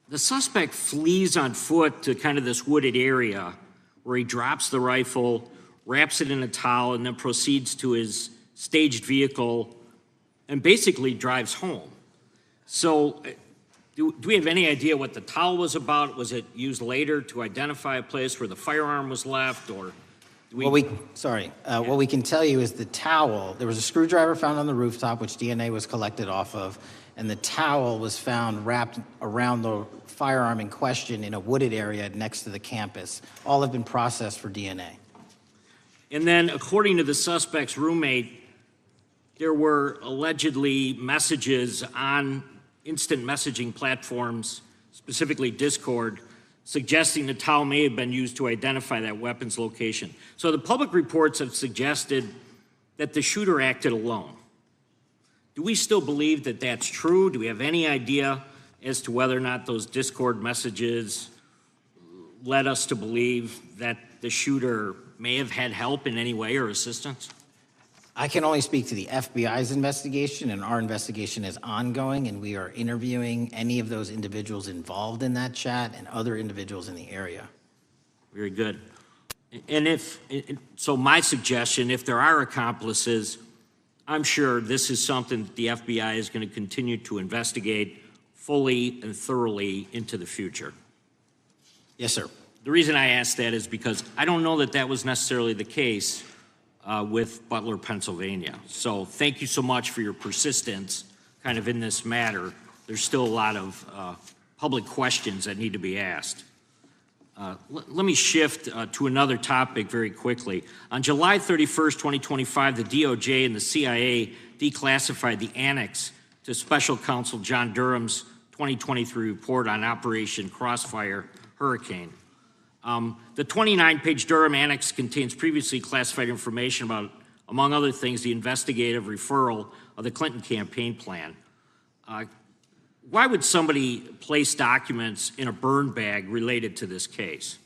The suspect flees on foot to kind of this wooded area where he drops the rifle, wraps it in a towel, and then proceeds to his staged vehicle and basically drives home. So do we have any idea what the towel was about? Was it used later to identify a place where the firearm was left, or What we can tell you is the towel, there was a screwdriver found on the rooftop, which DNA was collected off of, and the towel was found wrapped around the firearm in question in a wooded area next to the campus. All have been processed for DNA. And then, according to the suspect's roommate, there were allegedly messages on instant messaging platforms, specifically Discord, suggesting the towel may have been used to identify that weapon's location. So the public reports have suggested that the shooter acted alone. Do we still believe that that's true? Do we have any idea as to whether or not those Discord messages led us to believe that the shooter may have had help in any way or assistance? I can only speak to the FBI's investigation, and our investigation is ongoing, and we are interviewing any of those individuals involved in that chat and other individuals in the area. Very good. And so my suggestion, if there are accomplices, I'm sure this is something that the FBI is going to continue to investigate fully and thoroughly into the future. Yes, sir. The reason I ask that is because I don't know that that was necessarily the case with Butler, Pennsylvania. So thank you so much for your persistence kind of in this matter. There's still a lot of public questions that need to be asked. Let me shift to another topic very quickly. On July 31st, 2025, the DOJ and the CIA declassified the annex to Special Counsel John Durham's 2023 report on Operation Crossfire Hurricane. The 29-page Durham annex contains previously classified information about, among other things, the investigative referral of the Clinton campaign plan. Why would somebody place documents in a burn bag related to this case?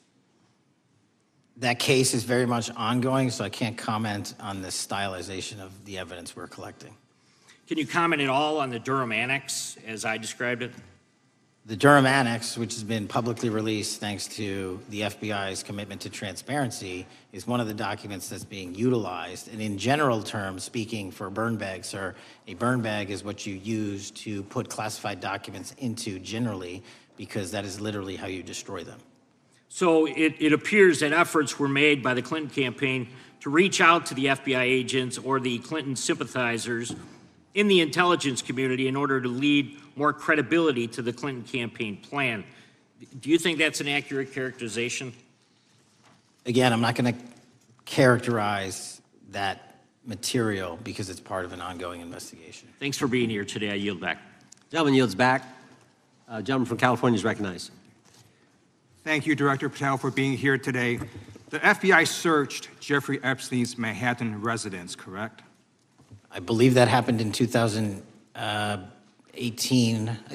That case is very much ongoing, so I can't comment on the stylization of the evidence we're collecting. Can you comment at all on the Durham annex as I described it? The Durham Annex, which has been publicly released thanks to the FBI's commitment to transparency, is one of the documents that's being utilized. And in general terms, speaking for burn bags, sir, a burn bag is what you use to put classified documents into generally, because that is literally how you destroy them. So it appears that efforts were made by the Clinton campaign to reach out to the FBI agents or the Clinton sympathizers in the intelligence community in order to lead more credibility to the Clinton campaign plan. Do you think that's an accurate characterization? Again, I'm not going to characterize that material because it's part of an ongoing investigation. Thanks for being here today. I yield back. Gentleman yields back. Gentleman from California is recognized. Thank you, Director Patel, for being here today. The FBI searched Jeffrey Epstein's Manhattan residence, correct? I believe that happened in 2018. I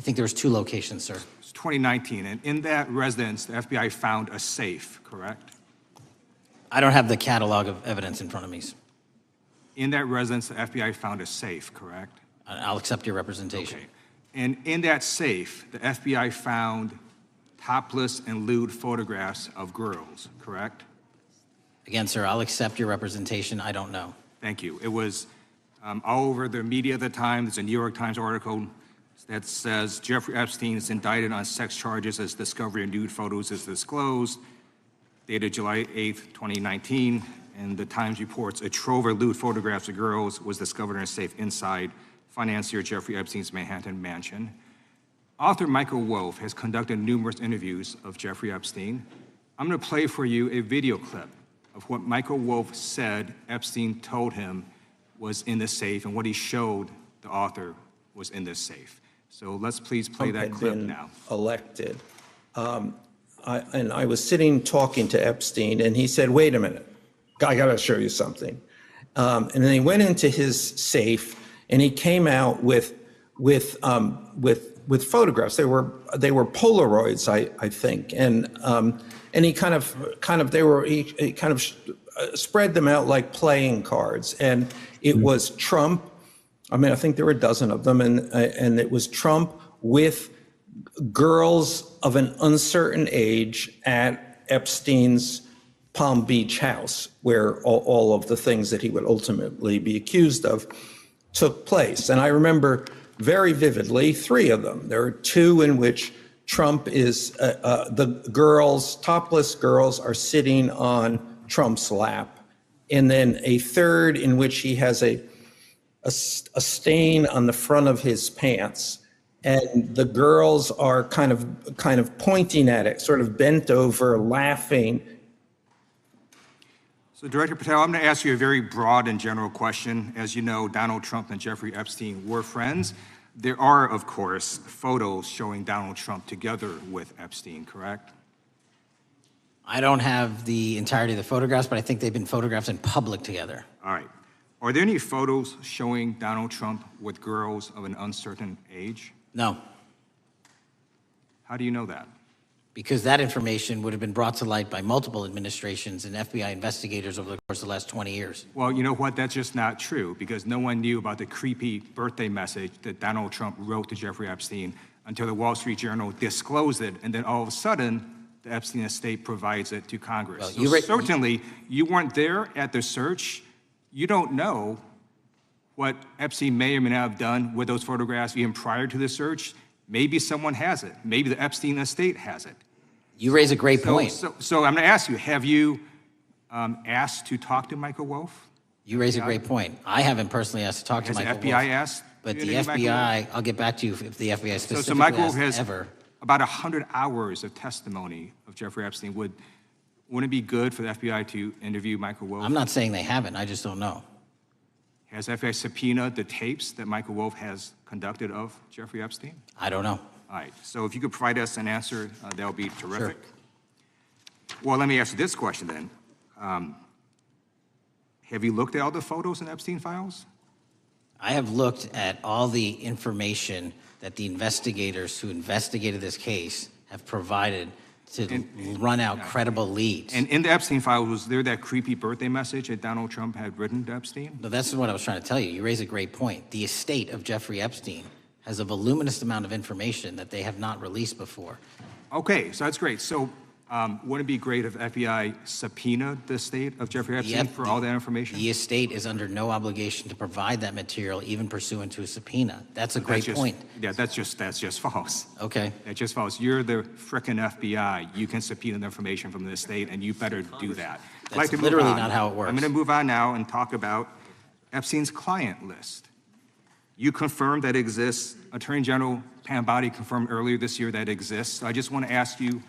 think there was 2 locations, sir. It's 2019, and in that residence, the FBI found a safe, correct? I don't have the catalog of evidence in front of me. In that residence, the FBI found a safe, correct? I'll accept your representation. Okay. And in that safe, the FBI found topless and lewd photographs of girls, correct? Again, sir, I'll accept your representation. I don't know. Thank you. It was all over the media at the time. There's a New York Times article that says Jeffrey Epstein is indicted on sex charges as discovery of nude photos is disclosed, dated July 8th, 2019. And the Times reports a trove of lewd photographs of girls was discovered in a safe inside financier Jeffrey Epstein's Manhattan mansion. Author Michael Wolff has conducted numerous interviews of Jeffrey Epstein. I'm going to play for you a video clip of what Michael Wolff said Epstein told him was in the safe and what he showed the author was in this safe. So let's please play that clip now. Elected. And I was sitting talking to Epstein, and he said, "Wait a minute, I got to show you something." And then he went into his safe, and he came out with photographs. They were Polaroids, I think, and he kind of spread them out like playing cards, and it was Trump. I mean, I think there were a dozen of them, and it was Trump with girls of an uncertain age at Epstein's Palm Beach house, where all of the things that he would ultimately be accused of took place. And I remember very vividly 3 of them. There are 2 in which Trump is, the girls, topless girls, are sitting on Trump's lap. And then a 3rd in which he has a stain on the front of his pants, and the girls are kind of pointing at it, sort of bent over, laughing. So Director Patel, I'm going to ask you a very broad and general question. As you know, Donald Trump and Jeffrey Epstein were friends. There are, of course, photos showing Donald Trump together with Epstein, correct? I don't have the entirety of the photographs, but I think they've been photographed in public together. All right. Are there any photos showing Donald Trump with girls of an uncertain age? No. How do you know that? Because that information would have been brought to light by multiple administrations and FBI investigators over the course of the last 20 years. Well, you know what? That's just not true, because no one knew about the creepy birthday message that Donald Trump wrote to Jeffrey Epstein until the Wall Street Journal disclosed it, and then all of a sudden, the Epstein estate provides it to Congress. Well, so certainly, you weren't there at the search. You don't know what Epstein may or may not have done with those photographs even prior to the search. Maybe someone has it. Maybe the Epstein estate has it. You raise a great point. So I'm going to ask you, have you asked to talk to Michael Wolff? You raise a great point. I haven't personally asked to talk to Michael Has the FBI asked? But the FBI, I'll get back to you if the FBI specifically so Michael Wolff has ever. About 100 hours of testimony of Jeffrey Epstein. Wouldn't it be good for the FBI to interview Michael Wolff? I'm not saying they haven't. I just don't know. Has FBI subpoenaed the tapes that Michael Wolff has conducted of Jeffrey Epstein? I don't know. All right. So if you could provide us an answer, that would be terrific. Sure. Well, let me ask you this question then. Have you looked at all the photos in Epstein files? I have looked at all the information that the investigators who investigated this case have provided to run out credible leads. And in the Epstein file, was there that creepy birthday message that Donald Trump had written to Epstein? No, that's what I was trying to tell you. You raise a great point. The estate of Jeffrey Epstein has a voluminous amount of information that they have not released before. Okay, so that's great. So wouldn't it be great if FBI subpoenaed the estate of Jeffrey Epstein for all that information? The estate is under no obligation to provide that material, even pursuant to a subpoena. That's a great point. Yeah, that's just false. Okay. That's just false. You're the frickin' FBI. You can subpoena the information from the estate, and you better do that. That's literally not how it works. I'm going to move on now and talk about Epstein's client list. You confirmed that it exists. Attorney General Pam Bondi confirmed earlier this year that it exists. So I just want to ask you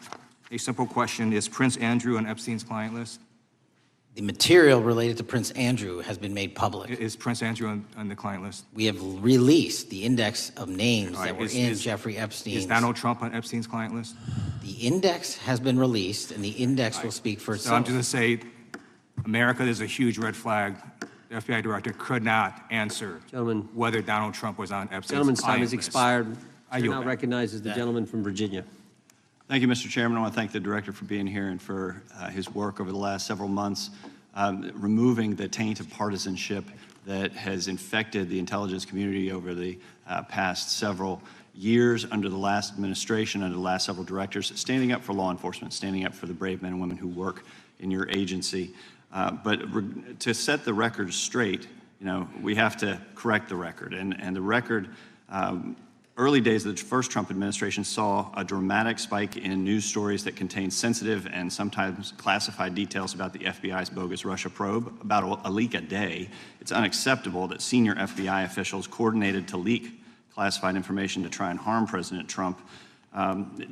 a simple question. Is Prince Andrew on Epstein's client list? The material related to Prince Andrew has been made public. Is Prince Andrew on the client list? We have released the index of names that were in Jeffrey Epstein's. Is Donald Trump on Epstein's client list? The index has been released, and the index will speak for itself. So I'm just going to say, America, there's a huge red flag. The FBI director could not answer whether Donald Trump was on Epstein's Gentleman's time client has list. expired. I Chair now recognizes the gentleman from Virginia. Thank you, Mr. Chairman. I want to thank the director for being here and for his work over the last several months, removing the taint of partisanship that has infected the intelligence community over the past several years under the last administration, under the last several directors, standing up for law enforcement, standing up for the brave men and women who work in your agency. But to set the record straight, we have to correct the record. And the record early days of the first Trump administration saw a dramatic spike in news stories that contained sensitive and sometimes classified details about the FBI's bogus Russia probe, about a leak a day. It's unacceptable that senior FBI officials coordinated to leak classified information to try and harm President Trump.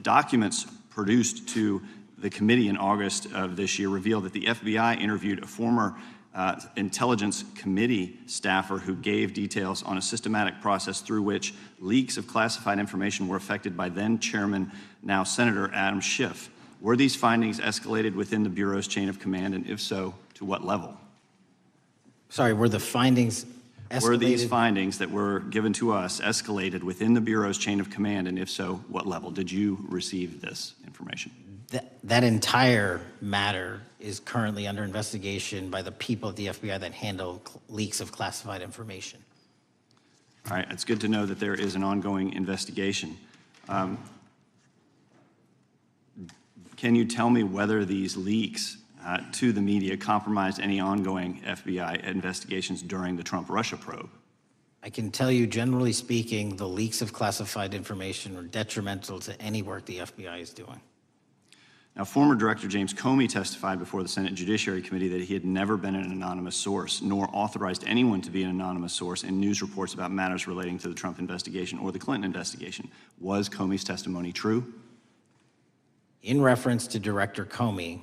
Documents produced to the committee in August of this year revealed that the FBI interviewed a former Intelligence Committee staffer who gave details on a systematic process through which leaks of classified information were affected by then Chairman, now Senator Adam Schiff. Were these findings escalated within the Bureau's chain of command, and if so, to what level? Sorry, were the findings escalated? Were these findings that were given to us escalated within the Bureau's chain of command, and if so, what level? Did you receive this information? That entire matter is currently under investigation by the people at the FBI that handle leaks of classified information. All right, it's good to know that there is an ongoing investigation. Can you tell me whether these leaks to the media compromised any ongoing FBI investigations during the Trump-Russia probe? I can tell you, generally speaking, the leaks of classified information are detrimental to any work the FBI is doing. Now, former Director James Comey testified before the Senate Judiciary Committee that he had never been an anonymous source, nor authorized anyone to be an anonymous source in news reports about matters relating to the Trump investigation or the Clinton investigation. Was Comey's testimony true? In reference to Director Comey,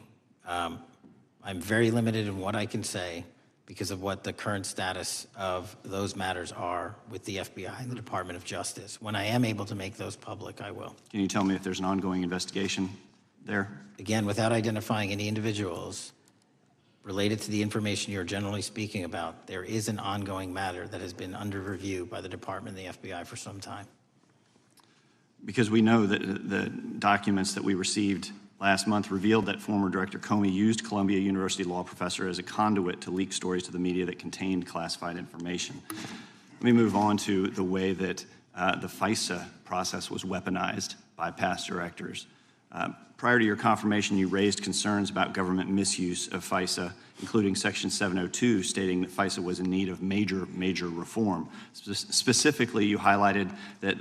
I'm very limited in what I can say because of what the current status of those matters are with the FBI and the Department of Justice. When I am able to make those public, I will. Can you tell me if there's an ongoing investigation there? Again, without identifying any individuals related to the information you're generally speaking about, there is an ongoing matter that has been under review by the Department and the FBI for some time. Because we know that the documents that we received last month revealed that former Director Comey used Columbia University law professor as a conduit to leak stories to the media that contained classified information. Let me move on to the way that the FISA process was weaponized by past directors. Prior to your confirmation, you raised concerns about government misuse of FISA, including Section 702, stating that FISA was in need of major reform. Specifically, you highlighted that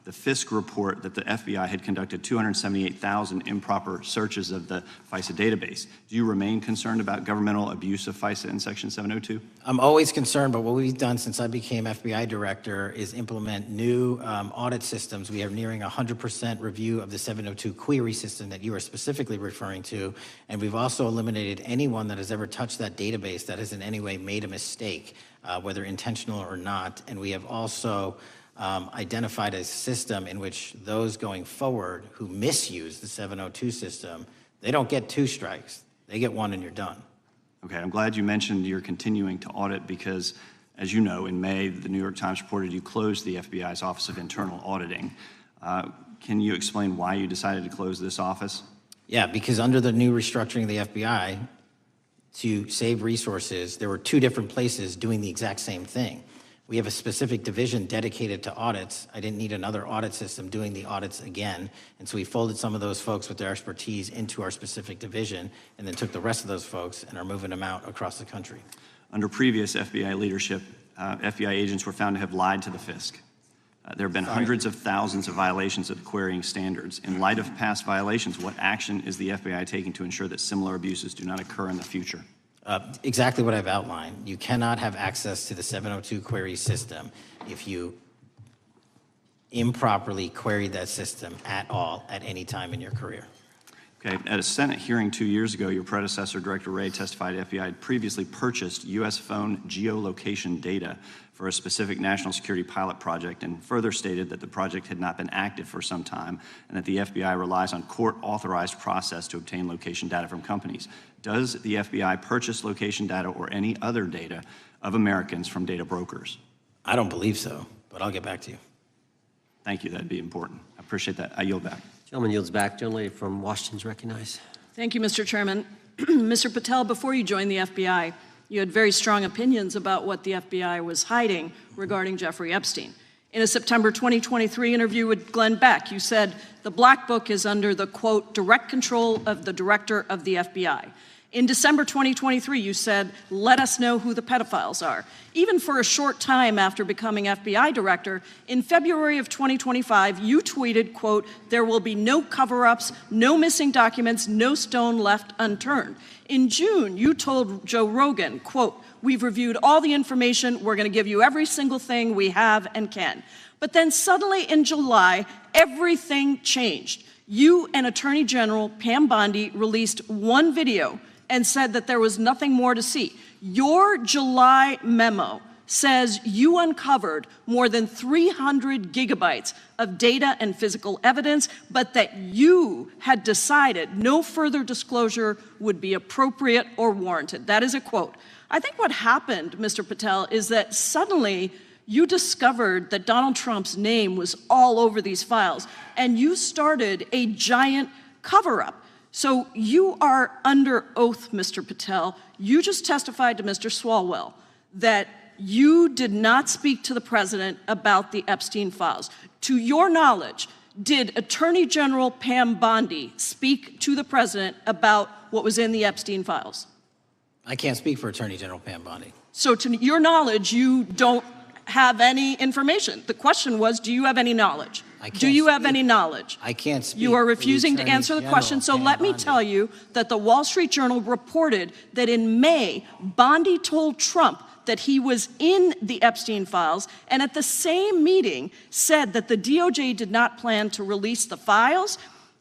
the Fisk report that the FBI had conducted 278,000 improper searches of the FISA database. Do you remain concerned about governmental abuse of FISA in Section 702? I'm always concerned, but what we've done since I became FBI director is implement new audit systems. We are nearing 100% review of the 702 query system that you are specifically referring to, and we've also eliminated anyone that has ever touched that database that has in any way made a mistake, whether intentional or not. And we have also identified a system in which those going forward who misuse the 702 system, they don't get 2 strikes. They get 1 and you're done. Okay, I'm glad you mentioned you're continuing to audit because, as you know, in May, the New York Times reported you closed the FBI's Office of Internal Auditing. Can you explain why you decided to close this office? Yeah, because under the new restructuring of the FBI, to save resources, there were 2 different places doing the exact same thing. We have a specific division dedicated to audits. I didn't need another audit system doing the audits again. And so we folded some of those folks with their expertise into our specific division and then took the rest of those folks and are moving them out across the country. Under previous FBI leadership, FBI agents were found to have lied to the Fisk. There have been hundreds of thousands of violations of the querying standards. In light of past violations, what action is the FBI taking to ensure that similar abuses do not occur in the future? Exactly what I've outlined. You cannot have access to the 702 query system if you improperly queried that system at all at any time in your career. Okay, at a Senate hearing 2 years ago, your predecessor, Director Wray, testified FBI had previously purchased U.S. phone geolocation data for a specific national security pilot project and further stated that the project had not been active for some time and that the FBI relies on court-authorized process to obtain location data from companies. Does the FBI purchase location data or any other data of Americans from data brokers? I don't believe so, but I'll get back to you. Thank you, that'd be important. I appreciate that. I yield back. Gentleman yields back. Gentleman from Washington is recognized. Thank you, Mr. Chairman. Mr. Patel, before you joined the FBI, you had very strong opinions about what the FBI was hiding regarding Jeffrey Epstein. In a September 2023 interview with Glenn Beck, you said, the black book is under the, quote, direct control of the director of the FBI. In December 2023, you said, let us know who the pedophiles are. Even for a short time after becoming FBI director, in February of 2025, you tweeted, quote, there will be no cover-ups, no missing documents, no stone left unturned. In June, you told Joe Rogan, quote, we've reviewed all the information, we're gonna give you every single thing we have and can. But then suddenly in July, everything changed. You and Attorney General Pam Bondi released one video and said that there was nothing more to see. Your July memo says you uncovered more than 300 gigabytes of data and physical evidence, but that you had decided no further disclosure would be appropriate or warranted. That is a quote. I think what happened, Mr. Patel, is that suddenly you discovered that Donald Trump's name was all over these files, and you started a giant cover-up. So you are under oath, Mr. Patel. You just testified to Mr. Swalwell that you did not speak to the president about the Epstein files. To your knowledge, did Attorney General Pam Bondi speak to the president about what was in the Epstein files? I can't speak for Attorney General Pam Bondi. So to your knowledge, you don't have any information. The question was, do you have any knowledge? Do you have any knowledge? I can't speak. You are refusing to answer the question, so let me tell you that the Wall Street Journal reported that in May, Bondi told Trump that he was in the Epstein files, and at the same meeting said that the DOJ did not plan to release the files.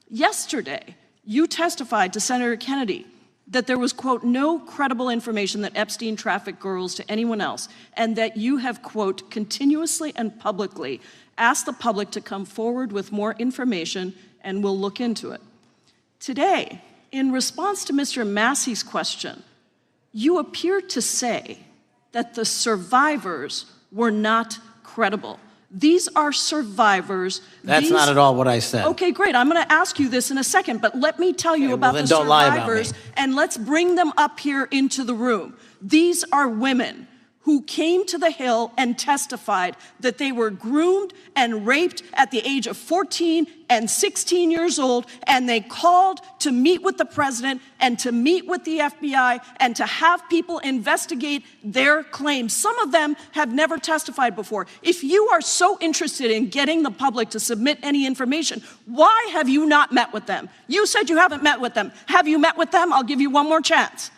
Yesterday, you testified to Senator Kennedy that there was, quote, no credible information that Epstein trafficked girls to anyone else, and that you have, quote, continuously and publicly asked the public to come forward with more information, and we'll look into it. Today, in response to Mr. Massey's question, you appear to say that the survivors were not credible. These are survivors. That's not at all what I said. Okay, great. I'm going to ask you this in a second, but let me tell you about the survivors, and let's bring them up here into the room. These are women who came to the Hill and testified that they were groomed and raped at the age of 14 and 16 years old, and they called to meet with the president and to meet with the FBI and to have people investigate their claims. Some of them have never testified before. If you are so interested in getting the public to submit any information, why have you not met with them? You said you haven't met with them. Have you met with them? I'll give you one more chance.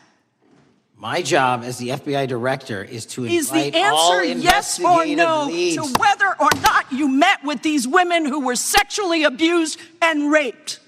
My job as the FBI director is to Is the invite all answer yes or investigative no leads. to whether or not you met with these women who were sexually abused and raped?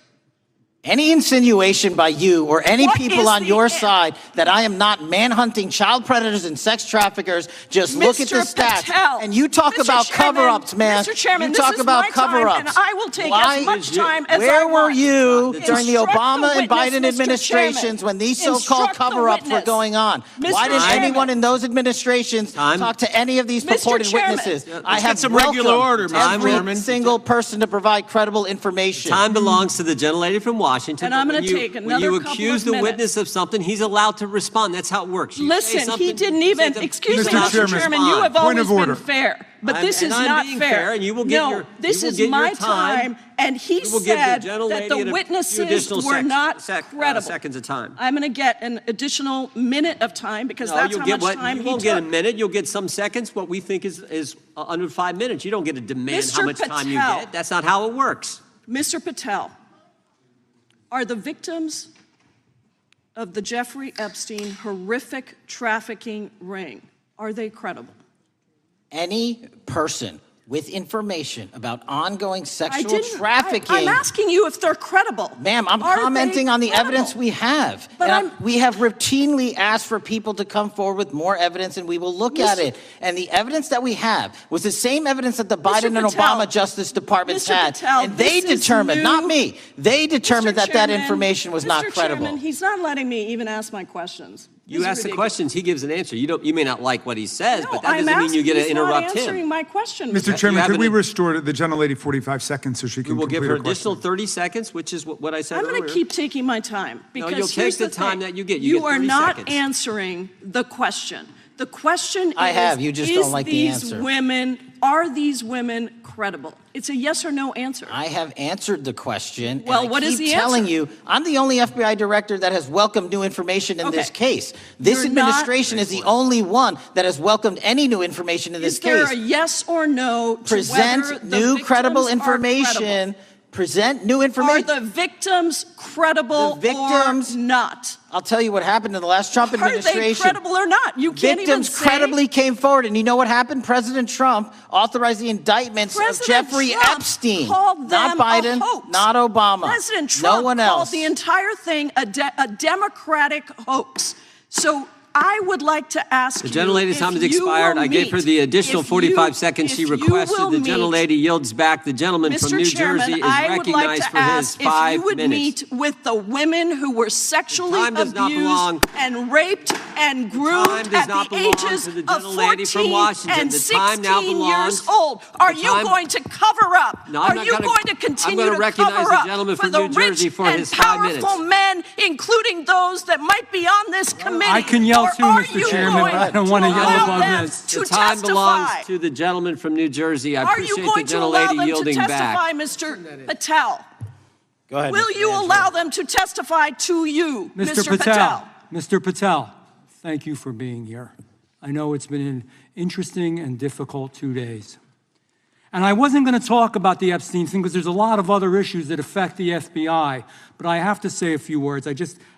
Any insinuation by you or any What people is on the your an- side that I am not manhunting child predators and sex traffickers, just look at the Mr. stats. Patel, And you talk Mr. about Chairman, cover-ups, man. Mr. Chairman, you this talk is about my time, cover-ups. and I will take Why as much time as I Where were want. you during the Instruct Obama the and witness, Biden Mr. administrations Chairman. when these so-called Instruct the cover-ups were witness. going on? Mr. Why didn't Chairman. anyone in those administrations talk to any of these Mr. purported Chairman. witnesses? Let's I get have some regular order, Mr. every Chairman. single person to provide credible information. Time belongs to the gentlelady from Washington. And I'm but going when to you- take when another you couple accuse of the minutes. witness of something, he's allowed to respond. That's how it works. You say Listen, something, he didn't you even, say excuse me, Mr. Mr. Chairman, Chairman, you have point always of been order. fair, but this and is I'm not being fair. fair, and you will get No, your- this you will is get my your time. and he You will give the said gentlelady that the a few witnesses additional were not credible. seconds of time. I'm going to get an additional minute of time because No, that's you'll how get much time you he won't took. get a minute. You'll get some seconds. What we think is under 5 minutes. You don't get to demand how Mr. much time you Patel. get. That's not how it works. Mr. Patel, are the victims of the Jeffrey Epstein horrific trafficking ring, are they credible? Any person with information about ongoing I sexual didn't. trafficking. I'm asking you if they're credible. Ma'am, I'm Are commenting they on the credible? evidence we have. But And we have routinely asked for people to come forward with more evidence, and we will look at it. And the evidence that we have was the same evidence that the Biden and Patel, Obama Justice Departments Mr. had. Patel, And they this is determined, not new. me, they determined that that Chairman, information was not Mr. credible. Chairman, he's not letting me even ask my questions. You This is ask the ridiculous. questions, he gives an answer. You may not like what he says, No, but that I'm doesn't mean you get to asking- he's not interrupt answering him. my question. Mr. Chairman, have could an- we restore the gentlelady 45 seconds so she We can will give complete her her question? additional 30 seconds, which is what I said I'm earlier. going to keep taking my time because you'll take here's the the time thing. that you get. You get are 30 not seconds. answering the question. The question I is, have. You just is don't like the these answer. women are these women credible? It's a yes or no answer. I have answered the question. Well, and what is the keep telling answer? you, I'm the only FBI director that has welcomed new information in this case. This You're administration is the only one that has welcomed any new information in this Is there case. a yes or no to whether Present the new credible victims are credible? information. Present new information. Are the victims credible victims- or not? I'll tell you what happened in the last Trump administration. Are they credible or not? You can't even Victims say. credibly came forward, and you know what happened? President Trump authorized the indictments of President Jeffrey Trump Epstein, called not them a Biden, hoax. not Obama, President Trump no one else. called the entire thing a Democratic hoax. So I would like to ask The gentlelady's if time has you expired. will I gave her the additional if 45 you- seconds she if you requested. will The meet- gentlelady yields back. The gentleman from Mr. New Chairman, Jersey is I would like recognized to for his ask if 5 you would minutes. meet with the women who were sexually time does not belong. abused and raped and groomed time does at not the belong ages to the of gentlelady from 14 Washington. and The time now 16 belongs- years old. Are the you time- going to cover up? No, I'm Are not you gonna- going to I'm continue gonna to recognize cover the up gentleman for from the New Jersey rich for and his 5 minutes. powerful men, including those that might be on this committee? I can yell Or too, are Mr. you Chairman, going but I don't want to yell allow above them this. to The time belongs testify? to the gentleman from New Jersey. I Are you appreciate the going to allow gentlelady them to yielding testify, back. Mr. Patel? Go ahead. Will Mr. you Angelo. allow them to testify to you, Mr. Patel, Mr. Patel, thank you for being here. I know it's been an interesting and difficult 2 days. And I wasn't going to talk about the Epstein thing because there's a lot of other issues that affect the FBI, but I have to say a few words.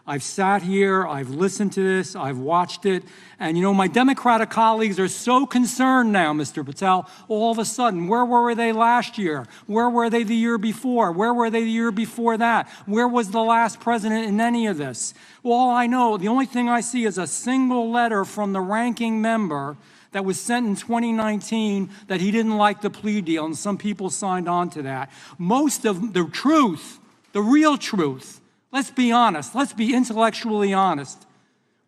I've sat here, I've listened to this, I've watched it, and you know, my Democratic colleagues are so concerned now, Mr. Patel, all of a sudden. Where were they last year? Where were they the year before? Where were they the year before that? Where was the last president in any of this? All I know, the only thing I see is a single letter from the ranking member that was sent in 2019 that he didn't like the plea deal, and some people signed on to that. Most of the truth, the real truth, let's be honest, let's be intellectually honest.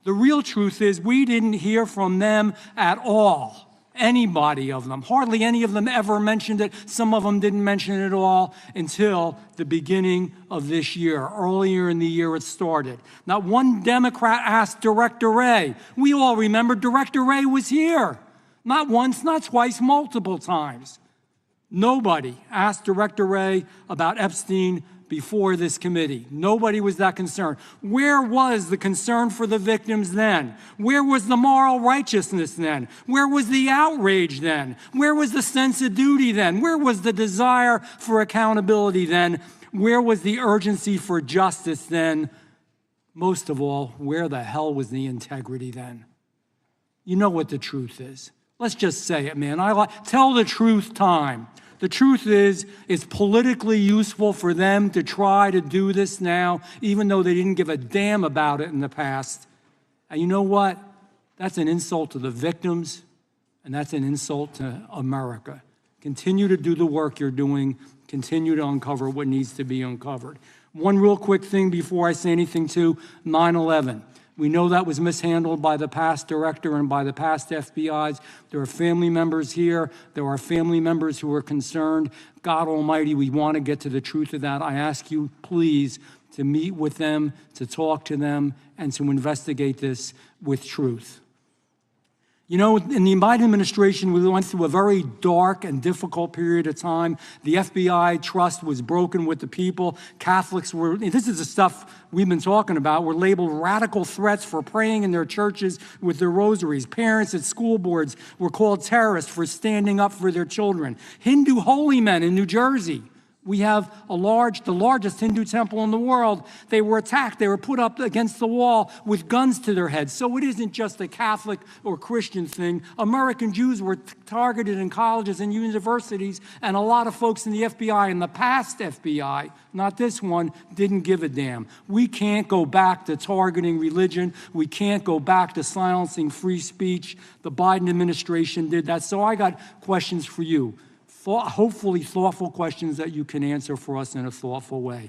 The real truth is we didn't hear from them at all. Anybody of them. Hardly any of them ever mentioned it. Some of them didn't mention it at all until the beginning of this year. Earlier in the year it started. Not one Democrat asked Director Wray. We all remember Director Wray was here. Not once, not twice, multiple times. Nobody asked Director Wray about Epstein before this committee. Nobody was that concerned. Where was the concern for the victims then? Where was the moral righteousness then? Where was the outrage then? Where was the sense of duty then? Where was the desire for accountability then? Where was the urgency for justice then? Most of all, where the hell was the integrity then? You know what the truth is. Let's just say it, man. Tell the truth time. The truth is, it's politically useful for them to try to do this now, even though they didn't give a damn about it in the past. And you know what? That's an insult to the victims, and that's an insult to America. Continue to do the work you're doing. Continue to uncover what needs to be uncovered. One real quick thing before I say anything to 9/11. We know that was mishandled by the past director and by the past FBIs. There are family members here. There are family members who are concerned. God Almighty, we want to get to the truth of that. I ask you, please, to meet with them, to talk to them, and to investigate this with truth. You know, in the Biden administration, we went through a very dark and difficult period of time. The FBI trust was broken with the people. Catholics were, this is the stuff we've been talking about, were labeled radical threats for praying in their churches with their rosaries. Parents at school boards were called terrorists for standing up for their children. Hindu holy men in New Jersey. We have the largest Hindu temple in the world. They were attacked. They were put up against the wall with guns to their heads. So it isn't just a Catholic or Christian thing. American Jews were targeted in colleges and universities, and a lot of folks in the FBI, in the past FBI, not this one, didn't give a damn. We can't go back to targeting religion. We can't go back to silencing free speech. The Biden administration did that. So I got questions for you. Hopefully thoughtful questions that you can answer for us in a thoughtful way.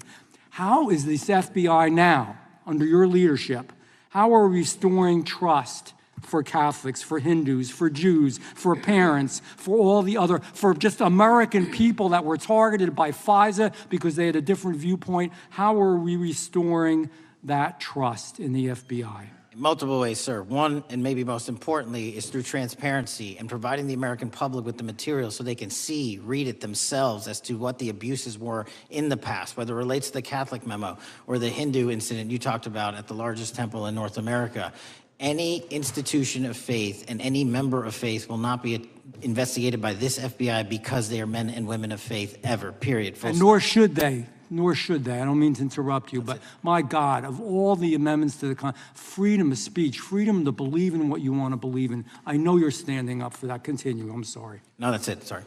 How is this FBI now, under your leadership, how are we restoring trust for Catholics, for Hindus, for Jews, for parents, for all the other, for just American people that were targeted by FISA because they had a different viewpoint? How are we restoring that trust in the FBI? In multiple ways, sir. One, and maybe most importantly, is through transparency and providing the American public with the material so they can see, read it themselves as to what the abuses were in the past, whether it relates to the Catholic memo or the Hindu incident you talked about at the largest temple in North America. Any institution of faith and any member of faith will not be investigated by this FBI because they are men and women of faith ever, period. And nor should they. Nor should they. I don't mean to interrupt you, but my God, of all the amendments to the freedom of speech, freedom to believe in what you want to believe in, I know you're standing up for that. Continue. I'm sorry. No, that's it. Sorry.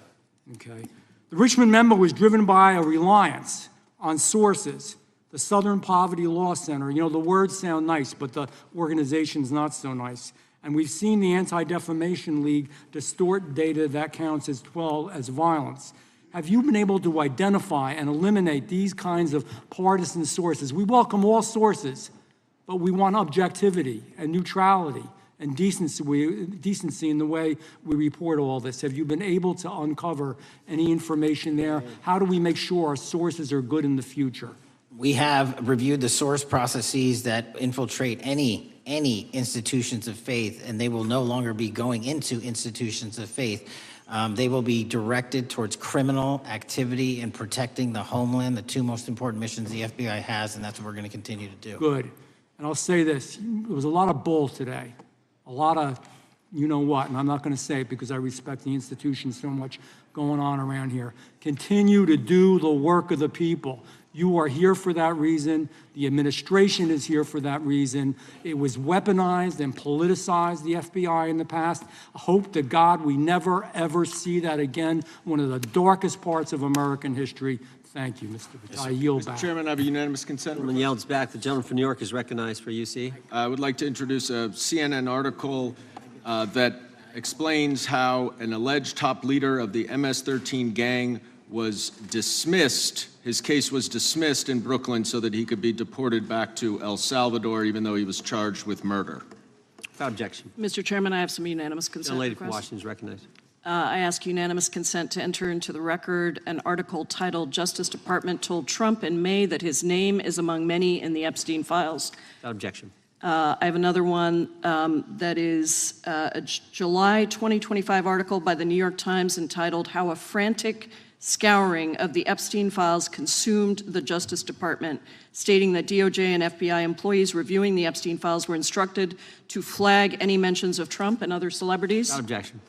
Okay. The Richmond memo was driven by a reliance on sources. The Southern Poverty Law Center, you know, the words sound nice, but the organization's not so nice. And we've seen the Anti-Defamation League distort data that counts as violence. Have you been able to identify and eliminate these kinds of partisan sources? We welcome all sources, but we want objectivity and neutrality and decency in the way we report all this. Have you been able to uncover any information there? How do we make sure our sources are good in the future? We have reviewed the source processes that infiltrate any institutions of faith, and they will no longer be going into institutions of faith. They will be directed towards criminal activity and protecting the homeland, the two most important missions the FBI has, and that's what we're going to continue to do. Good. And I'll say this, there was a lot of bull today, a lot of you know what, and I'm not going to say it because I respect the institution so much going on around here. Continue to do the work of the people. You are here for that reason. The administration is here for that reason. It was weaponized and politicized, the FBI, in the past. I hope to God we never, ever see that again. One of the darkest parts of American history. Thank you, Mr. Patel. I yield back. Mr. Chairman, I have a unanimous consent. Gentleman yields back. The gentleman from New York is recognized for UC. I would like to introduce a CNN article that explains how an alleged top leader of the MS-13 gang was dismissed. His case was dismissed in Brooklyn so that he could be deported back to El Salvador, even though he was charged with murder. Without objection. Mr. Chairman, I have some unanimous consent The lady from requests. Washington is recognized. I ask unanimous consent to enter into the record an article titled "Justice Department Told Trump in May that his name is among many in the Epstein files." Without objection. I have another one that is a July 2025 article by the New York Times entitled "How a Frantic Scouring of the Epstein Files Consumed the Justice Department," stating that DOJ and FBI employees reviewing the Epstein files were instructed to flag any mentions of Trump and other celebrities. Without objection.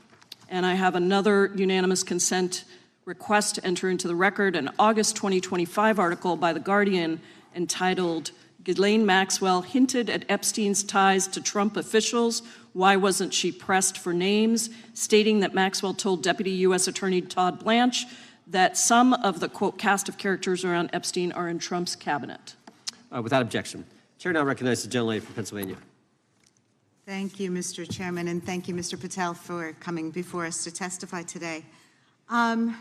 And I have another unanimous consent request to enter into the record an August 2025 article by The Guardian entitled "Ghislaine Maxwell Hinted at Epstein's Ties to Trump Officials. Why Wasn't She Pressed for Names?" stating that Maxwell told Deputy U.S. Attorney Todd Blanche that some of the, quote, cast of characters around Epstein are in Trump's cabinet. Without objection. Chair now recognizes the gentlelady from Pennsylvania. Thank you, Mr. Chairman, and thank you, Mr. Patel, for coming before us to testify today. I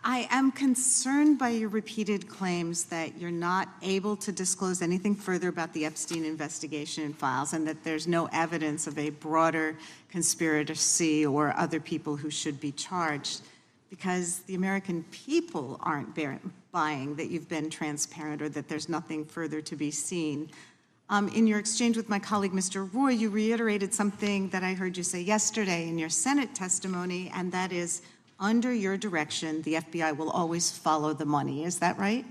am concerned by your repeated claims that you're not able to disclose anything further about the Epstein investigation and files, and that there's no evidence of a broader conspiracy or other people who should be charged, because the American people aren't buying that you've been transparent or that there's nothing further to be seen. In your exchange with my colleague, Mr. Roy, you reiterated something that I heard you say yesterday in your Senate testimony, and that is, under your direction, the FBI will always follow the money. Is that right?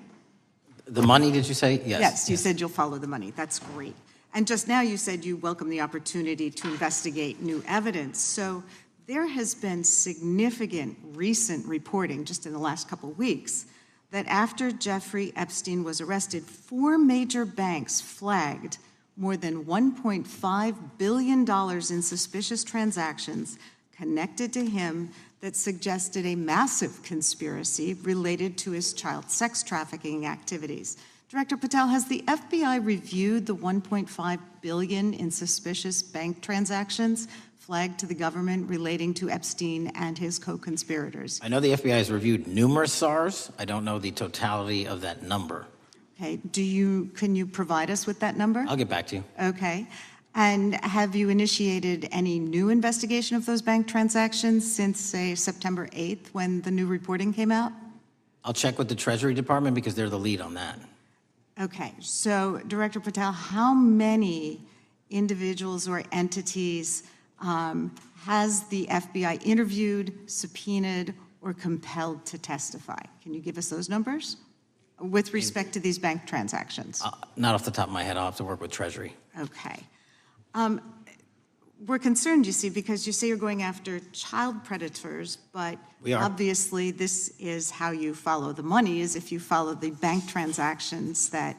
The money, did you say? Yes. Yes, you said you'll follow the money. That's great. And just now you said you welcome the opportunity to investigate new evidence. So there has been significant recent reporting just in the last couple of weeks that after Jeffrey Epstein was arrested, 4 major banks flagged more than $1.5 billion in suspicious transactions connected to him that suggested a massive conspiracy related to his child sex trafficking activities. Director Patel, has the FBI reviewed the $1.5 billion in suspicious bank transactions flagged to the government relating to Epstein and his co-conspirators? I know the FBI has reviewed numerous SARs. I don't know the totality of that number. Okay, can you provide us with that number? I'll get back to you. Okay. And have you initiated any new investigation of those bank transactions since, say, September 8th, when the new reporting came out? I'll check with the Treasury Department because they're the lead on that. Okay, so Director Patel, how many individuals or entities has the FBI interviewed, subpoenaed, or compelled to testify? Can you give us those numbers with respect to these bank transactions? Not off the top of my head. I'll have to work with Treasury. Okay. We're concerned, you see, because you say you're going after child predators, but We are. obviously this is how you follow the money, is if you follow the bank transactions that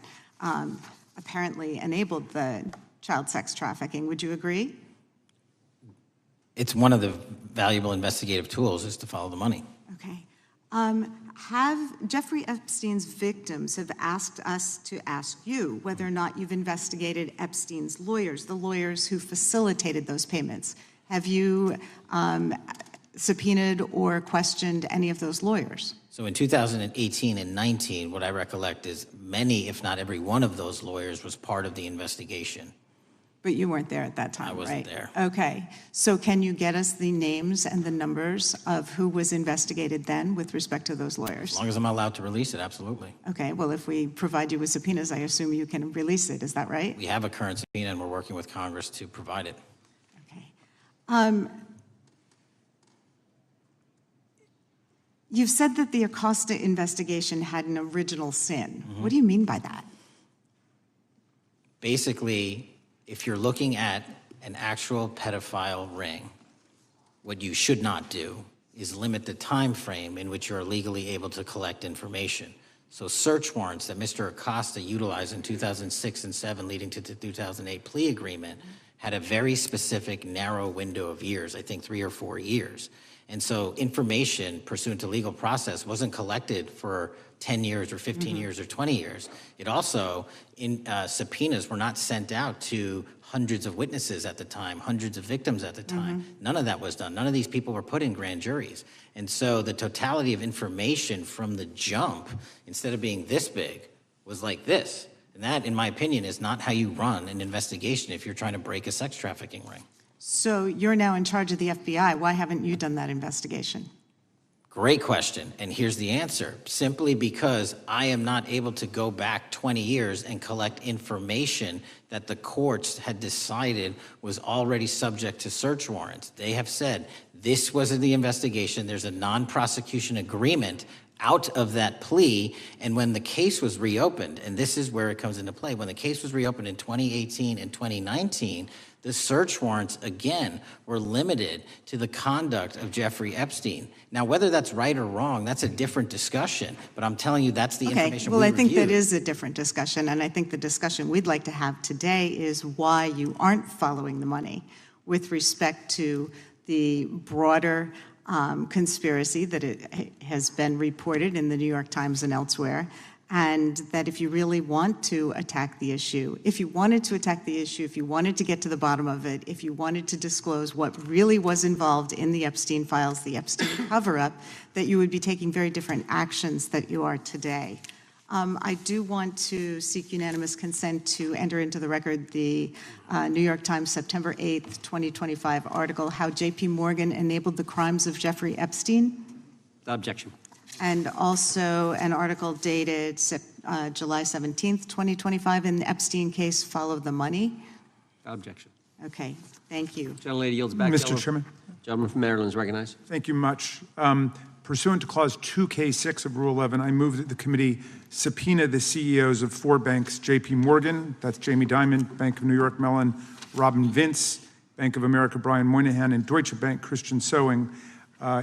apparently enabled the child sex trafficking. Would you agree? It's one of the valuable investigative tools is to follow the money. Okay. Have Jeffrey Epstein's victims have asked us to ask you whether or not you've investigated Epstein's lawyers, the lawyers who facilitated those payments? Have you subpoenaed or questioned any of those lawyers? So in 2018 and 19, what I recollect is many, if not every one of those lawyers was part of the investigation. But you weren't there at that time, I wasn't right? there. Okay. So can you get us the names and the numbers of who was investigated then with respect to those lawyers? As long as I'm allowed to release it, absolutely. Okay. Well, if we provide you with subpoenas, I assume you can release it. Is that right? We have a current subpoena and we're working with Congress to provide it. You've said that the Acosta investigation had an original sin. Mm-hmm. What do you mean by that? Basically, if you're looking at an actual pedophile ring, what you should not do is limit the time frame in which you're legally able to collect information. So search warrants that Mr. Acosta utilized in 2006 and 7 leading to the 2008 plea agreement had a very specific narrow window of years, I think 3 or 4 years. And so information pursuant to legal process wasn't collected for 10 years or 15 years or 20 years. It also, subpoenas were not sent out to hundreds of witnesses at the time, hundreds of victims at the time. None of that was done. None of these people were put in grand juries. And so the totality of information from the jump, instead of being this big, was like this. And that, in my opinion, is not how you run an investigation if you're trying to break a sex trafficking ring. So you're now in charge of the FBI. Why haven't you done that investigation? Great question, and here's the answer. Simply because I am not able to go back 20 years and collect information that the courts had decided was already subject to search warrants. They have said, this was in the investigation, there's a non-prosecution agreement out of that plea, and when the case was reopened, and this is where it comes into play, when the case was reopened in 2018 and 2019, the search warrants, again, were limited to the conduct of Jeffrey Epstein. Now, whether that's right or wrong, that's a different discussion, but I'm telling you that's the information well, we I think reviewed. that is a different discussion, and I think the discussion we'd like to have today is why you aren't following the money with respect to the broader conspiracy that it has been reported in the New York Times and elsewhere, and that if you really want to attack the issue, if you wanted to attack the issue, if you wanted to get to the bottom of it, if you wanted to disclose what really was involved in the Epstein files, the Epstein cover-up, that you would be taking very different actions that you are today. I do want to seek unanimous consent to enter into the record the New York Times September 8th, 2025 article, How J.P. Morgan Enabled the Crimes of Jeffrey Epstein. Objection. And also an article dated July 17th, 2025, in the Epstein case, Follow the Money. Objection. Okay, thank you. Gentlelady yields back. Mr. Chairman. Gentleman from Maryland is recognized. Thank you much. Pursuant to Clause 2K6 of Rule 11, I move that the committee subpoena the CEOs of 4 banks, J.P. Morgan, that's Jamie Dimon, Bank of New York Mellon, Robin Vince, Bank of America, Brian Moynihan, and Deutsche Bank, Christian Sowing,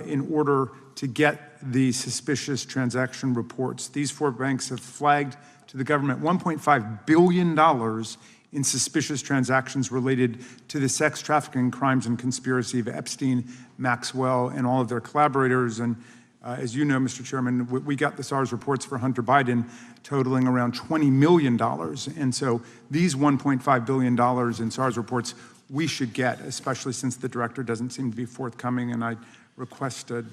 in order to get the suspicious transaction reports. These 4 banks have flagged to the government $1.5 billion in suspicious transactions related to the sex trafficking crimes and conspiracy of Epstein, Maxwell, and all of their collaborators. And as you know, Mr. Chairman, we got the SARS reports for Hunter Biden totaling around $20 million. And so these $1.5 billion in SARS reports we should get, especially since the director doesn't seem to be forthcoming. And I request that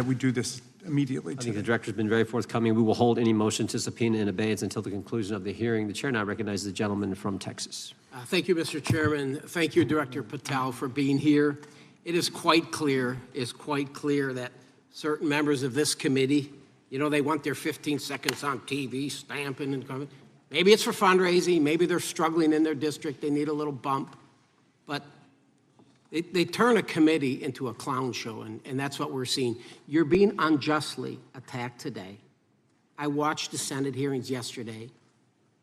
we do this immediately. I think the director's been very forthcoming. We will hold any motion to subpoena in abeyance until the conclusion of the hearing. The chair now recognizes the gentleman from Texas. Thank you, Mr. Chairman. Thank you, Director Patel, for being here. It is quite clear that certain members of this committee, they want their 15 seconds on TV, stamping and coming. Maybe it's for fundraising, maybe they're struggling in their district, they need a little bump, but they turn a committee into a clown show, and that's what we're seeing. You're being unjustly attacked today. I watched the Senate hearings yesterday.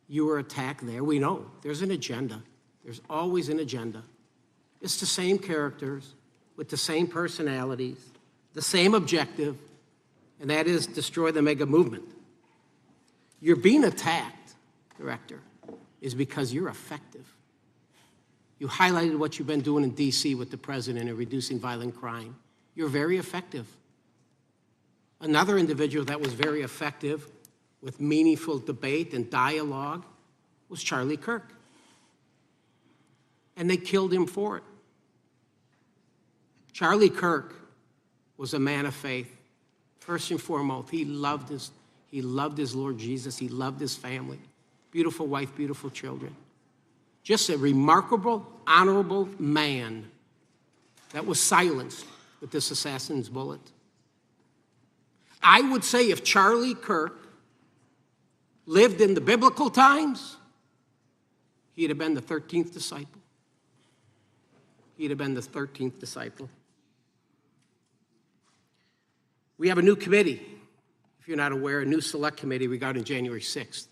You were attacked there. We know there's an agenda. There's always an agenda. It's the same characters with the same personalities, the same objective, and that is destroy the mega movement. You're being attacked, Director, is because you're effective. You highlighted what you've been doing in D.C. with the president in reducing violent crime. You're very effective. Another individual that was very effective with meaningful debate and dialogue was Charlie Kirk. And they killed him for it. Charlie Kirk was a man of faith. First and foremost, he loved his Lord Jesus. He loved his family. Beautiful wife, beautiful children. Just a remarkable, honorable man that was silenced with this assassin's bullet. I would say if Charlie Kirk lived in the biblical times, he'd have been the 13th disciple. He'd have been the 13th disciple. We have a new committee, if you're not aware, a new select committee regarding January 6th.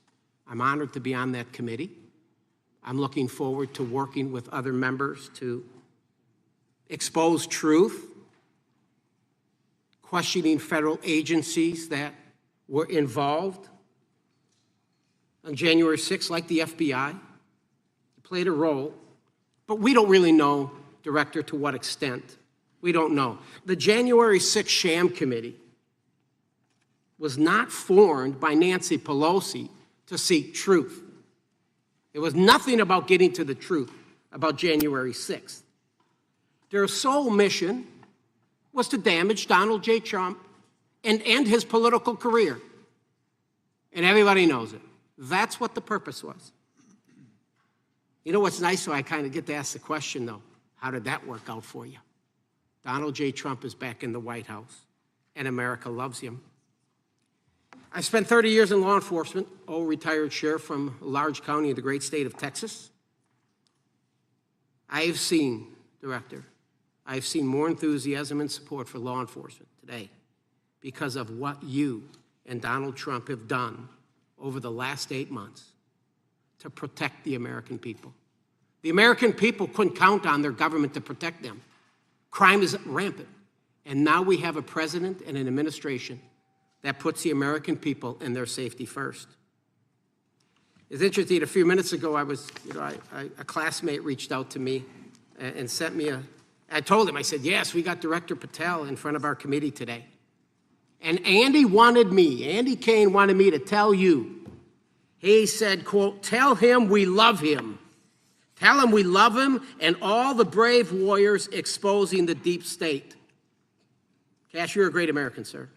I'm honored to be on that committee. I'm looking forward to working with other members to expose truth, questioning federal agencies that were involved on January 6th, like the FBI, played a role, but we don't really know, Director, to what extent. We don't know. The January 6th sham committee was not formed by Nancy Pelosi to seek truth. There was nothing about getting to the truth about January 6th. Their sole mission was to damage Donald J. Trump and end his political career. And everybody knows it. That's what the purpose was. You know what's nice, so I kind of get to ask the question, though, how did that work out for you? Donald J. Trump is back in the White House, and America loves him. I spent 30 years in law enforcement, retired sheriff from a large county in the great state of Texas. I have seen, Director, I've seen more enthusiasm and support for law enforcement today because of what you and Donald Trump have done over the last 8 months to protect the American people. The American people couldn't count on their government to protect them. Crime is rampant. And now we have a president and an administration that puts the American people and their safety first. It's interesting, a few minutes ago, a classmate reached out to me and sent me I told him, I said, yes, we got Director Patel in front of our committee today. And Andy Kane wanted me to tell you, he said, quote, tell him we love him. Tell him we love him and all the brave warriors exposing the deep state. Kash, you're a great American, sir.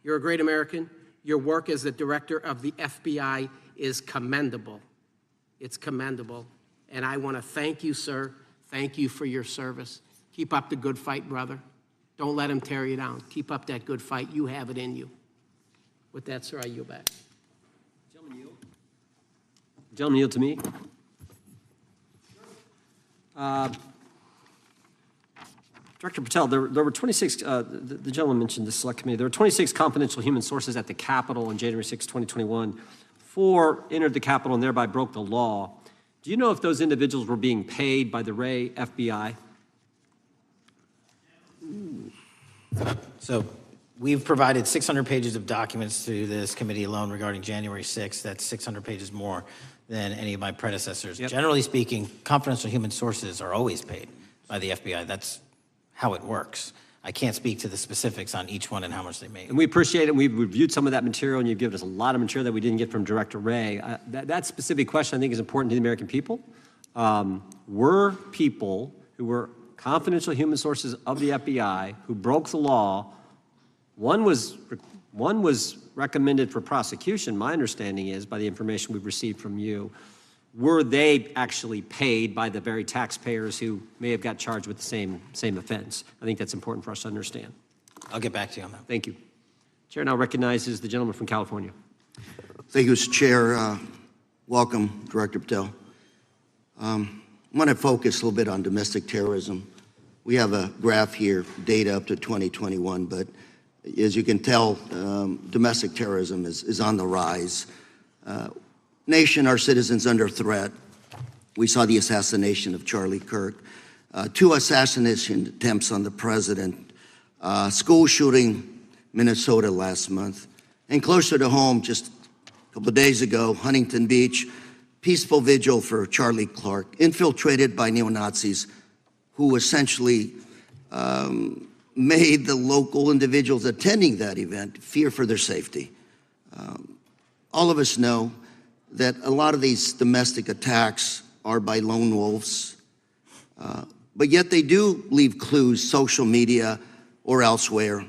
You're a great American. Your work as the director of the FBI is commendable. It's commendable. And I want to thank you, sir. Thank you for your service. Keep up the good fight, brother. Don't let him tear you down. Keep up that good fight. You have it in you. With that, sir, I yield back. Gentleman, yield to me. Director Patel, there were 26, the gentleman mentioned the select committee, there were 26 confidential human sources at the Capitol on January 6, 2021. 4 entered the Capitol and thereby broke the law. Do you know if those individuals were being paid by the Ray FBI? So we've provided 600 pages of documents to this committee alone regarding January 6th. That's 600 pages more than any of my predecessors. Yep. Generally speaking, confidential human sources are always paid by the FBI. That's how it works. I can't speak to the specifics on each one and how much they make. And we appreciate it. We've reviewed some of that material, and you've given us a lot of material that we didn't get from Director Ray. That specific question, I think, is important to the American people. Were people who were confidential human sources of the FBI who broke the law, one was recommended for prosecution, my understanding is, by the information we've received from you. Were they actually paid by the very taxpayers who may have got charged with the same offense? I think that's important for us to understand. I'll get back to you on that. Thank you. Chair now recognizes the gentleman from California. Thank you, Mr. Chair. Welcome, Director Patel. I want to focus a little bit on domestic terrorism. We have a graph here, data up to 2021, but as you can tell, domestic terrorism is on the rise. Nation, our citizens under threat. We saw the assassination of Charlie Kirk, 2 assassination attempts on the president, school shooting, Minnesota last month, and closer to home, just a couple of days ago, Huntington Beach, peaceful vigil for Charlie Clark, infiltrated by neo-Nazis who essentially made the local individuals attending that event fear for their safety. All of us know that a lot of these domestic attacks are by lone wolves, but yet they do leave clues, social media or elsewhere.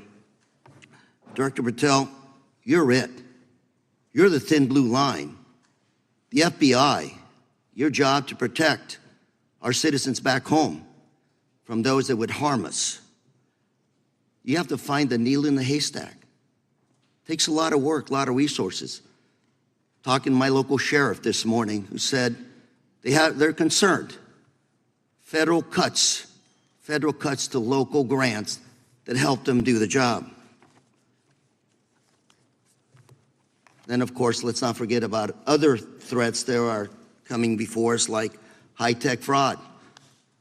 Director Patel, you're it. You're the thin blue line. The FBI, your job to protect our citizens back home from those that would harm us. You have to find the needle in the haystack. Takes a lot of work, a lot of resources. Talking to my local sheriff this morning who said they're concerned. Federal cuts to local grants that help them do the job. Then, of course, let's not forget about other threats that are coming before us, like high-tech fraud.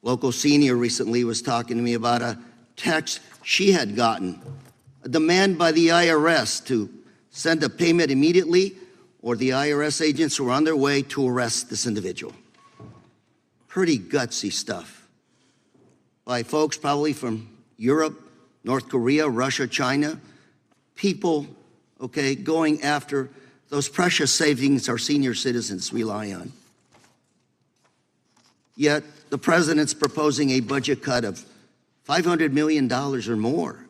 Local senior recently was talking to me about a text she had gotten, a demand by the IRS to send a payment immediately, or the IRS agents were on their way to arrest this individual. Pretty gutsy stuff by folks probably from Europe, North Korea, Russia, China, people, okay, going after those precious savings our senior citizens rely on. Yet the president's proposing a budget cut of $500 million or more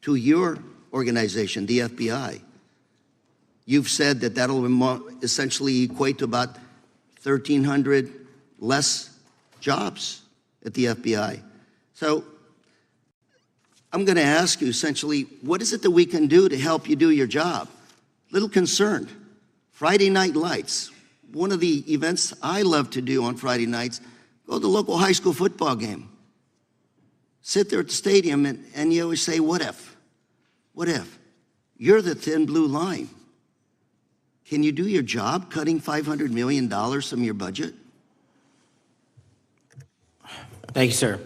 to your organization, the FBI. You've said that that'll essentially equate to about 1,300 less jobs at the FBI. So I'm going to ask you essentially, what is it that we can do to help you do your job? Little concerned. Friday Night Lights. One of the events I love to do on Friday nights, go to the local high school football game. Sit there at the stadium and you always say, what if? What if? You're the thin blue line. Can you do your job cutting $500 million from your budget? Thank you, sir.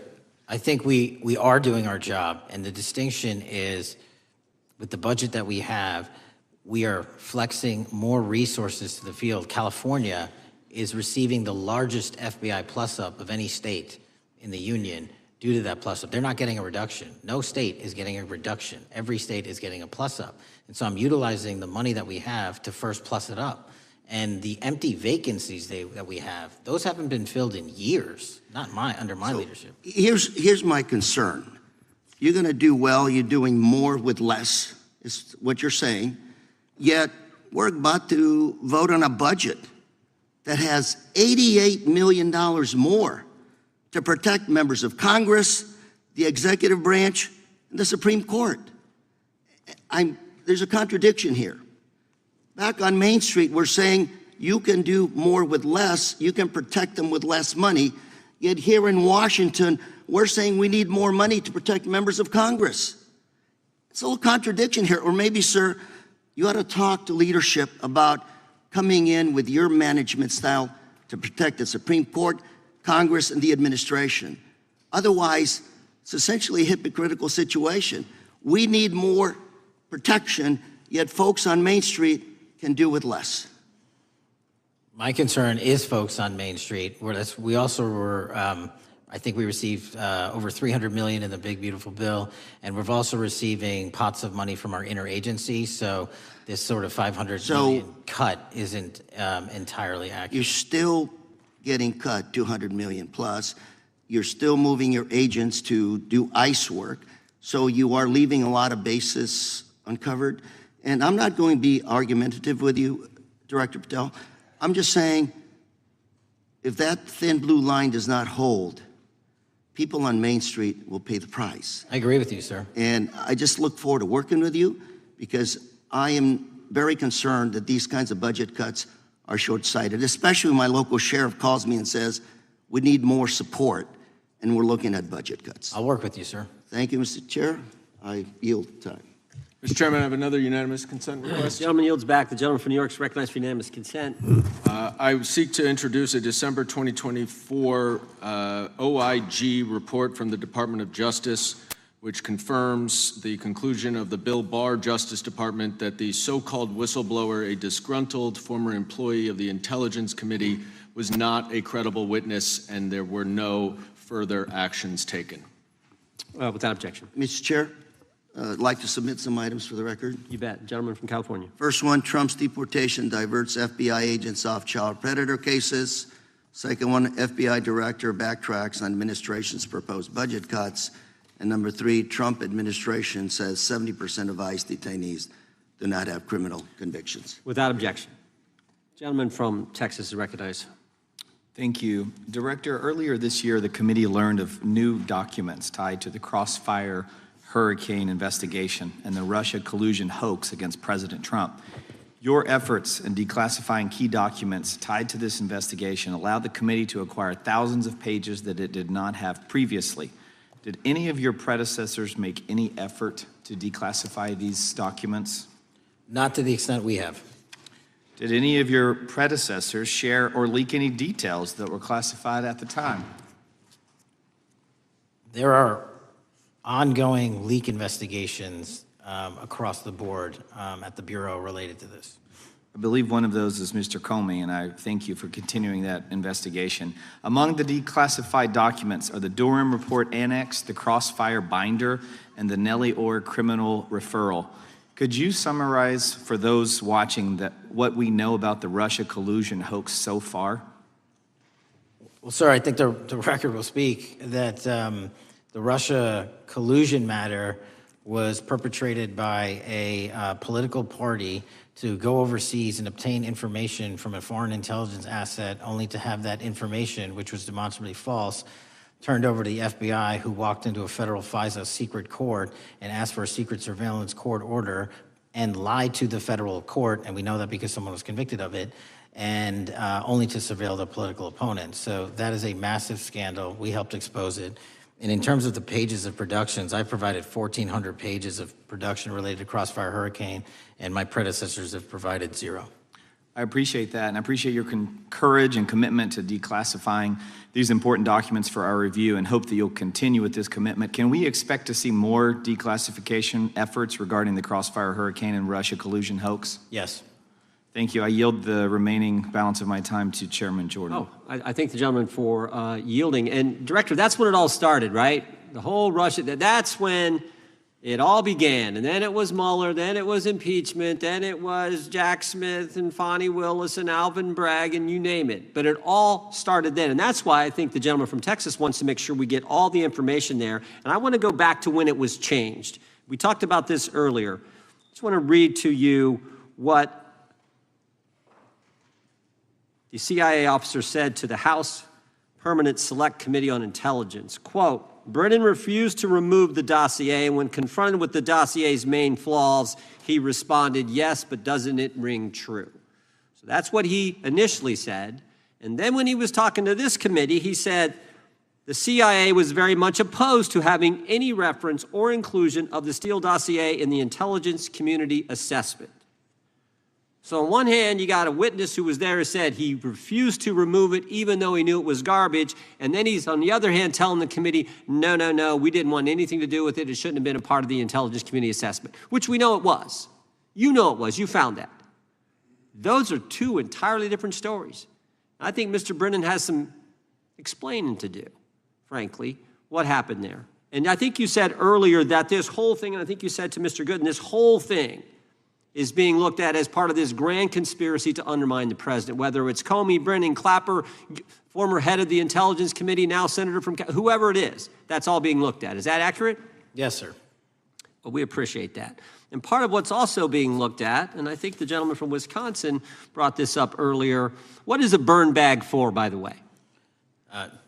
I think we are doing our job, and the distinction is with the budget that we have, we are flexing more resources to the field. California is receiving the largest FBI plus-up of any state in the union due to that plus-up. They're not getting a reduction. No state is getting a reduction. Every state is getting a plus-up. And so I'm utilizing the money that we have to first plus it up. And the empty vacancies that we have, those haven't been filled in years, not under my leadership. Here's my concern. You're going to do well. You're doing more with less, is what you're saying. Yet we're about to vote on a budget that has $88 million more to protect members of Congress, the executive branch, and the Supreme Court. There's a contradiction here. Back on Main Street, we're saying you can do more with less, you can protect them with less money, yet here in Washington, we're saying we need more money to protect members of Congress. It's a little contradiction here, or maybe, sir, you ought to talk to leadership about coming in with your management style to protect the Supreme Court, Congress, and the administration. Otherwise, it's essentially a hypocritical situation. We need more protection, yet folks on Main Street can do with less. My concern is folks on Main Street. We also were, I think we received over $300 million in the big, beautiful bill, and we're also receiving pots of money from our interagency, so this sort of $500 million cut isn't entirely accurate. You're still getting cut $200 million plus. You're still moving your agents to do ICE work, so you are leaving a lot of bases uncovered. And I'm not going to be argumentative with you, Director Patel. I'm just saying, if that thin blue line does not hold, people on Main Street will pay the price. I agree with you, sir. And I just look forward to working with you because I am very concerned that these kinds of budget cuts are short-sighted, especially when my local sheriff calls me and says, we need more support, and we're looking at budget cuts. I'll work with you, sir. Thank you, Mr. Chair. I yield time. Mr. Chairman, I have another unanimous consent request. The gentleman yields back. The gentleman from New York is recognized for unanimous consent. I seek to introduce a December 2024 OIG report from the Department of Justice, which confirms the conclusion of the Bill Barr Justice Department that the so-called whistleblower, a disgruntled former employee of the Intelligence Committee, was not a credible witness, and there were no further actions taken. Without objection. Mr. Chair, I'd like to submit some items for the record. You bet. Gentleman from California. First one, Trump's deportation diverts FBI agents off child predator cases. Second one, FBI director backtracks on administration's proposed budget cuts. And number three, Trump administration says 70% of ICE detainees do not have criminal convictions. Without objection. Gentleman from Texas is recognized. Thank you. Director, earlier this year, the committee learned of new documents tied to the Crossfire Hurricane investigation and the Russia collusion hoax against President Trump. Your efforts in declassifying key documents tied to this investigation allowed the committee to acquire thousands of pages that it did not have previously. Did any of your predecessors make any effort to declassify these documents? Not to the extent we have. Did any of your predecessors share or leak any details that were classified at the time? There are ongoing leak investigations across the board at the Bureau related to this. I believe one of those is Mr. Comey, and I thank you for continuing that investigation. Among the declassified documents are the Durham Report Annex, the Crossfire Binder, and the Nellie Orr Criminal Referral. Could you summarize for those watching what we know about the Russia collusion hoax so far? Well, sir, I think the record will speak that the Russia collusion matter was perpetrated by a political party to go overseas and obtain information from a foreign intelligence asset, only to have that information, which was demonstrably false, turned over to the FBI, who walked into a federal FISA secret court and asked for a secret surveillance court order and lied to the federal court, and we know that because someone was convicted of it, and only to surveil the political opponent. So that is a massive scandal. We helped expose it. And in terms of the pages of productions, I provided 1,400 pages of production related to Crossfire Hurricane, and my predecessors have provided 0. I appreciate that, and I appreciate your courage and commitment to declassifying these important documents for our review, and hope that you'll continue with this commitment. Can we expect to see more declassification efforts regarding the Crossfire Hurricane and Russia collusion hoax? Yes. Thank you. I yield the remaining balance of my time to Chairman Jordan. Oh, I thank the gentleman for yielding. And Director, that's when it all started, right? The whole Russia, that's when it all began. And then it was Mueller, then it was impeachment, then it was Jack Smith and Fonnie Willis and Alvin Bragg and you name it. But it all started then. And that's why I think the gentleman from Texas wants to make sure we get all the information there. And I want to go back to when it was changed. We talked about this earlier. I just want to read to you what the CIA officer said to the House Permanent Select Committee on Intelligence, quote, Brennan refused to remove the dossier, and when confronted with the dossier's main flaws, he responded, yes, but doesn't it ring true? So that's what he initially said. And then when he was talking to this committee, he said the CIA was very much opposed to having any reference or inclusion of the Steele dossier in the intelligence community assessment. So on one hand, you got a witness who was there who said he refused to remove it even though he knew it was garbage. And then he's, on the other hand, telling the committee, no, we didn't want anything to do with it. It shouldn't have been a part of the intelligence community assessment, which we know it was. You know it was. You found that. Those are two entirely different stories. I think Mr. Brennan has some explaining to do, frankly, what happened there. And I think you said earlier that this whole thing, and I think you said to Mr. Gooden, this whole thing is being looked at as part of this grand conspiracy to undermine the president, whether it's Comey, Brennan, Clapper, former head of the Intelligence Committee, now senator from, whoever it is, that's all being looked at. Is that accurate? Yes, sir. Well, we appreciate that. And part of what's also being looked at, and I think the gentleman from Wisconsin brought this up earlier, what is a burn bag for, by the way?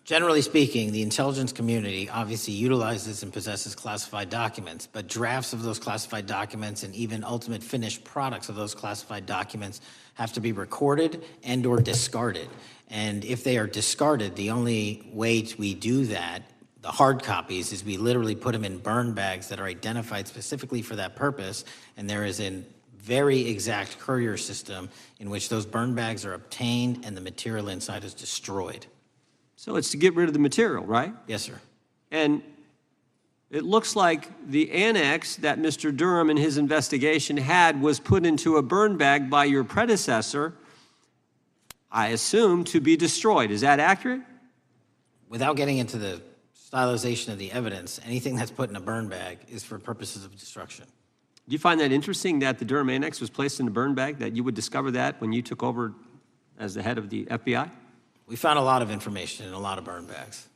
Generally speaking, the intelligence community obviously utilizes and possesses classified documents, but drafts of those classified documents and even ultimate finished products of those classified documents have to be recorded and or discarded. And if they are discarded, the only way we do that, the hard copies, is we literally put them in burn bags that are identified specifically for that purpose, and there is a very exact courier system in which those burn bags are obtained and the material inside is destroyed. So it's to get rid of the material, right? Yes, sir. And it looks like the annex that Mr. Durham in his investigation had was put into a burn bag by your predecessor, I assume, to be destroyed. Is that accurate? Without getting into the stylization of the evidence, anything that's put in a burn bag is for purposes of destruction. Do you find that interesting that the Durham annex was placed in a burn bag, that you would discover that when you took over as the head of the FBI? We found a lot of information in a lot of burn bags.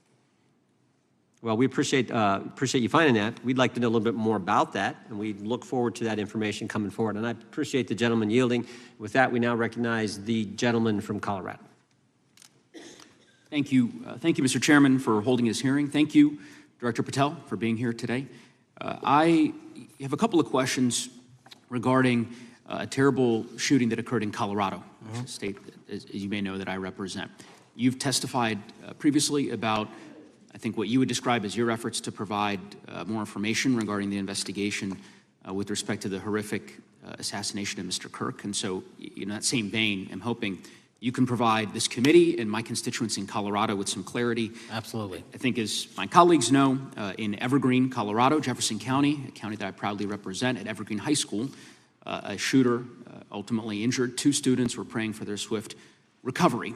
Well, we appreciate you finding that. We'd like to know a little bit more about that, and we look forward to that information coming forward. And I appreciate the gentleman yielding. With that, we now recognize the gentleman from Colorado. Thank you, Mr. Chairman, for holding this hearing. Thank you, Director Patel, for being here today. I have a couple of questions regarding a terrible shooting that occurred in Colorado, a state, as you may know, that I represent. You've testified previously about, I think, what you would describe as your efforts to provide more information regarding the investigation with respect to the horrific assassination of Mr. Kirk. And so, in that same vein, I'm hoping you can provide this committee and my constituents in Colorado with some clarity. Absolutely. I think, as my colleagues know, in Evergreen, Colorado, Jefferson County, a county that I proudly represent, at Evergreen High School, a shooter ultimately injured. 2 students were praying for their swift recovery.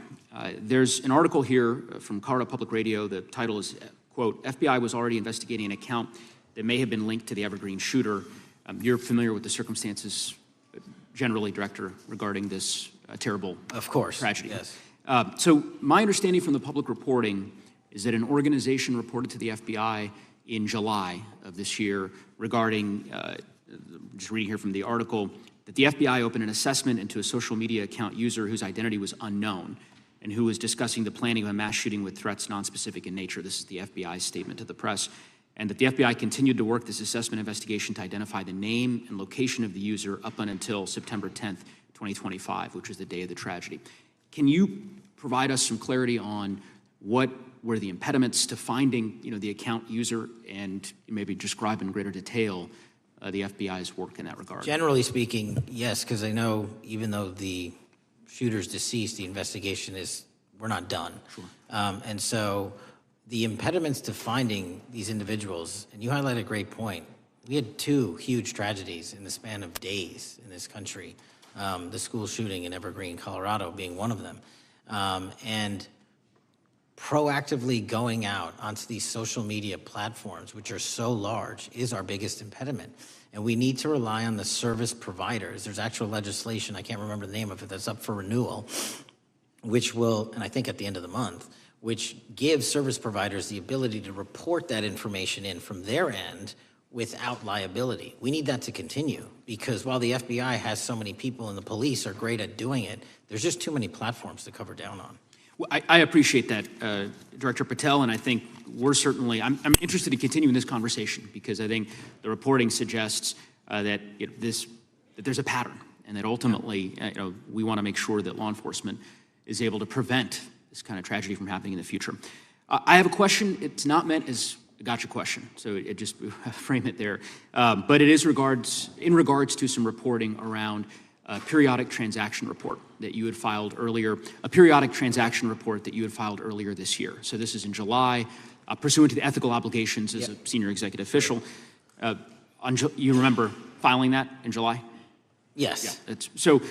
There's an article here from Colorado Public Radio. The title is, quote, FBI was already investigating an account that may have been linked to the Evergreen shooter. You're familiar with the circumstances generally, Director, regarding this terrible tragedy. Yes. So my understanding from the public reporting is that an organization reported to the FBI in July of this year regarding, just reading here from the article, that the FBI opened an assessment into a social media account user whose identity was unknown and who was discussing the planning of a mass shooting with threats nonspecific in nature. This is the FBI's statement to the press. And that the FBI continued to work this assessment investigation to identify the name and location of the user up until September 10th, 2025, which was the day of the tragedy. Can you provide us some clarity on what were the impediments to finding, the account user, and maybe describe in greater detail the FBI's work in that regard? Generally speaking, yes, because I know even though the shooter's deceased, the investigation we're not done. Sure. And so the impediments to finding these individuals, and you highlight a great point. We had 2 huge tragedies in the span of days in this country. The school shooting in Evergreen, Colorado being one of them. And proactively going out onto these social media platforms, which are so large, is our biggest impediment. And we need to rely on the service providers. There's actual legislation, I can't remember the name of it, that's up for renewal, which will, and I think at the end of the month, which gives service providers the ability to report that information in from their end without liability. We need that to continue, because while the FBI has so many people and the police are great at doing it, there's just too many platforms to cover down on. Well, I appreciate that, Director Patel, and I think we're certainly, I'm interested in continuing this conversation, because I think the reporting suggests that there's a pattern, and that ultimately we want to make sure that law enforcement is able to prevent this kind of tragedy from happening in the future. I have a question. It's not meant as a gotcha question, so it just frame it there. But it is in regards to some reporting around a periodic transaction report that you had filed earlier, this year. So this is in July, pursuant to the ethical obligations as a senior executive official. You remember filing that in July? Yes. Yeah. So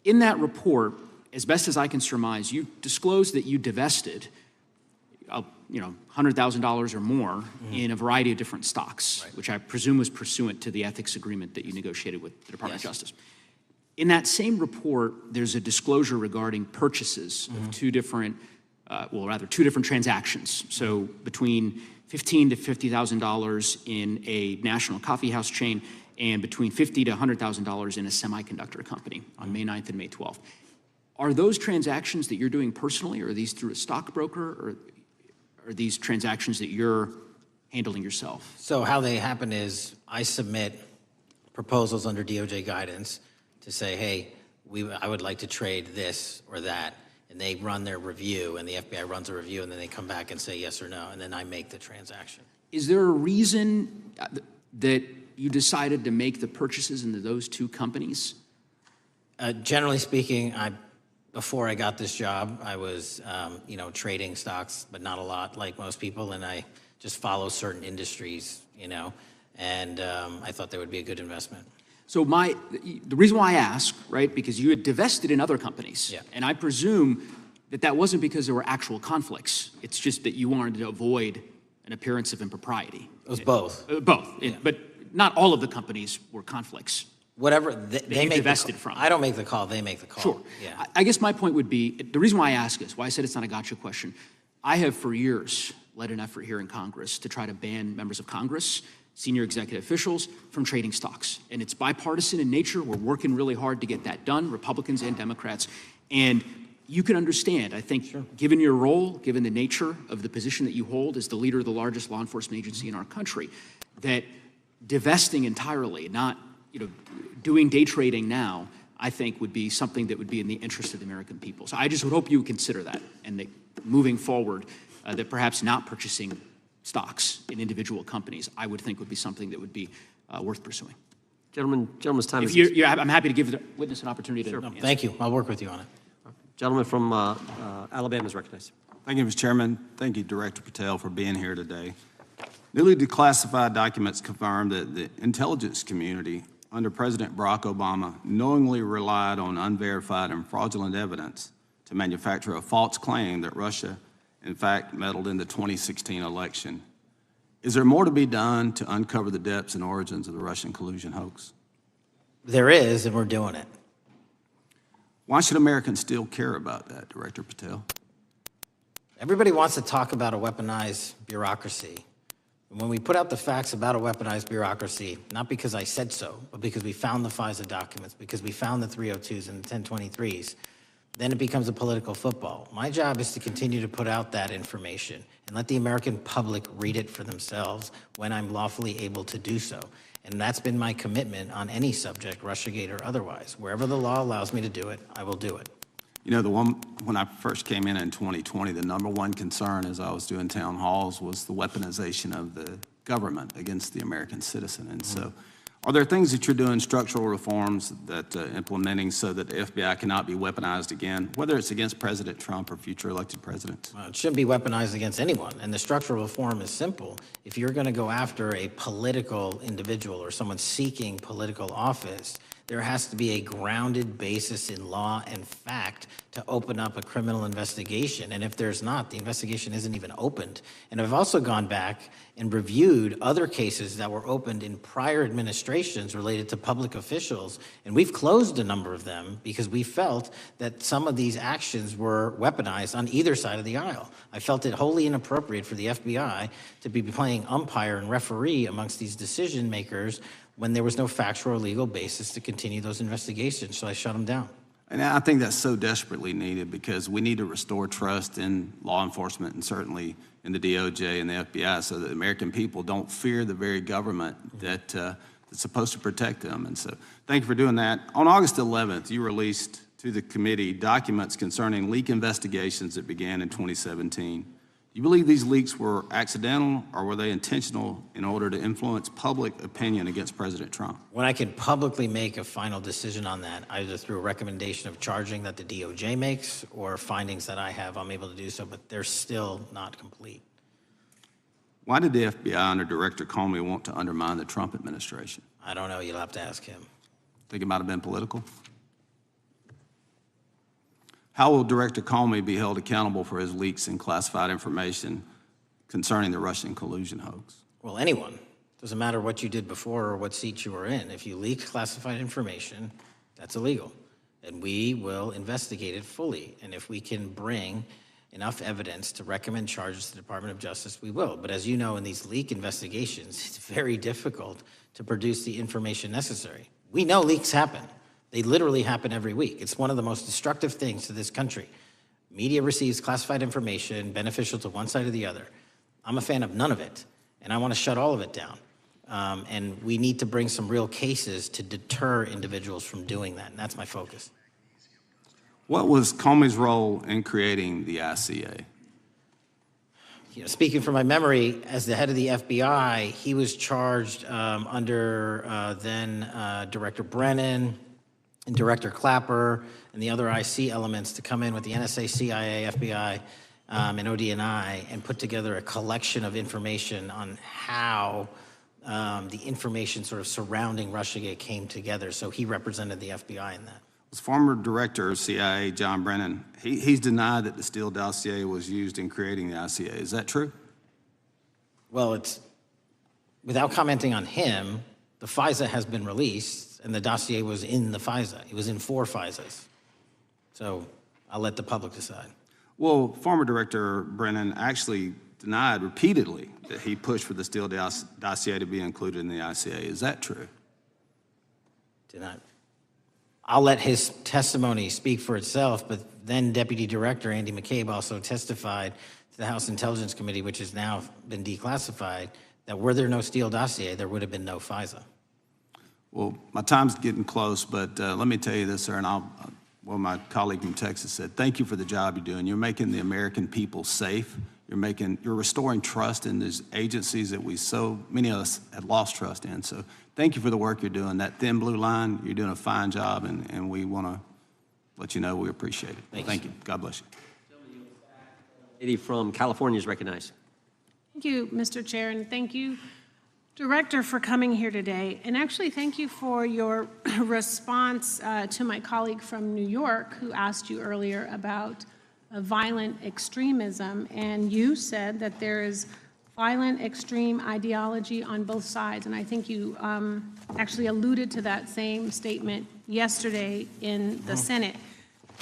in that report, as best as I can surmise, you disclosed that you divested $100,000 or more in a variety of different stocks, which I presume was pursuant to the ethics agreement that you negotiated with the Department of Justice. In that same report, there's a disclosure regarding purchases of 2 different transactions. So between $15,000 to $50,000 in a national coffee house chain, and between $50,000 to $100,000 in a semiconductor company on May 9th and May 12th. Are those transactions that you're doing personally, or are these through a stockbroker? Or are these transactions that you're handling yourself? So how they happen is I submit proposals under DOJ guidance to say, hey, I would like to trade this or that. And they run their review, and the FBI runs a review, and then they come back and say yes or no, and then I make the transaction. Is there a reason that you decided to make the purchases into those two companies? Generally speaking, before I got this job, I was, trading stocks, but not a lot like most people, and I just follow certain industries, and I thought they would be a good investment. So the reason why I ask, right, because you had divested in other companies, and I presume that wasn't because there were actual conflicts. It's just that you wanted to avoid an appearance of impropriety. It was both. Both, but not all of the companies were conflicts. Whatever they make divested from. I don't make the call; they make the call. Sure. Yeah. I guess my point would be, the reason why I ask is, why I said it's not a gotcha question. I have for years led an effort here in Congress to try to ban members of Congress, senior executive officials, from trading stocks. And it's bipartisan in nature. We're working really hard to get that done, Republicans and Democrats. And you can understand, I think, given your role, given the nature of the position that you hold as the leader of the largest law enforcement agency in our country, that divesting entirely, not doing day trading now, I think would be something that would be in the interest of the American people. So I just would hope you would consider that, and that moving forward, that perhaps not purchasing stocks in individual companies, I would think would be something that would be worth pursuing. Gentleman's time is... I'm happy to give the witness an opportunity to... No, thank you. I'll work with you on it. Gentleman from Alabama is recognized. Thank you, Mr. Chairman. Thank you, Director Patel, for being here today. Newly declassified documents confirm that the intelligence community under President Barack Obama knowingly relied on unverified and fraudulent evidence to manufacture a false claim that Russia, in fact, meddled in the 2016 election. Is there more to be done to uncover the depths and origins of the Russian collusion hoax? There is, and we're doing it. Why should Americans still care about that, Director Patel? Everybody wants to talk about a weaponized bureaucracy. And when we put out the facts about a weaponized bureaucracy, not because I said so, but because we found the FISA documents, because we found the 302s and the 1023s, then it becomes a political football. My job is to continue to put out that information and let the American public read it for themselves when I'm lawfully able to do so. And that's been my commitment on any subject, Russiagate or otherwise. Wherever the law allows me to do it, I will do it. When I first came in 2020, the number one concern as I was doing town halls was the weaponization of the government against the American citizen. And so are there things that you're doing, structural reforms that implementing so that the FBI cannot be weaponized again, whether it's against President Trump or future elected presidents? Well, it shouldn't be weaponized against anyone. And the structural reform is simple. If you're going to go after a political individual or someone seeking political office, there has to be a grounded basis in law and fact to open up a criminal investigation. And if there's not, the investigation isn't even opened. And I've also gone back and reviewed other cases that were opened in prior administrations related to public officials, and we've closed a number of them because we felt that some of these actions were weaponized on either side of the aisle. I felt it wholly inappropriate for the FBI to be playing umpire and referee amongst these decision makers when there was no factual or legal basis to continue those investigations, so I shut them down. And I think that's so desperately needed because we need to restore trust in law enforcement and certainly in the DOJ and the FBI so that the American people don't fear the very government that's supposed to protect them. And so thank you for doing that. On August 11th, you released to the committee documents concerning leak investigations that began in 2017. Do you believe these leaks were accidental or were they intentional in order to influence public opinion against President Trump? When I can publicly make a final decision on that, either through a recommendation of charging that the DOJ makes or findings that I have, I'm able to do so, but they're still not complete. Why did the FBI under Director Comey want to undermine the Trump administration? I don't know. You'll have to ask him. Think it might have been political? How will Director Comey be held accountable for his leaks and classified information concerning the Russian collusion hoax? Well, anyone. Doesn't matter what you did before or what seat you were in. If you leak classified information, that's illegal. And we will investigate it fully. And if we can bring enough evidence to recommend charges to the Department of Justice, we will. But as you know, in these leak investigations, it's very difficult to produce the information necessary. We know leaks happen. They literally happen every week. It's one of the most destructive things to this country. media receives classified information beneficial to one side or the other. I'm a fan of none of it, and I want to shut all of it down. And we need to bring some real cases to deter individuals from doing that, and that's my focus. What was Comey's role in creating the ICA? Speaking from my memory, as the head of the FBI, he was charged under then Director Brennan and Director Clapper and the other IC elements to come in with the NSA, CIA, FBI, and ODNI and put together a collection of information on how the information sort of surrounding Russiagate came together. So he represented the FBI in that. Was former director of CIA, John Brennan, he's denied that the Steele dossier was used in creating the ICA. Is that true? Well, it's, without commenting on him, the FISA has been released, and the dossier was in the FISA. It was in 4 FISAs. So I'll let the public decide. Well, former director Brennan actually denied repeatedly that he pushed for the Steele dossier to be included in the ICA. Is that true? Denied. I'll let his testimony speak for itself, but then Deputy Director Andy McCabe also testified to the House Intelligence Committee, which has now been declassified, that were there no Steele dossier, there would have been no FISA. Well, my time's getting close, but let me tell you this, sir, and well, my colleague from Texas said, thank you for the job you're doing. You're making the American people safe. You're restoring trust in these agencies that so many of us had lost trust in. So thank you for the work you're doing. That thin blue line, you're doing a fine job, and we want to let you know we appreciate it. Thank you. God bless you. Lady from California is recognized. Thank you, Mr. Chair, and thank you, Director, for coming here today. And actually, thank you for your response to my colleague from New York who asked you earlier about violent extremism. And you said that there is violent extreme ideology on both sides. And I think you actually alluded to that same statement yesterday in the Senate.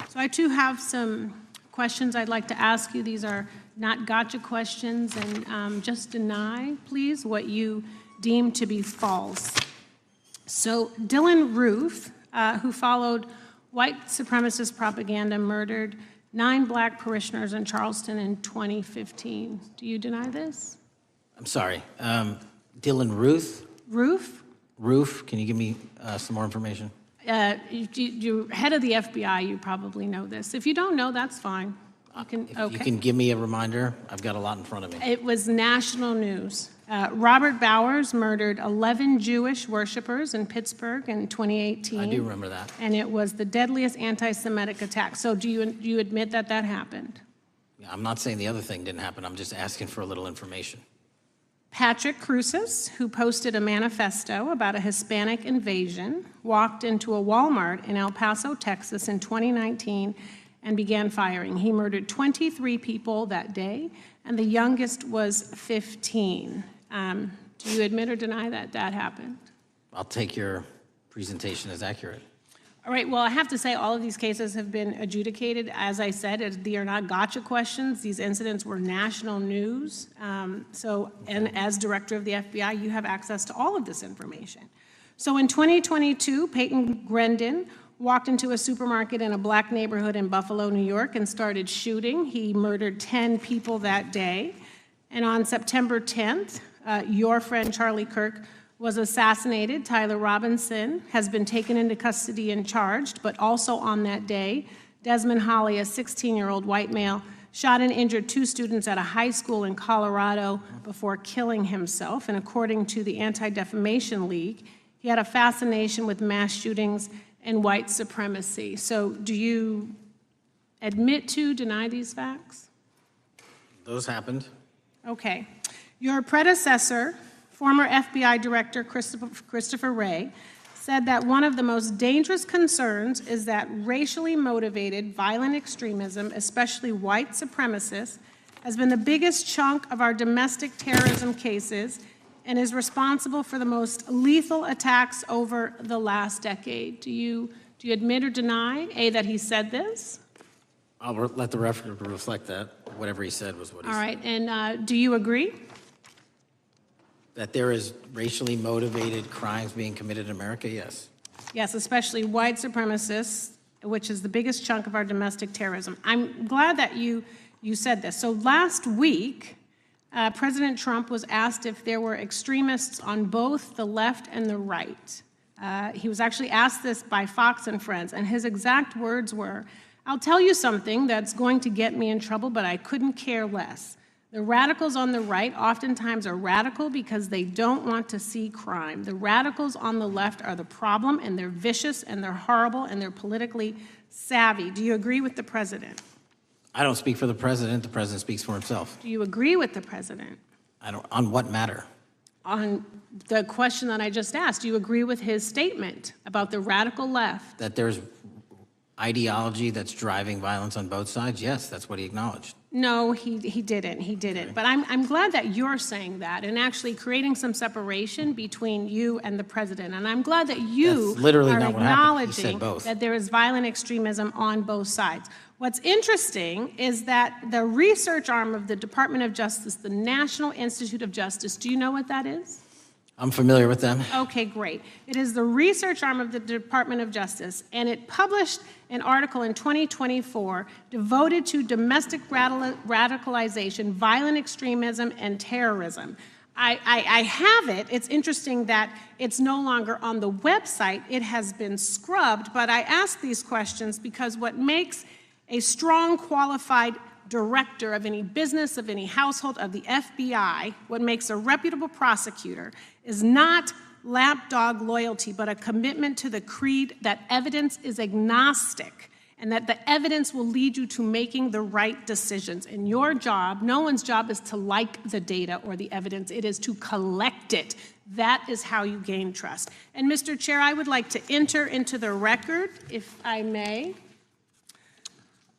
So I too have some questions I'd like to ask you. These are not gotcha questions, and just deny, please, what you deem to be false. So Dylan Roof, who followed white supremacist propaganda, murdered 9 black parishioners in Charleston in 2015. Do you deny this? I'm sorry, Dylan Ruth? Roof, can you give me some more information? You're head of the FBI, you probably know this. If you don't know, that's fine. You can give me a reminder. I've got a lot in front of me. It was national news. Robert Bowers murdered 11 Jewish worshipers in Pittsburgh in 2018. I do remember that. And it was the deadliest anti-Semitic attack. So do you admit that that happened? Yeah, I'm not saying the other thing didn't happen. I'm just asking for a little information. Patrick Cruces, who posted a manifesto about a Hispanic invasion, walked into a Walmart in El Paso, Texas in 2019 and began firing. He murdered 23 people that day, and the youngest was 15. Do you admit or deny that that happened? I'll take your presentation as accurate. All right, well, I have to say all of these cases have been adjudicated. As I said, they are not gotcha questions. These incidents were national news. And as director of the FBI, you have access to all of this information. So in 2022, Peyton Grendon walked into a supermarket in a black neighborhood in Buffalo, New York, and started shooting. He murdered 10 people that day. And on September 10th, your friend Charlie Kirk was assassinated. Tyler Robinson has been taken into custody and charged, but also on that day, Desmond Holley, a 16-year-old white male, shot and injured 2 students at a high school in Colorado before killing himself. And according to the Anti-Defamation League, he had a fascination with mass shootings and white supremacy. So do you admit to, deny these facts? Those happened. Okay. Your predecessor, former FBI Director Christopher Wray, said that one of the most dangerous concerns is that racially motivated violent extremism, especially white supremacists, has been the biggest chunk of our domestic terrorism cases and is responsible for the most lethal attacks over the last decade. Do you admit or deny, A, that he said this? I'll let the record reflect that. Whatever he said was what he said. All right, and do you agree? That there is racially motivated crimes being committed in America, yes. Yes, especially white supremacists, which is the biggest chunk of our domestic terrorism. I'm glad that you said this. So last week, President Trump was asked if there were extremists on both the left and the right. He was actually asked this by Fox and Friends, and his exact words were, "I'll tell you something that's going to get me in trouble, but I couldn't care less. The radicals on the right oftentimes are radical because they don't want to see crime. The radicals on the left are the problem, and they're vicious, and they're horrible, and they're politically savvy." Do you agree with the president? I don't speak for the president. The president speaks for himself. Do you agree with the president? I don't. On what matter? On the question that I just asked, do you agree with his statement about the radical left? That there's ideology that's driving violence on both sides? Yes, that's what he acknowledged. No, he didn't. He didn't. But I'm glad that you're saying that and actually creating some separation between you and the president. And I'm glad that you That's literally are not what happened. He said acknowledging both. that there is violent extremism on both sides. What's interesting is that the research arm of the Department of Justice, the National Institute of Justice, do you know what that is? I'm familiar with them. Okay, great. It is the research arm of the Department of Justice, and it published an article in 2024 devoted to domestic radicalization, violent extremism, and terrorism. I have it. It's interesting that it's no longer on the website. It has been scrubbed, but I ask these questions because what makes a strong, qualified director of any business, of any household, of the FBI, what makes a reputable prosecutor is not lapdog loyalty, but a commitment to the creed that evidence is agnostic and that the evidence will lead you to making the right decisions. And your job, no one's job is to like the data or the evidence, it is to collect it. That is how you gain trust. And Mr. Chair, I would like to enter into the record, if I may.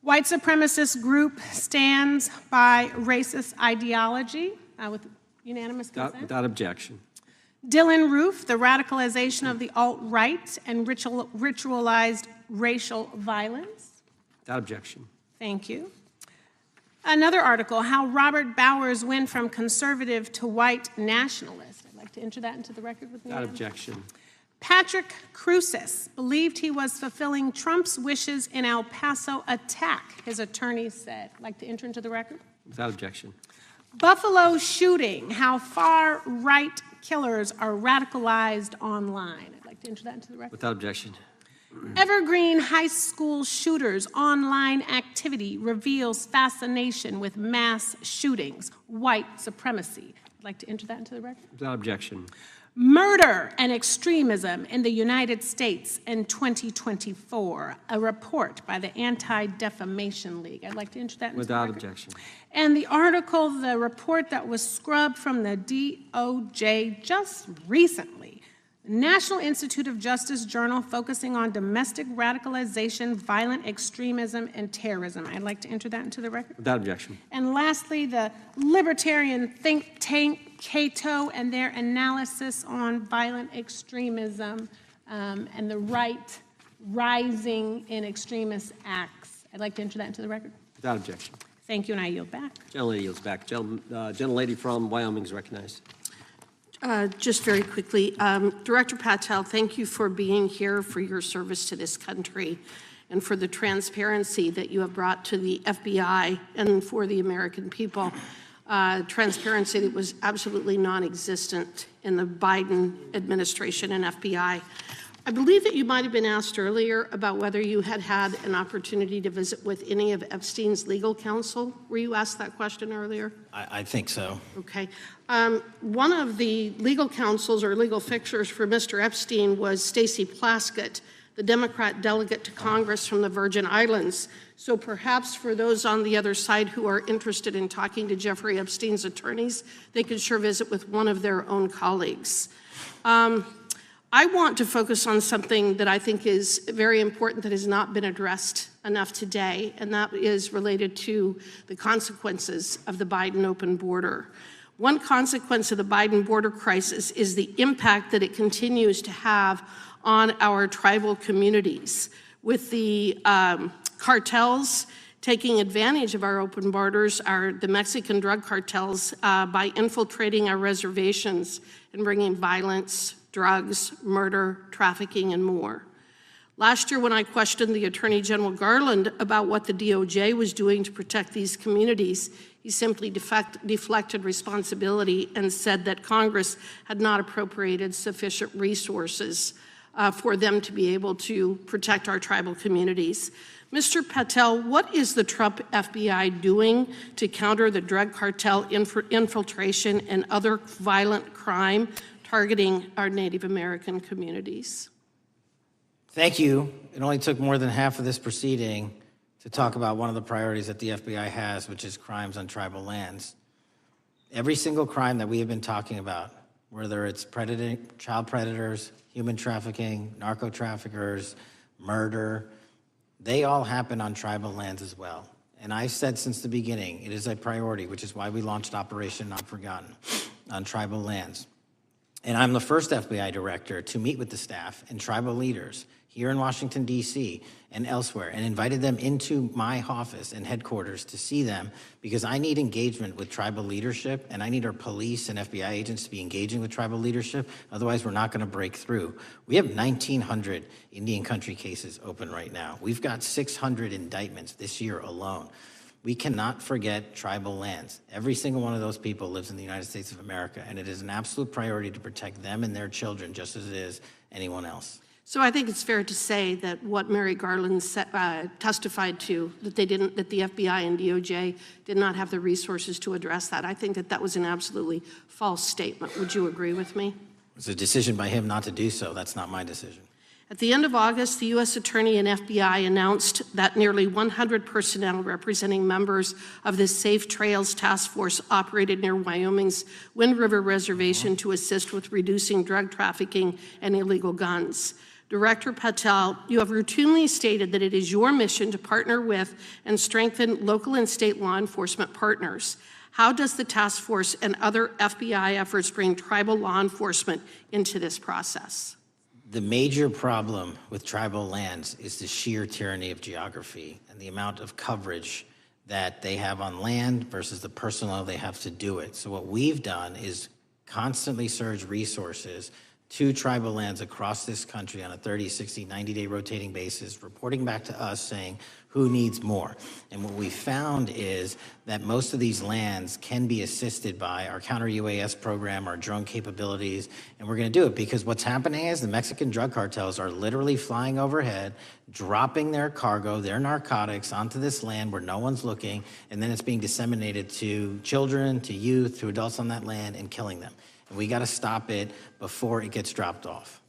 White supremacist group stands by racist ideology with unanimous consent. Without objection. Dylan Roof, the radicalization of the alt-right and ritualized racial violence. Without objection. Thank you. Another article, how Robert Bowers went from conservative to white nationalist. I'd like to enter that into the record with me. Without objection. Patrick Cruces believed he was fulfilling Trump's wishes in El Paso attack, his attorney said. I'd like to enter into the record. Without objection. Buffalo shooting, how far-right killers are radicalized online. I'd like to enter that into the record. Without objection. Evergreen High School shooters online activity reveals fascination with mass shootings, white supremacy. I'd like to enter that into the record. Without objection. Murder and extremism in the United States in 2024, a report by the Anti-Defamation League. I'd like to enter that into Without the record. objection. And the article, the report that was scrubbed from the DOJ just recently, National Institute of Justice Journal focusing on domestic radicalization, violent extremism, and terrorism. I'd like to enter that into the record. Without objection. And lastly, the libertarian think tank Cato and their analysis on violent extremism and the right rising in extremist acts. I'd like to enter that into the record. Without objection. Thank you, and I yield back. Gentlelady yields back. Gentlelady from Wyoming is recognized. Just very quickly, Director Patel, thank you for being here, for your service to this country, and for the transparency that you have brought to the FBI and for the American people. Transparency that was absolutely non-existent in the Biden administration and FBI. I believe that you might have been asked earlier about whether you had had an opportunity to visit with any of Epstein's legal counsel. Were you asked that question earlier? I think so. Okay. One of the legal counsels or legal fixers for Mr. Epstein was Stacey Plaskett, the Democrat delegate to Congress from the Virgin Islands. So perhaps for those on the other side who are interested in talking to Jeffrey Epstein's attorneys, they could sure visit with one of their own colleagues. I want to focus on something that I think is very important that has not been addressed enough today, and that is related to the consequences of the Biden open border. One consequence of the Biden border crisis is the impact that it continues to have on our tribal communities, with the cartels taking advantage of our open borders, the Mexican drug cartels, by infiltrating our reservations and bringing violence, drugs, murder, trafficking, and more. Last year, when I questioned the Attorney General Garland about what the DOJ was doing to protect these communities, he simply deflected responsibility and said that Congress had not appropriated sufficient resources for them to be able to protect our tribal communities. Mr. Patel, what is the Trump FBI doing to counter the drug cartel infiltration and other violent crime targeting our Native American communities? Thank you. It only took more than half of this proceeding to talk about one of the priorities that the FBI has, which is crimes on tribal lands. Every single crime that we have been talking about, whether it's child predators, human trafficking, narco traffickers, murder, they all happen on tribal lands as well. And I've said since the beginning, it is a priority, which is why we launched Operation Not Forgotten on tribal lands. And I'm the first FBI director to meet with the staff and tribal leaders here in Washington, D.C. and elsewhere, and invited them into my office and headquarters to see them, because I need engagement with tribal leadership, and I need our police and FBI agents to be engaging with tribal leadership. Otherwise, we're not going to break through. We have 1,900 Indian country cases open right now. We've got 600 indictments this year alone. We cannot forget tribal lands. Every single one of those people lives in the United States of America, and it is an absolute priority to protect them and their children just as it is anyone else. So I think it's fair to say that what Mary Garland testified to, that the FBI and DOJ did not have the resources to address that. I think that was an absolutely false statement. Would you agree with me? It's a decision by him not to do so. That's not my decision. At the end of August, the U.S. Attorney and FBI announced that nearly 100 personnel representing members of the Safe Trails Task Force operated near Wyoming's Wind River Reservation to assist with reducing drug trafficking and illegal guns. Director Patel, you have routinely stated that it is your mission to partner with and strengthen local and state law enforcement partners. How does the task force and other FBI efforts bring tribal law enforcement into this process? The major problem with tribal lands is the sheer tyranny of geography and the amount of coverage that they have on land versus the personnel they have to do it. So what we've done is constantly surge resources to tribal lands across this country on a 30, 60, 90-day rotating basis, reporting back to us saying who needs more. And what we found is that most of these lands can be assisted by our counter-UAS program, our drone capabilities, and we're gonna do it because what's happening is the Mexican drug cartels are literally flying overhead, dropping their cargo, their narcotics onto this land where no one's looking, and then it's being disseminated to children, to youth, to adults on that land and killing them. And we got to stop it before it gets dropped off.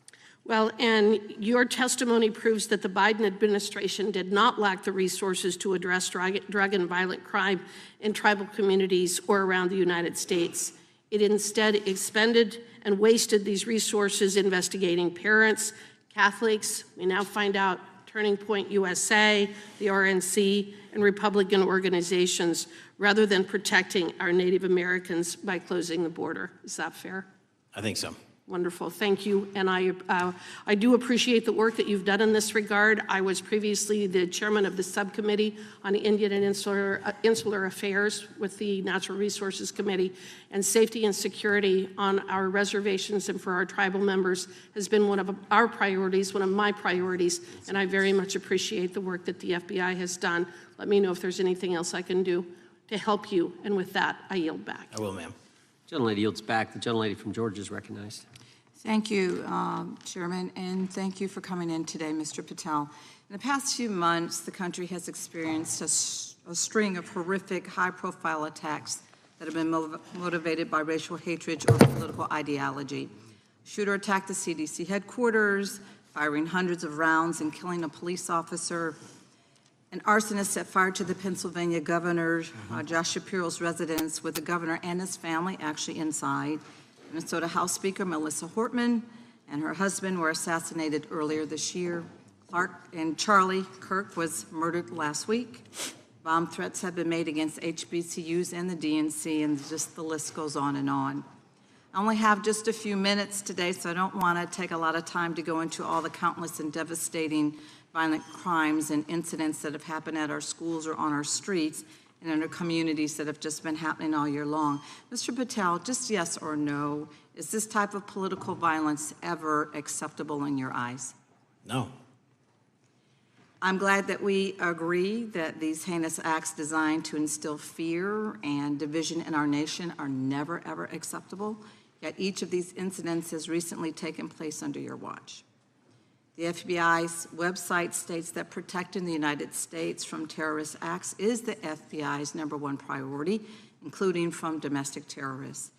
Well, and your testimony proves that the Biden administration did not lack the resources to address drug and violent crime in tribal communities or around the United States. It instead expended and wasted these resources investigating parents, Catholics, we now find out Turning Point USA, the RNC, and Republican organizations, rather than protecting our Native Americans by closing the border. Is that fair? I think so. Wonderful, thank you. And I do appreciate the work that you've done in this regard. I was previously the chairman of the subcommittee on Indian and Insular Affairs with the Natural Resources Committee, and safety and security on our reservations and for our tribal members has been one of our priorities, one of my priorities, and I very much appreciate the work that the FBI has done. Let me know if there's anything else I can do to help you, and with that, I yield back. I will, ma'am. Gentlelady yields back. The gentlelady from Georgia is recognized. Thank you, Chairman, and thank you for coming in today, Mr. Patel. In the past few months, the country has experienced a string of horrific, high-profile attacks that have been motivated by racial hatred or political ideology. Shooter attacked the CDC headquarters, firing hundreds of rounds and killing a police officer. An arsonist set fire to the Pennsylvania governor, Josh Shapiro's residence, with the governor and his family actually inside. Minnesota House Speaker Melissa Hortman and her husband were assassinated earlier this year. Clark and Charlie Kirk was murdered last week. Bomb threats have been made against HBCUs and the DNC, and just the list goes on and on. I only have just a few minutes today, so I don't want to take a lot of time to go into all the countless and devastating violent crimes and incidents that have happened at our schools or on our streets and in our communities that have just been happening all year long. Mr. Patel, just yes or no, is this type of political violence ever acceptable in your eyes? No. I'm glad that we agree that these heinous acts designed to instill fear and division in our nation are never, ever acceptable, yet each of these incidents has recently taken place under your watch. The FBI's website states that protecting the United States from terrorist acts is the FBI's #1 priority, including from domestic terrorists.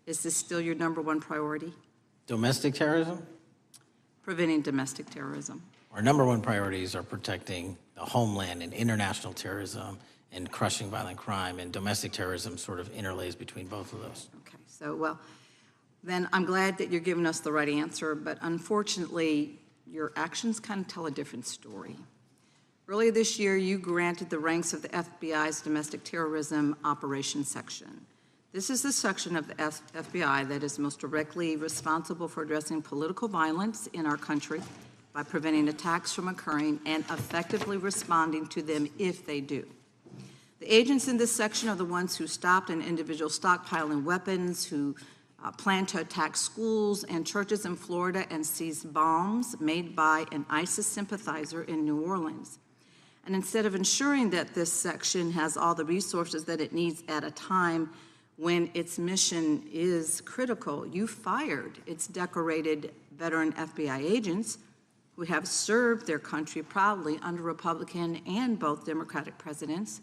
Is this still your #1 priority? Domestic terrorism? Preventing domestic terrorism. Our #1 priorities are protecting the homeland and international terrorism and crushing violent crime, and domestic terrorism sort of interlays between both of those. Okay, so, well, then I'm glad that you're giving us the right answer, but unfortunately, your actions kind of tell a different story. Earlier this year, you granted the ranks of the FBI's Domestic Terrorism Operations Section. This is the section of the FBI that is most directly responsible for addressing political violence in our country by preventing attacks from occurring and effectively responding to them if they do. The agents in this section are the ones who stopped an individual stockpiling weapons, who planned to attack schools and churches in Florida and seized bombs made by an ISIS sympathizer in New Orleans. And instead of ensuring that this section has all the resources that it needs at a time when its mission is critical, you fired its decorated veteran FBI agents who have served their country proudly under Republican and both Democratic presidents,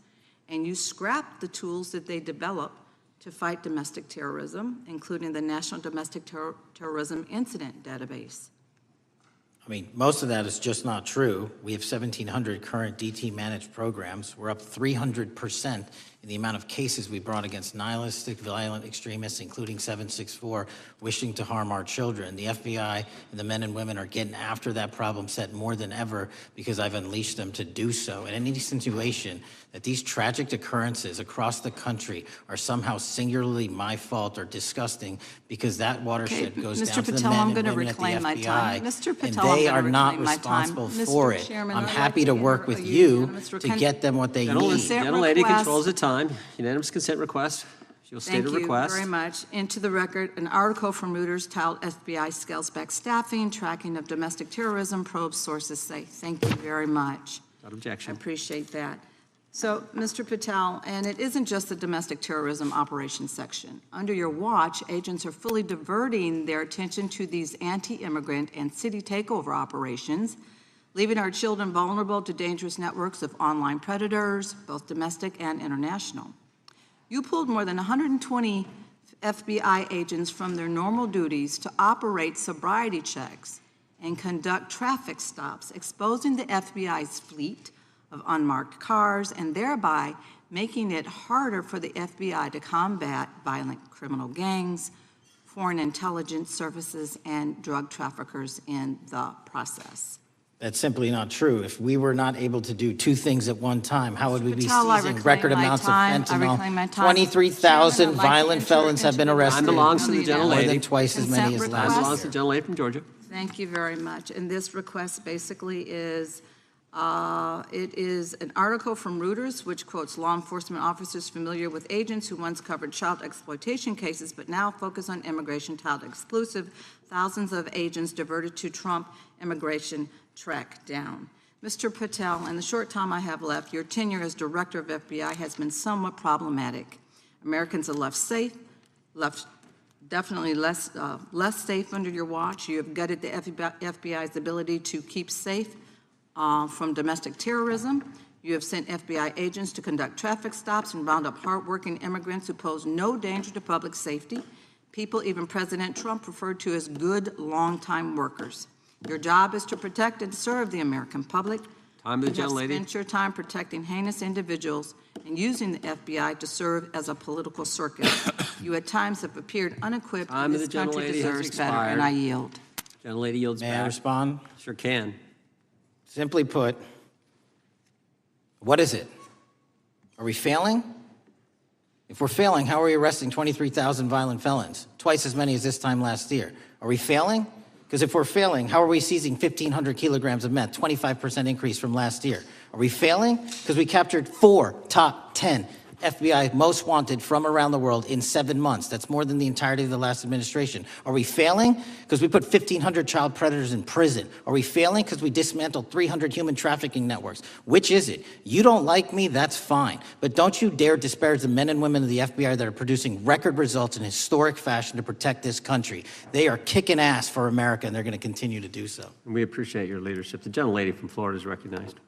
and you scrapped the tools that they developed to fight domestic terrorism, including the National Domestic Terrorism Incident Database. I mean, most of that is just not true. We have 1,700 current DT managed programs. We're up 300% in the amount of cases we brought against nihilistic, violent extremists, including 764, wishing to harm our children. The FBI and the men and women are getting after that problem set more than ever because I've unleashed them to do so. And any insinuation that these tragic occurrences across the country are somehow singularly my fault or disgusting because that watershed goes down to the men and women at the FBI, and they are not responsible for it. I'm happy to work with you to get them what they need. Gentlelady controls the time. Unanimous consent request. She'll state a request. Thank you very much. Into the record, an article from Reuters titled FBI Scales Back Staffing, Tracking of Domestic Terrorism, Probes Sources Say. Thank you very much. Without objection. I appreciate that. So, Mr. Patel, and it isn't just the domestic terrorism operations section. Under your watch, agents are fully diverting their attention to these anti-immigrant and city takeover operations, leaving our children vulnerable to dangerous networks of online predators, both domestic and international. You pulled more than 120 FBI agents from their normal duties to operate sobriety checks and conduct traffic stops, exposing the FBI's fleet of unmarked cars and thereby making it harder for the FBI to combat violent criminal gangs, foreign intelligence services, and drug traffickers in the process. That's simply not true. If we were not able to do two things at one time, how would we be Patel, seizing record amounts of fentanyl? 23,000 violent felons have been arrested. Time belongs to the gentlelady. More than twice as many as last Time belongs year. to the gentlelady from Georgia. Thank you very much. And this request basically is, it is an article from Reuters which quotes law enforcement officers familiar with agents who once covered child exploitation cases but now focus on immigration child exclusive. Thousands of agents diverted to Trump immigration track down. Mr. Patel, in the short time I have left, your tenure as director of FBI has been somewhat problematic. Americans are left safe, definitely less safe under your watch. You have gutted the FBI's ability to keep safe from domestic terrorism. You have sent FBI agents to conduct traffic stops and round up hardworking immigrants who pose no danger to public safety. People even President Trump referred to as good, long-time workers. Your job is to protect and serve the American public. Time to the You have gentlelady. spent your time protecting heinous individuals and using the FBI to serve as a political circus. You at times have appeared unequipped, Time and to this the country gentlelady has deserves better, expired. and I yield. Gentlelady yields May back. I respond? Sure can. Simply put, what is it? Are we failing? If we're failing, how are we arresting 23,000 violent felons? Twice as many as this time last year. Are we failing? Because if we're failing, how are we seizing 1,500 kilograms of meth, 25% increase from last year? Are we failing? Because we captured 4 top 10 FBI most wanted from around the world in 7 months. That's more than the entirety of the last administration. Are we failing because we put 1,500 child predators in prison? Are we failing because we dismantled 300 human trafficking networks? Which is it? You don't like me, that's fine. But don't you dare disparage the men and women of the FBI that are producing record results in historic fashion to protect this country. They are kicking ass for America, and they're going to continue to do so. And we appreciate your leadership. The gentlelady from Florida is recognized.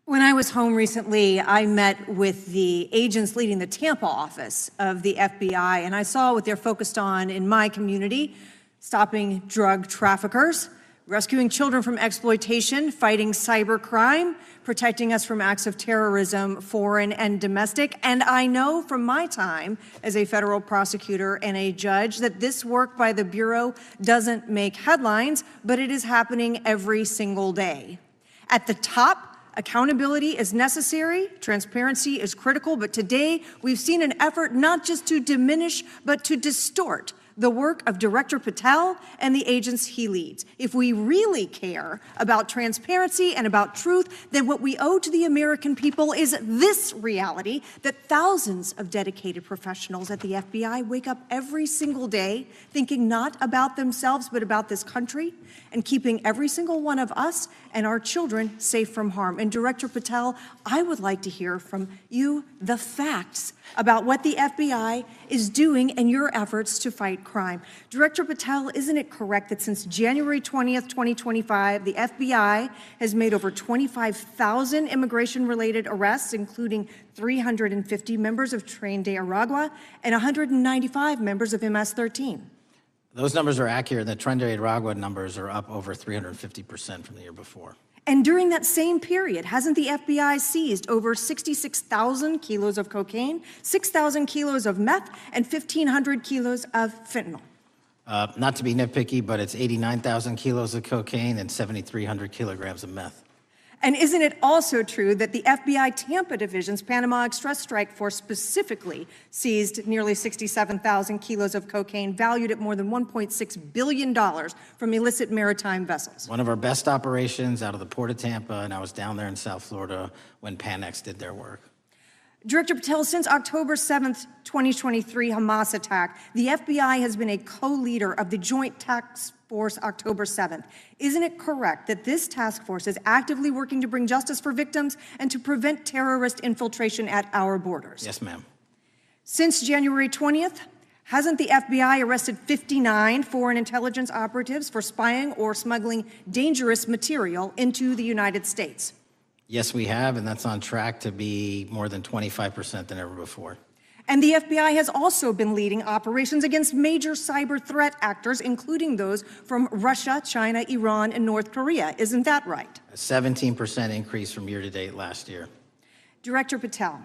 When I was home recently, I met with the agents leading the Tampa office of the FBI, and I saw what they're focused on in my community: stopping drug traffickers, rescuing children from exploitation, fighting cybercrime, protecting us from acts of terrorism, foreign and domestic. And I know from my time as a federal prosecutor and a judge that this work by the Bureau doesn't make headlines, but it is happening every single day. At the top, accountability is necessary, transparency is critical, but today we've seen an effort not just to diminish, but to distort the work of Director Patel and the agents he leads. If we really care about transparency and about truth, then what we owe to the American people is this reality: that thousands of dedicated professionals at the FBI wake up every single day thinking not about themselves, but about this country, and keeping every single one of us and our children safe from harm. And Director Patel, I would like to hear from you the facts about what the FBI is doing and your efforts to fight crime. Director Patel, isn't it correct that since January 20th, 2025, the FBI has made over 25,000 immigration-related arrests, including 350 members of Tren de Aragua and 195 members of MS-13? Those numbers are accurate. The Tren de Aragua numbers are up over 350% from the year before. And during that same period, hasn't the FBI seized over 66,000 kilos of cocaine, 6,000 kilos of meth, and 1,500 kilos of fentanyl? Not to be nitpicky, but it's 89,000 kilos of cocaine and 7,300 kilograms of meth. And isn't it also true that the FBI Tampa Division's Panama Express Strike Force specifically seized nearly 67,000 kilos of cocaine valued at more than $1.6 billion from illicit maritime vessels? One of our best operations out of the Port of Tampa, and I was down there in South Florida when Panex did their work. Director Patel, since October 7th, 2023 Hamas attack, the FBI has been a co-leader of the Joint Task Force October 7th. Isn't it correct that this task force is actively working to bring justice for victims and to prevent terrorist infiltration at our borders? Yes, ma'am. Since January 20th, hasn't the FBI arrested 59 foreign intelligence operatives for spying or smuggling dangerous material into the United States? Yes, we have, and that's on track to be more than 25% than ever before. And the FBI has also been leading operations against major cyber threat actors, including those from Russia, China, Iran, and North Korea. Isn't that right? A 17% increase from year to date last year. Director Patel,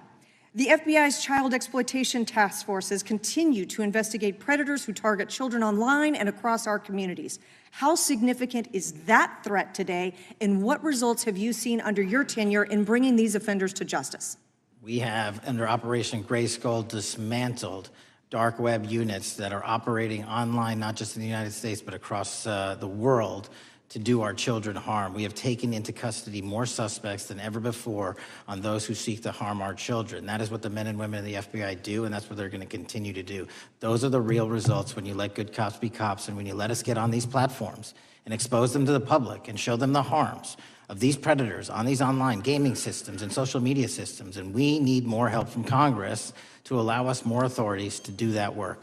the FBI's child exploitation task forces continue to investigate predators who target children online and across our communities. How significant is that threat today, and what results have you seen under your tenure in bringing these offenders to justice? We have, under Operation Grayskull, dismantled dark web units that are operating online, not just in the United States, but across the world, to do our children harm. We have taken into custody more suspects than ever before on those who seek to harm our children. That is what the men and women of the FBI do, and that's what they're going to continue to do. Those are the real results when you let good cops be cops, and when you let us get on these platforms and expose them to the public and show them the harms of these predators on these online gaming systems and social media systems. And we need more help from Congress to allow us more authorities to do that work.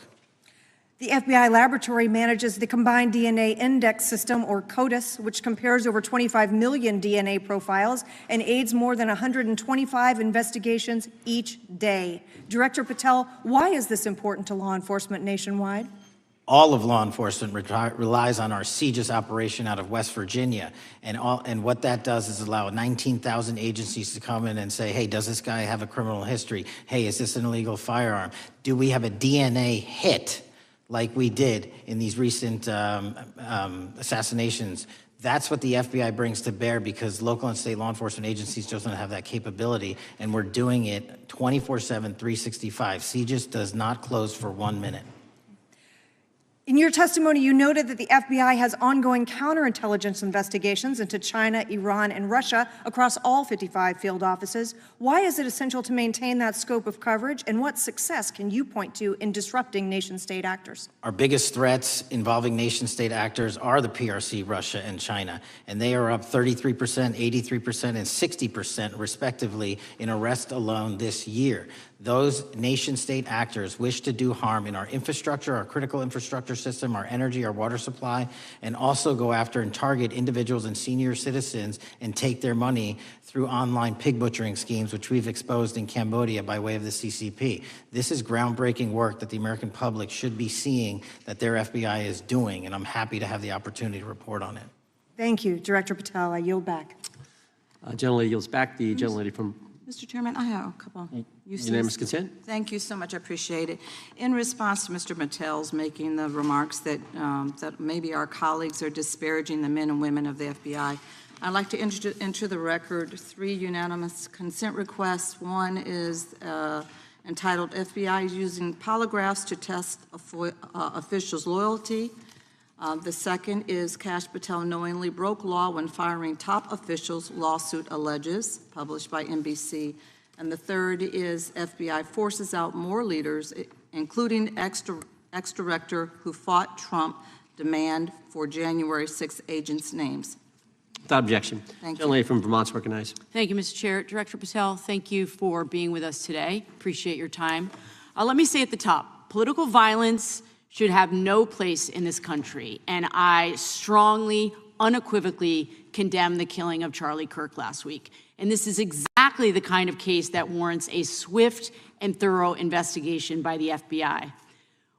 The FBI laboratory manages the Combined DNA Index System, or CODIS, which compares over 25 million DNA profiles and aids more than 125 investigations each day. Director Patel, why is this important to law enforcement nationwide? All of law enforcement relies on our CJIS operation out of West Virginia. And what that does is allow 19,000 agencies to come in and say, hey, does this guy have a criminal history? Hey, is this an illegal firearm? Do we have a DNA hit like we did in these recent assassinations? That's what the FBI brings to bear, because local and state law enforcement agencies just don't have that capability, and we're doing it 24/7, 365. CJIS does not close for 1 minute. In your testimony, you noted that the FBI has ongoing counterintelligence investigations into China, Iran, and Russia across all 55 field offices. Why is it essential to maintain that scope of coverage, and what success can you point to in disrupting nation-state actors? Our biggest threats involving nation-state actors are the PRC, Russia, and China, and they are up 33%, 83%, and 60% respectively in arrests alone this year. Those nation-state actors wish to do harm in our infrastructure, our critical infrastructure system, our energy, our water supply, and also go after and target individuals and senior citizens and take their money through online pig butchering schemes, which we've exposed in Cambodia by way of the CCP. This is groundbreaking work that the American public should be seeing that their FBI is doing, and I'm happy to have the opportunity to report on it. Thank you, Director Patel. I yield back. Gentlelady yields back. The gentlelady from Mr. Chairman, I have a couple. unanimous consent. Thank you so much. I appreciate it. In response to Mr. Patel's making the remarks that, that maybe our colleagues are disparaging the men and women of the FBI, I'd like to enter the record 3 unanimous consent requests. One is entitled FBI using polygraphs to test officials' loyalty. The second is Kash Patel knowingly broke law when firing top officials, lawsuit alleges, published by NBC. And the third is FBI forces out more leaders, including ex-director who fought Trump, demand for January 6 agents' names. Without objection. Thank you. Gentlelady from Vermont's recognized. Thank you, Mr. Chair. Director Patel, thank you for being with us today. Appreciate your time. Let me say at the top, political violence should have no place in this country, and I strongly, unequivocally condemn the killing of Charlie Kirk last week. And this is exactly the kind of case that warrants a swift and thorough investigation by the FBI.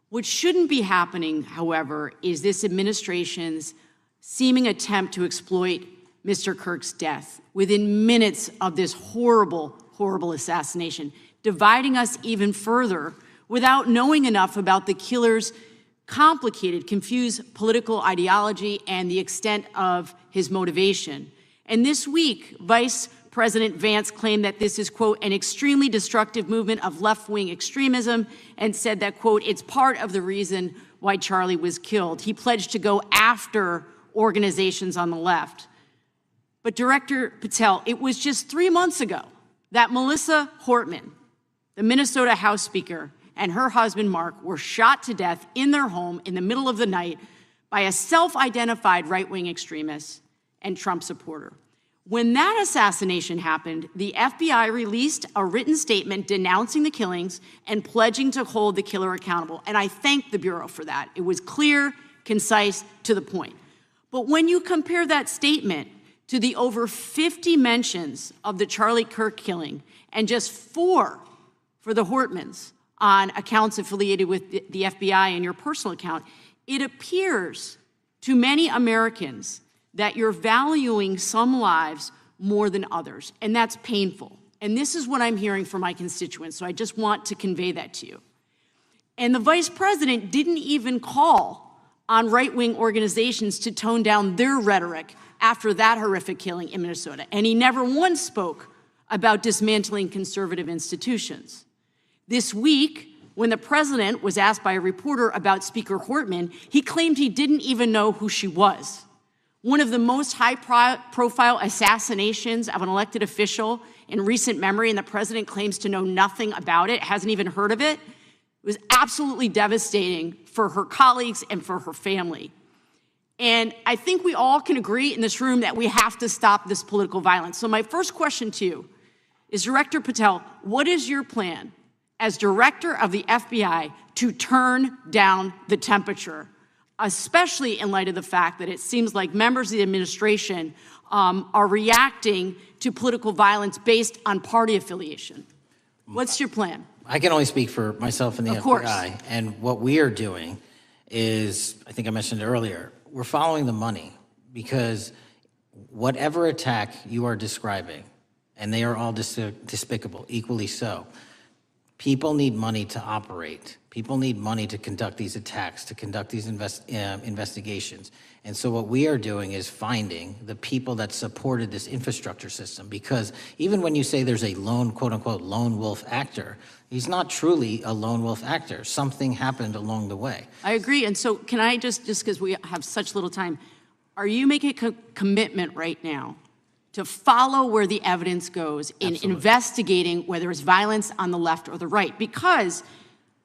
What shouldn't be happening, however, is this administration's seeming attempt to exploit Mr. Kirk's death within minutes of this horrible, horrible assassination, dividing us even further without knowing enough about the killer's complicated, confused political ideology and the extent of his motivation. And this week, Vice President Vance claimed that this is, quote, an extremely destructive movement of left-wing extremism, and said that, quote, it's part of the reason why Charlie was killed. He pledged to go after organizations on the left. But Director Patel, it was just 3 months ago that Melissa Hortman, the Minnesota House Speaker, and her husband, Mark, were shot to death in their home in the middle of the night by a self-identified right-wing extremist and Trump supporter. When that assassination happened, the FBI released a written statement denouncing the killings and pledging to hold the killer accountable. And I thank the Bureau for that. It was clear, concise, to the point. But when you compare that statement to the over 50 mentions of the Charlie Kirk killing and just 4 for the Hortmans on accounts affiliated with the FBI and your personal account, it appears to many Americans that you're valuing some lives more than others, and that's painful. And this is what I'm hearing from my constituents, so I just want to convey that to you. And the Vice President didn't even call on right-wing organizations to tone down their rhetoric after that horrific killing in Minnesota, and he never once spoke about dismantling conservative institutions. This week, when the president was asked by a reporter about Speaker Hortman, he claimed he didn't even know who she was. One of the most high-profile assassinations of an elected official in recent memory, and the president claims to know nothing about it, hasn't even heard of it. It was absolutely devastating for her colleagues and for her family. And I think we all can agree in this room that we have to stop this political violence. So my first question to you is, Director Patel, what is your plan as director of the FBI to turn down the temperature, especially in light of the fact that it seems like members of the administration are reacting to political violence based on party affiliation? What's your plan? I can only speak for myself and the FBI. And what we are doing is, I think I mentioned it earlier, we're following the money, because whatever attack you are describing, and they are all despicable, equally so, People need money to operate. People need money to conduct these attacks, to conduct these investigations. And so what we are doing is finding the people that supported this infrastructure system, because even when you say there's a lone, quote unquote, lone wolf actor, he's not truly a lone wolf actor. Something happened along the way. I agree. And so can I just because we have such little time, are you making a commitment right now to follow where the evidence goes in investigating whether it's violence on the left or the right? Because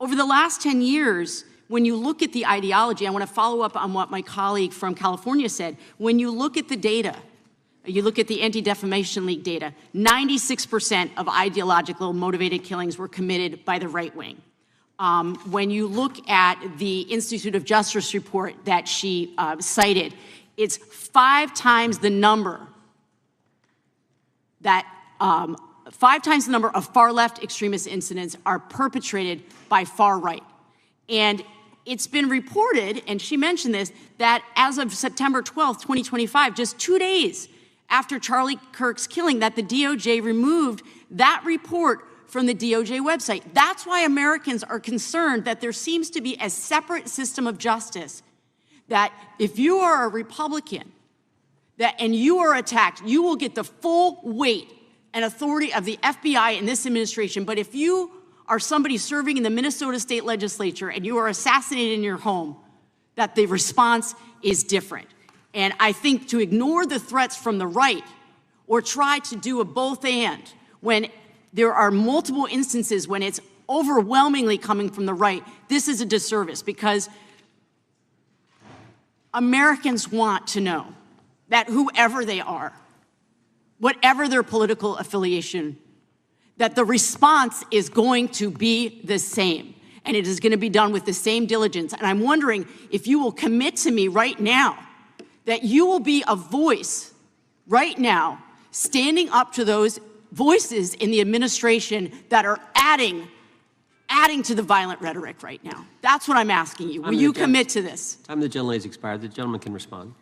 over the last 10 years, when you look at the ideology, I want to follow up on what my colleague from California said. When you look at the data, you look at the Anti-Defamation League data, 96% of ideological motivated killings were committed by the right wing. When you look at the Institute of Justice report that she cited, it's 5 times the number that 5 times the number of far left extremist incidents are perpetrated by far right. And it's been reported, and she mentioned this, that as of September 12th, 2025, just 2 days after Charlie Kirk's killing, that the DOJ removed that report from the DOJ website. That's why Americans are concerned that there seems to be a separate system of justice, that if you are a Republican and you are attacked, you will get the full weight and authority of the FBI in this administration. But if you are somebody serving in the Minnesota State Legislature and you are assassinated in your home, that the response is different. And I think to ignore the threats from the right or try to do a both and when there are multiple instances when it's overwhelmingly coming from the right, this is a disservice, because Americans want to know that whoever they are, whatever their political affiliation, that the response is going to be the same, and it is going to be done with the same diligence. And I'm wondering if you will commit to me right now that you will be a voice right now standing up to those voices in the administration that are adding to the violent rhetoric right now. That's what I'm asking you. Will you commit to this? Time the gentleman has expired. The gentleman can respond.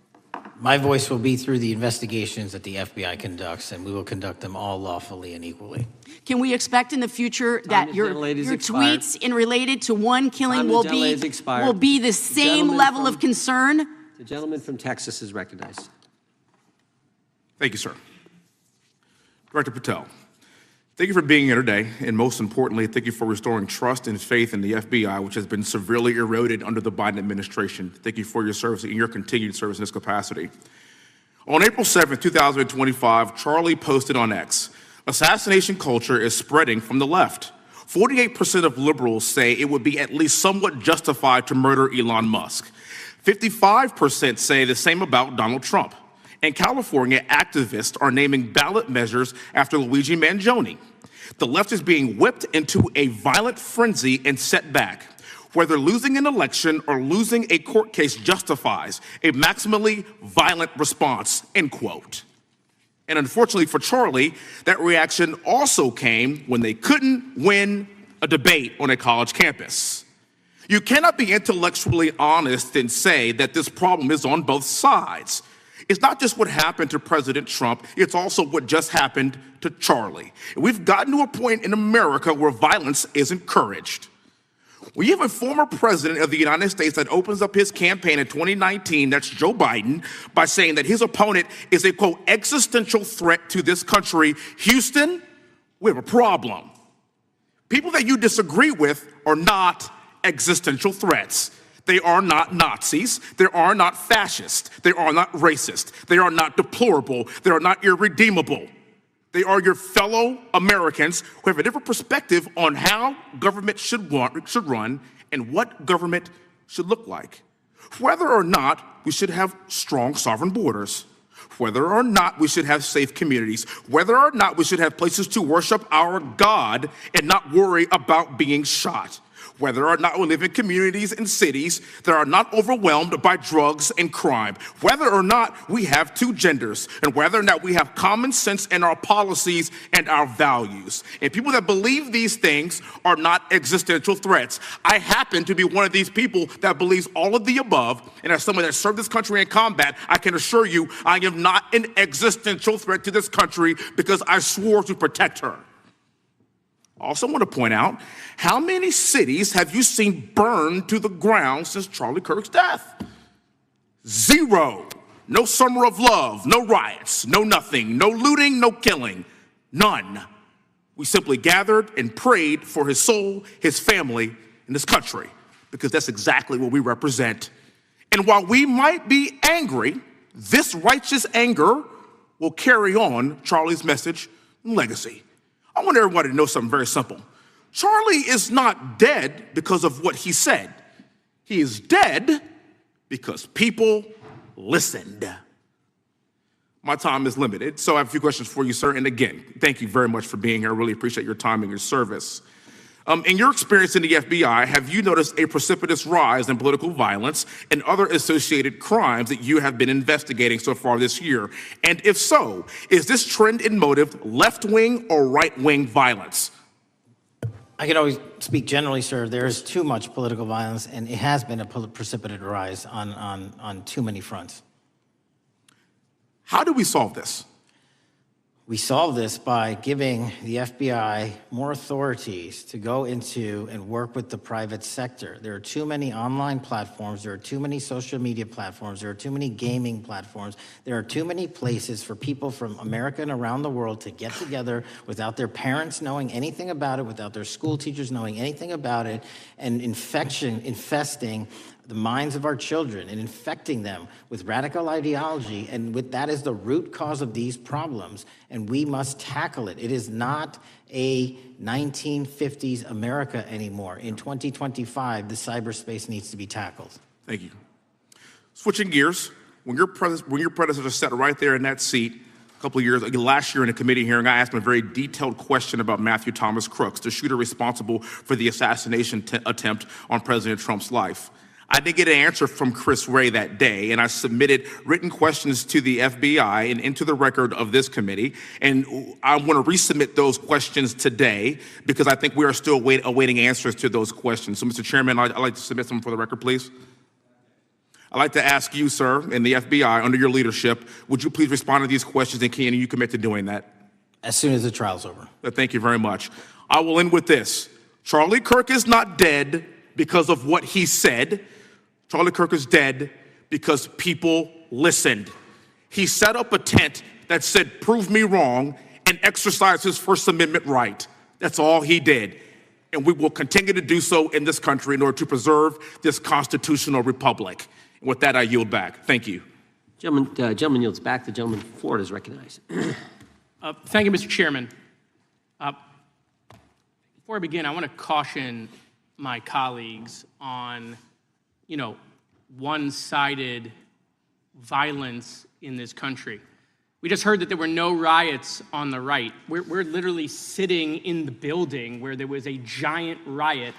My voice will be through the investigations that the FBI conducts, and we will conduct them all lawfully and equally. Can we expect in the future that your tweets in related to one killing will be the same level of concern? The gentleman from Texas is recognized. Thank you, sir. Director Patel, thank you for being here today, and most importantly, thank you for restoring trust and faith in the FBI, which has been severely eroded under the Biden administration. Thank you for your service and your continued service in this capacity. On April 7th, 2025, Charlie posted on X, "Assassination culture is spreading from the left. 48% of liberals say it would be at least somewhat justified to murder Elon Musk. 55% say the same about Donald Trump. And California activists are naming ballot measures after Luigi Mangione. The left is being whipped into a violent frenzy and set back. Whether losing an election or losing a court case justifies a maximally violent response," end quote. And unfortunately for Charlie, that reaction also came when they couldn't win a debate on a college campus. You cannot be intellectually honest and say that this problem is on both sides. It's not just what happened to President Trump, it's also what just happened to Charlie. We've gotten to a point in America where violence is encouraged. We have a former president of the United States that opens up his campaign in 2019, that's Joe Biden, by saying that his opponent is a, quote, existential threat to this country. Houston, we have a problem. People that you disagree with are not existential threats. They are not Nazis. They are not fascist. They are not racist. They are not deplorable. They are not irredeemable. They are your fellow Americans who have a different perspective on how government should run and what government should look like. Whether or not we should have strong sovereign borders, whether or not we should have safe communities, whether or not we should have places to worship our God and not worry about being shot, whether or not we live in communities and cities that are not overwhelmed by drugs and crime, whether or not we have two genders, and whether or not we have common sense in our policies and our values. And people that believe these things are not existential threats. I happen to be one of these people that believes all of the above, and as someone that served this country in combat, I can assure you I am not an existential threat to this country because I swore to protect her. I also want to point out, how many cities have you seen burned to the ground since Charlie Kirk's death? 0. No summer of love, no riots, no nothing, no looting, no killing, none. We simply gathered and prayed for his soul, his family, and his country, because that's exactly what we represent. And while we might be angry, this righteous anger will carry on Charlie's message and legacy. I want everybody to know something very simple. Charlie is not dead because of what he said. He is dead because people listened. My time is limited, so I have a few questions for you, sir. And again, thank you very much for being here. I really appreciate your time and your service. In your experience in the FBI, have you noticed a precipitous rise in political violence and other associated crimes that you have been investigating so far this year? And if so, is this trend in motive left-wing or right-wing violence? I can always speak generally, sir. There is too much political violence, and it has been a precipitous rise on too many fronts. How do we solve this? We solve this by giving the FBI more authorities to go into and work with the private sector. There are too many online platforms. There are too many social media platforms. There are too many gaming platforms. There are too many places for people from America and around the world to get together without their parents knowing anything about it, without their school teachers knowing anything about it, and infesting the minds of our children and infecting them with radical ideology, and that is the root cause of these problems, and we must tackle it. It is not a 1950s America anymore. In 2025, the cyberspace needs to be tackled. Thank you. Switching gears, when your predecessor sat right there in that seat a couple of years, last year in a committee hearing, I asked him a very detailed question about Matthew Thomas Crooks, the shooter responsible for the assassination attempt on President Trump's life. I did get an answer from Chris Wray that day, and I submitted written questions to the FBI and into the record of this committee, and I want to resubmit those questions today because I think we are still awaiting answers to those questions. So, Mr. Chairman, I'd like to submit some for the record, please. I'd like to ask you, sir, and the FBI, under your leadership, would you please respond to these questions, and can you commit to doing that? As soon as the trial's over. Thank you very much. I will end with this. Charlie Kirk is not dead because of what he said. Charlie Kirk is dead because people listened. He set up a tent that said, "Prove me wrong," and exercised his First Amendment right. That's all he did. And we will continue to do so in this country in order to preserve this constitutional republic. And with that, I yield back. Thank you. Gentleman yields back. The gentleman from Florida is recognized. Thank you, Mr. Chairman. Before I begin, I want to caution my colleagues on one-sided violence in this country. We just heard that there were no riots on the right. We're literally sitting in the building where there was a giant riot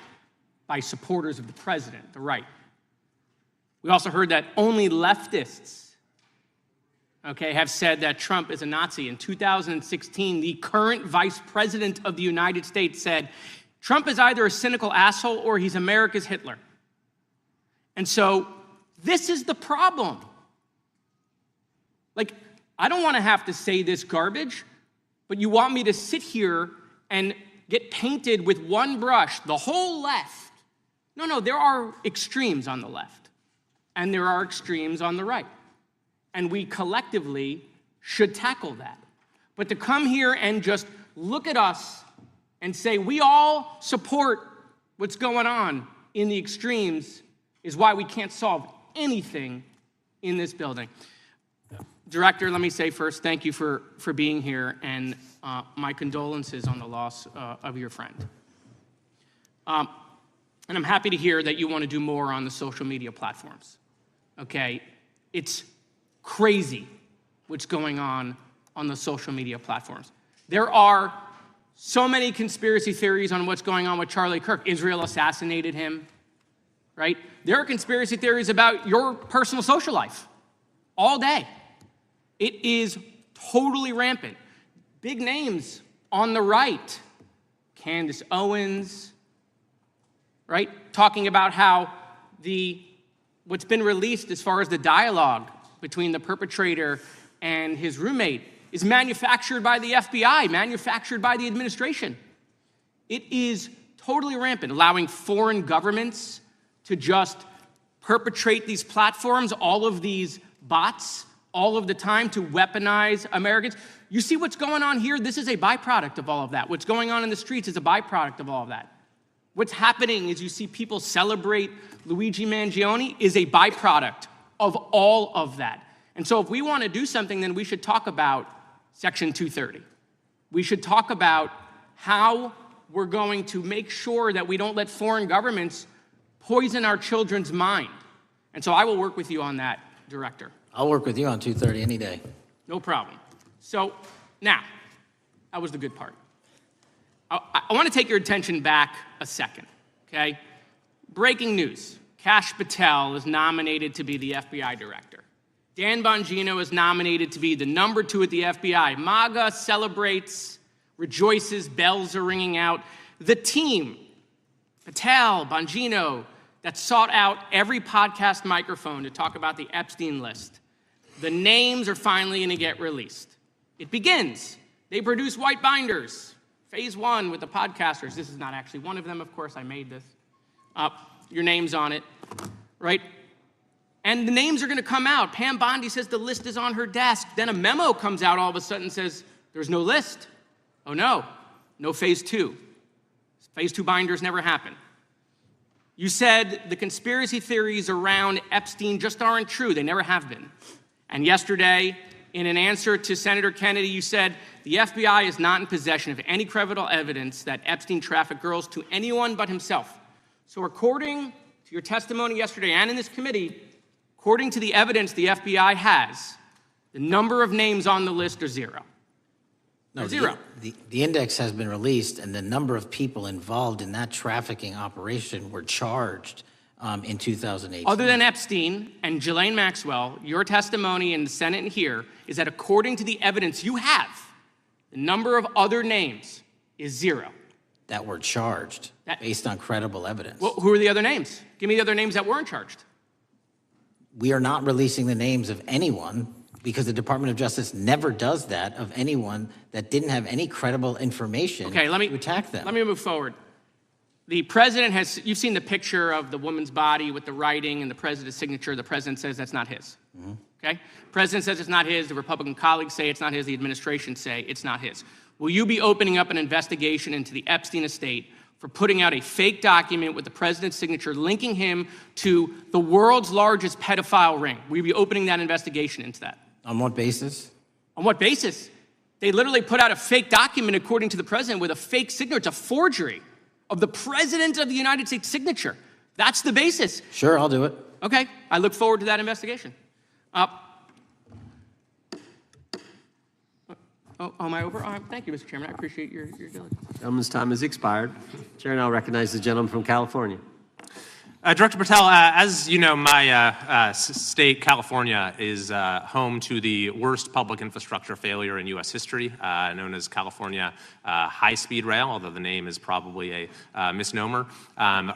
by supporters of the president, the right. We also heard that only leftists, have said that Trump is a Nazi. In 2016, the current vice president of the United States said, Trump is either a cynical asshole or he's America's Hitler. And so this is the problem. I don't want to have to say this garbage, but you want me to sit here and get painted with one brush, the whole left. No, there are extremes on the left, and there are extremes on the right. And we collectively should tackle that. But to come here and just look at us and say we all support what's going on in the extremes is why we can't solve anything in this building. Director, let me say first, thank you for being here, and my condolences on the loss of your friend. And I'm happy to hear that you want to do more on the social media platforms. It's crazy what's going on the social media platforms. There are so many conspiracy theories on what's going on with Charlie Kirk. Israel assassinated him, right? There are conspiracy theories about your personal social life all day. It is totally rampant. Big names on the right, Candace Owens, right? Talking about how what's been released as far as the dialogue between the perpetrator and his roommate is manufactured by the FBI, manufactured by the administration. It is totally rampant, allowing foreign governments to just perpetrate these platforms, all of these bots, all of the time to weaponize Americans. You see what's going on here? This is a byproduct of all of that. What's going on in the streets is a byproduct of all of that. What's happening is you see people celebrate Luigi Mangione is a byproduct of all of that. And so if we want to do something, then we should talk about Section 230. We should talk about how we're going to make sure that we don't let foreign governments poison our children's mind. And so I will work with you on that, Director. I'll work with you on 230 any day. No problem. So now, that was the good part. I want to take your attention back a second, okay? Breaking news. Kash Patel is nominated to be the FBI Director. Dan Bongino is nominated to be the number 2 at the FBI. MAGA celebrates, rejoices, bells are ringing out. The team, Patel, Bongino, that sought out every podcast microphone to talk about the Epstein list. The names are finally going to get released. It begins. They produce white binders. Phase 1 with the podcasters. This is not actually one of them, of course. I made this. Your name's on it, right? And the names are going to come out. Pam Bondi says the list is on her desk. Then a memo comes out all of a sudden and says, there's no list. Oh, no. No Phase 2. Phase 2 binders never happen. You said the conspiracy theories around Epstein just aren't true. They never have been. And yesterday, in an answer to Senator Kennedy, you said the FBI is not in possession of any credible evidence that Epstein trafficked girls to anyone but himself. So according to your testimony yesterday and in this committee, according to the evidence the FBI has, the number of names on the list are 0. No, zero. The index has been released, and the number of people involved in that trafficking operation were charged in 2018. Other than Epstein and Ghislaine Maxwell, your testimony in the Senate and here is that according to the evidence you have, the number of other names is 0. That were charged based on credible evidence. Well, who are the other names? Give me the other names that weren't charged. We are not releasing the names of anyone because the Department of Justice never does that of anyone that didn't have any credible information to attack them. Let me move forward. The president has, you've seen the picture of the woman's body with the writing and the president's signature. The president says that's not his. Okay? President says it's not his. The Republican colleagues say it's not his. The administration say it's not his. Will you be opening up an investigation into the Epstein estate for putting out a fake document with the president's signature linking him to the world's largest pedophile ring? Will you be opening that investigation into that? On what basis? On what basis? They literally put out a fake document, according to the president, with a fake signature. It's a forgery of the president of the United States signature. That's the basis. Sure, I'll do it. Okay, I look forward to that investigation. Am I over? Thank you, Mr. Chairman. I appreciate your diligence. Gentleman's time has expired. Chair now recognizes the gentleman from California. Director Patel, as you know, my state, California, is home to the worst public infrastructure failure in U.S. history, known as California High-Speed Rail, although the name is probably a misnomer.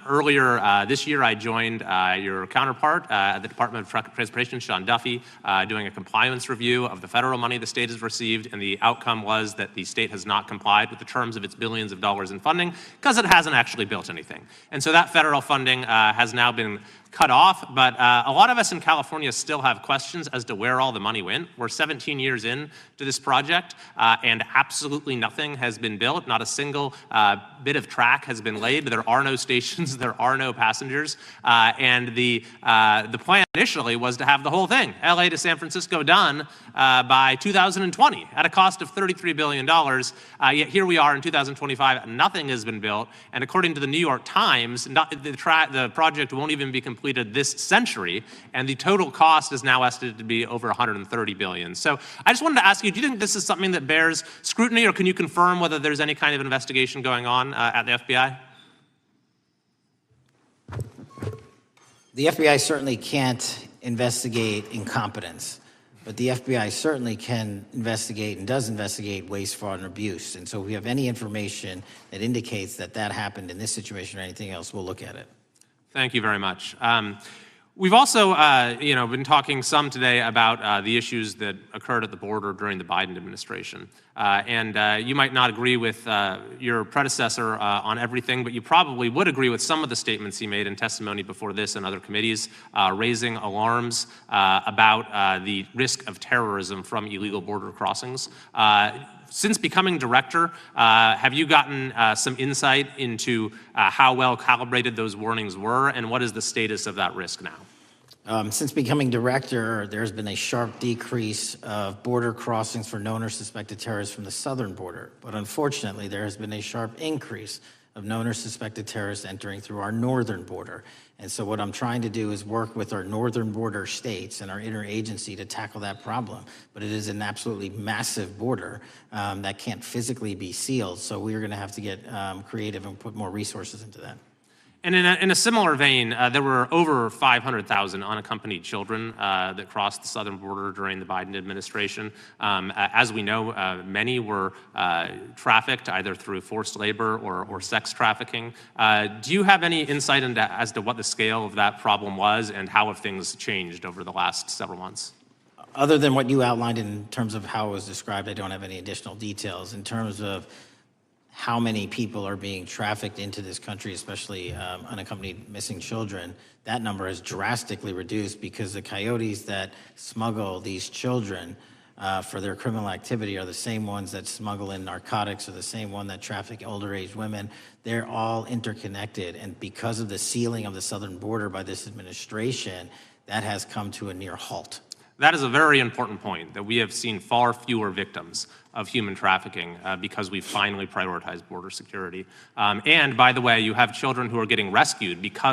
Earlier this year, I joined your counterpart at the Department of Transportation, Sean Duffy, doing a compliance review of the federal money the state has received, and the outcome was that the state has not complied with the terms of its billions of dollars in funding because it hasn't actually built anything. And so that federal funding has now been cut off, but a lot of us in California still have questions as to where all the money went. We're 17 years in to this project, and absolutely nothing has been built. Not a single bit of track has been laid. There are no stations. There are no passengers. And the plan initially was to have the whole thing, LA to San Francisco, done by 2020 at a cost of $33 billion. Yet here we are in 2025, nothing has been built. And according to the New York Times, the project won't even be completed this century, and the total cost is now estimated to be over $130 billion. So I just wanted to ask you, do you think this is something that bears scrutiny, or can you confirm whether there's any kind of investigation going on at the FBI? The FBI certainly can't investigate incompetence, but the FBI certainly can investigate and does investigate waste, fraud, and abuse. And so if we have any information that indicates that that happened in this situation or anything else, we'll look at it. Thank you very much. We've also, been talking some today about the issues that occurred at the border during the Biden administration. You might not agree with your predecessor on everything, but you probably would agree with some of the statements he made in testimony before this and other committees, raising alarms about the risk of terrorism from illegal border crossings. Since becoming director, have you gotten some insight into how well calibrated those warnings were, and what is the status of that risk now? Since becoming director, there's been a sharp decrease of border crossings for known or suspected terrorists from the southern border. But unfortunately, there has been a sharp increase of known or suspected terrorists entering through our northern border. And so what I'm trying to do is work with our northern border states and our interagency to tackle that problem. But it is an absolutely massive border that can't physically be sealed. So we're going to have to get creative and put more resources into that. And in a similar vein, there were over 500,000 unaccompanied children that crossed the southern border during the Biden administration. As we know, many were trafficked either through forced labor or sex trafficking. Do you have any insight as to what the scale of that problem was and how have things changed over the last several months? Other than what you outlined in terms of how it was described, I don't have any additional details. In terms of how many people are being trafficked into this country, especially unaccompanied missing children, that number has drastically reduced because the coyotes that smuggle these children for their criminal activity are the same ones that smuggle in narcotics, or the same one that traffic older age women. They're all interconnected, and because of the sealing of the southern border by this administration, that has come to a near halt. That is a very important point, that we have seen far fewer victims of human trafficking because we've finally prioritized border security. And by the way, you have children who are getting rescued because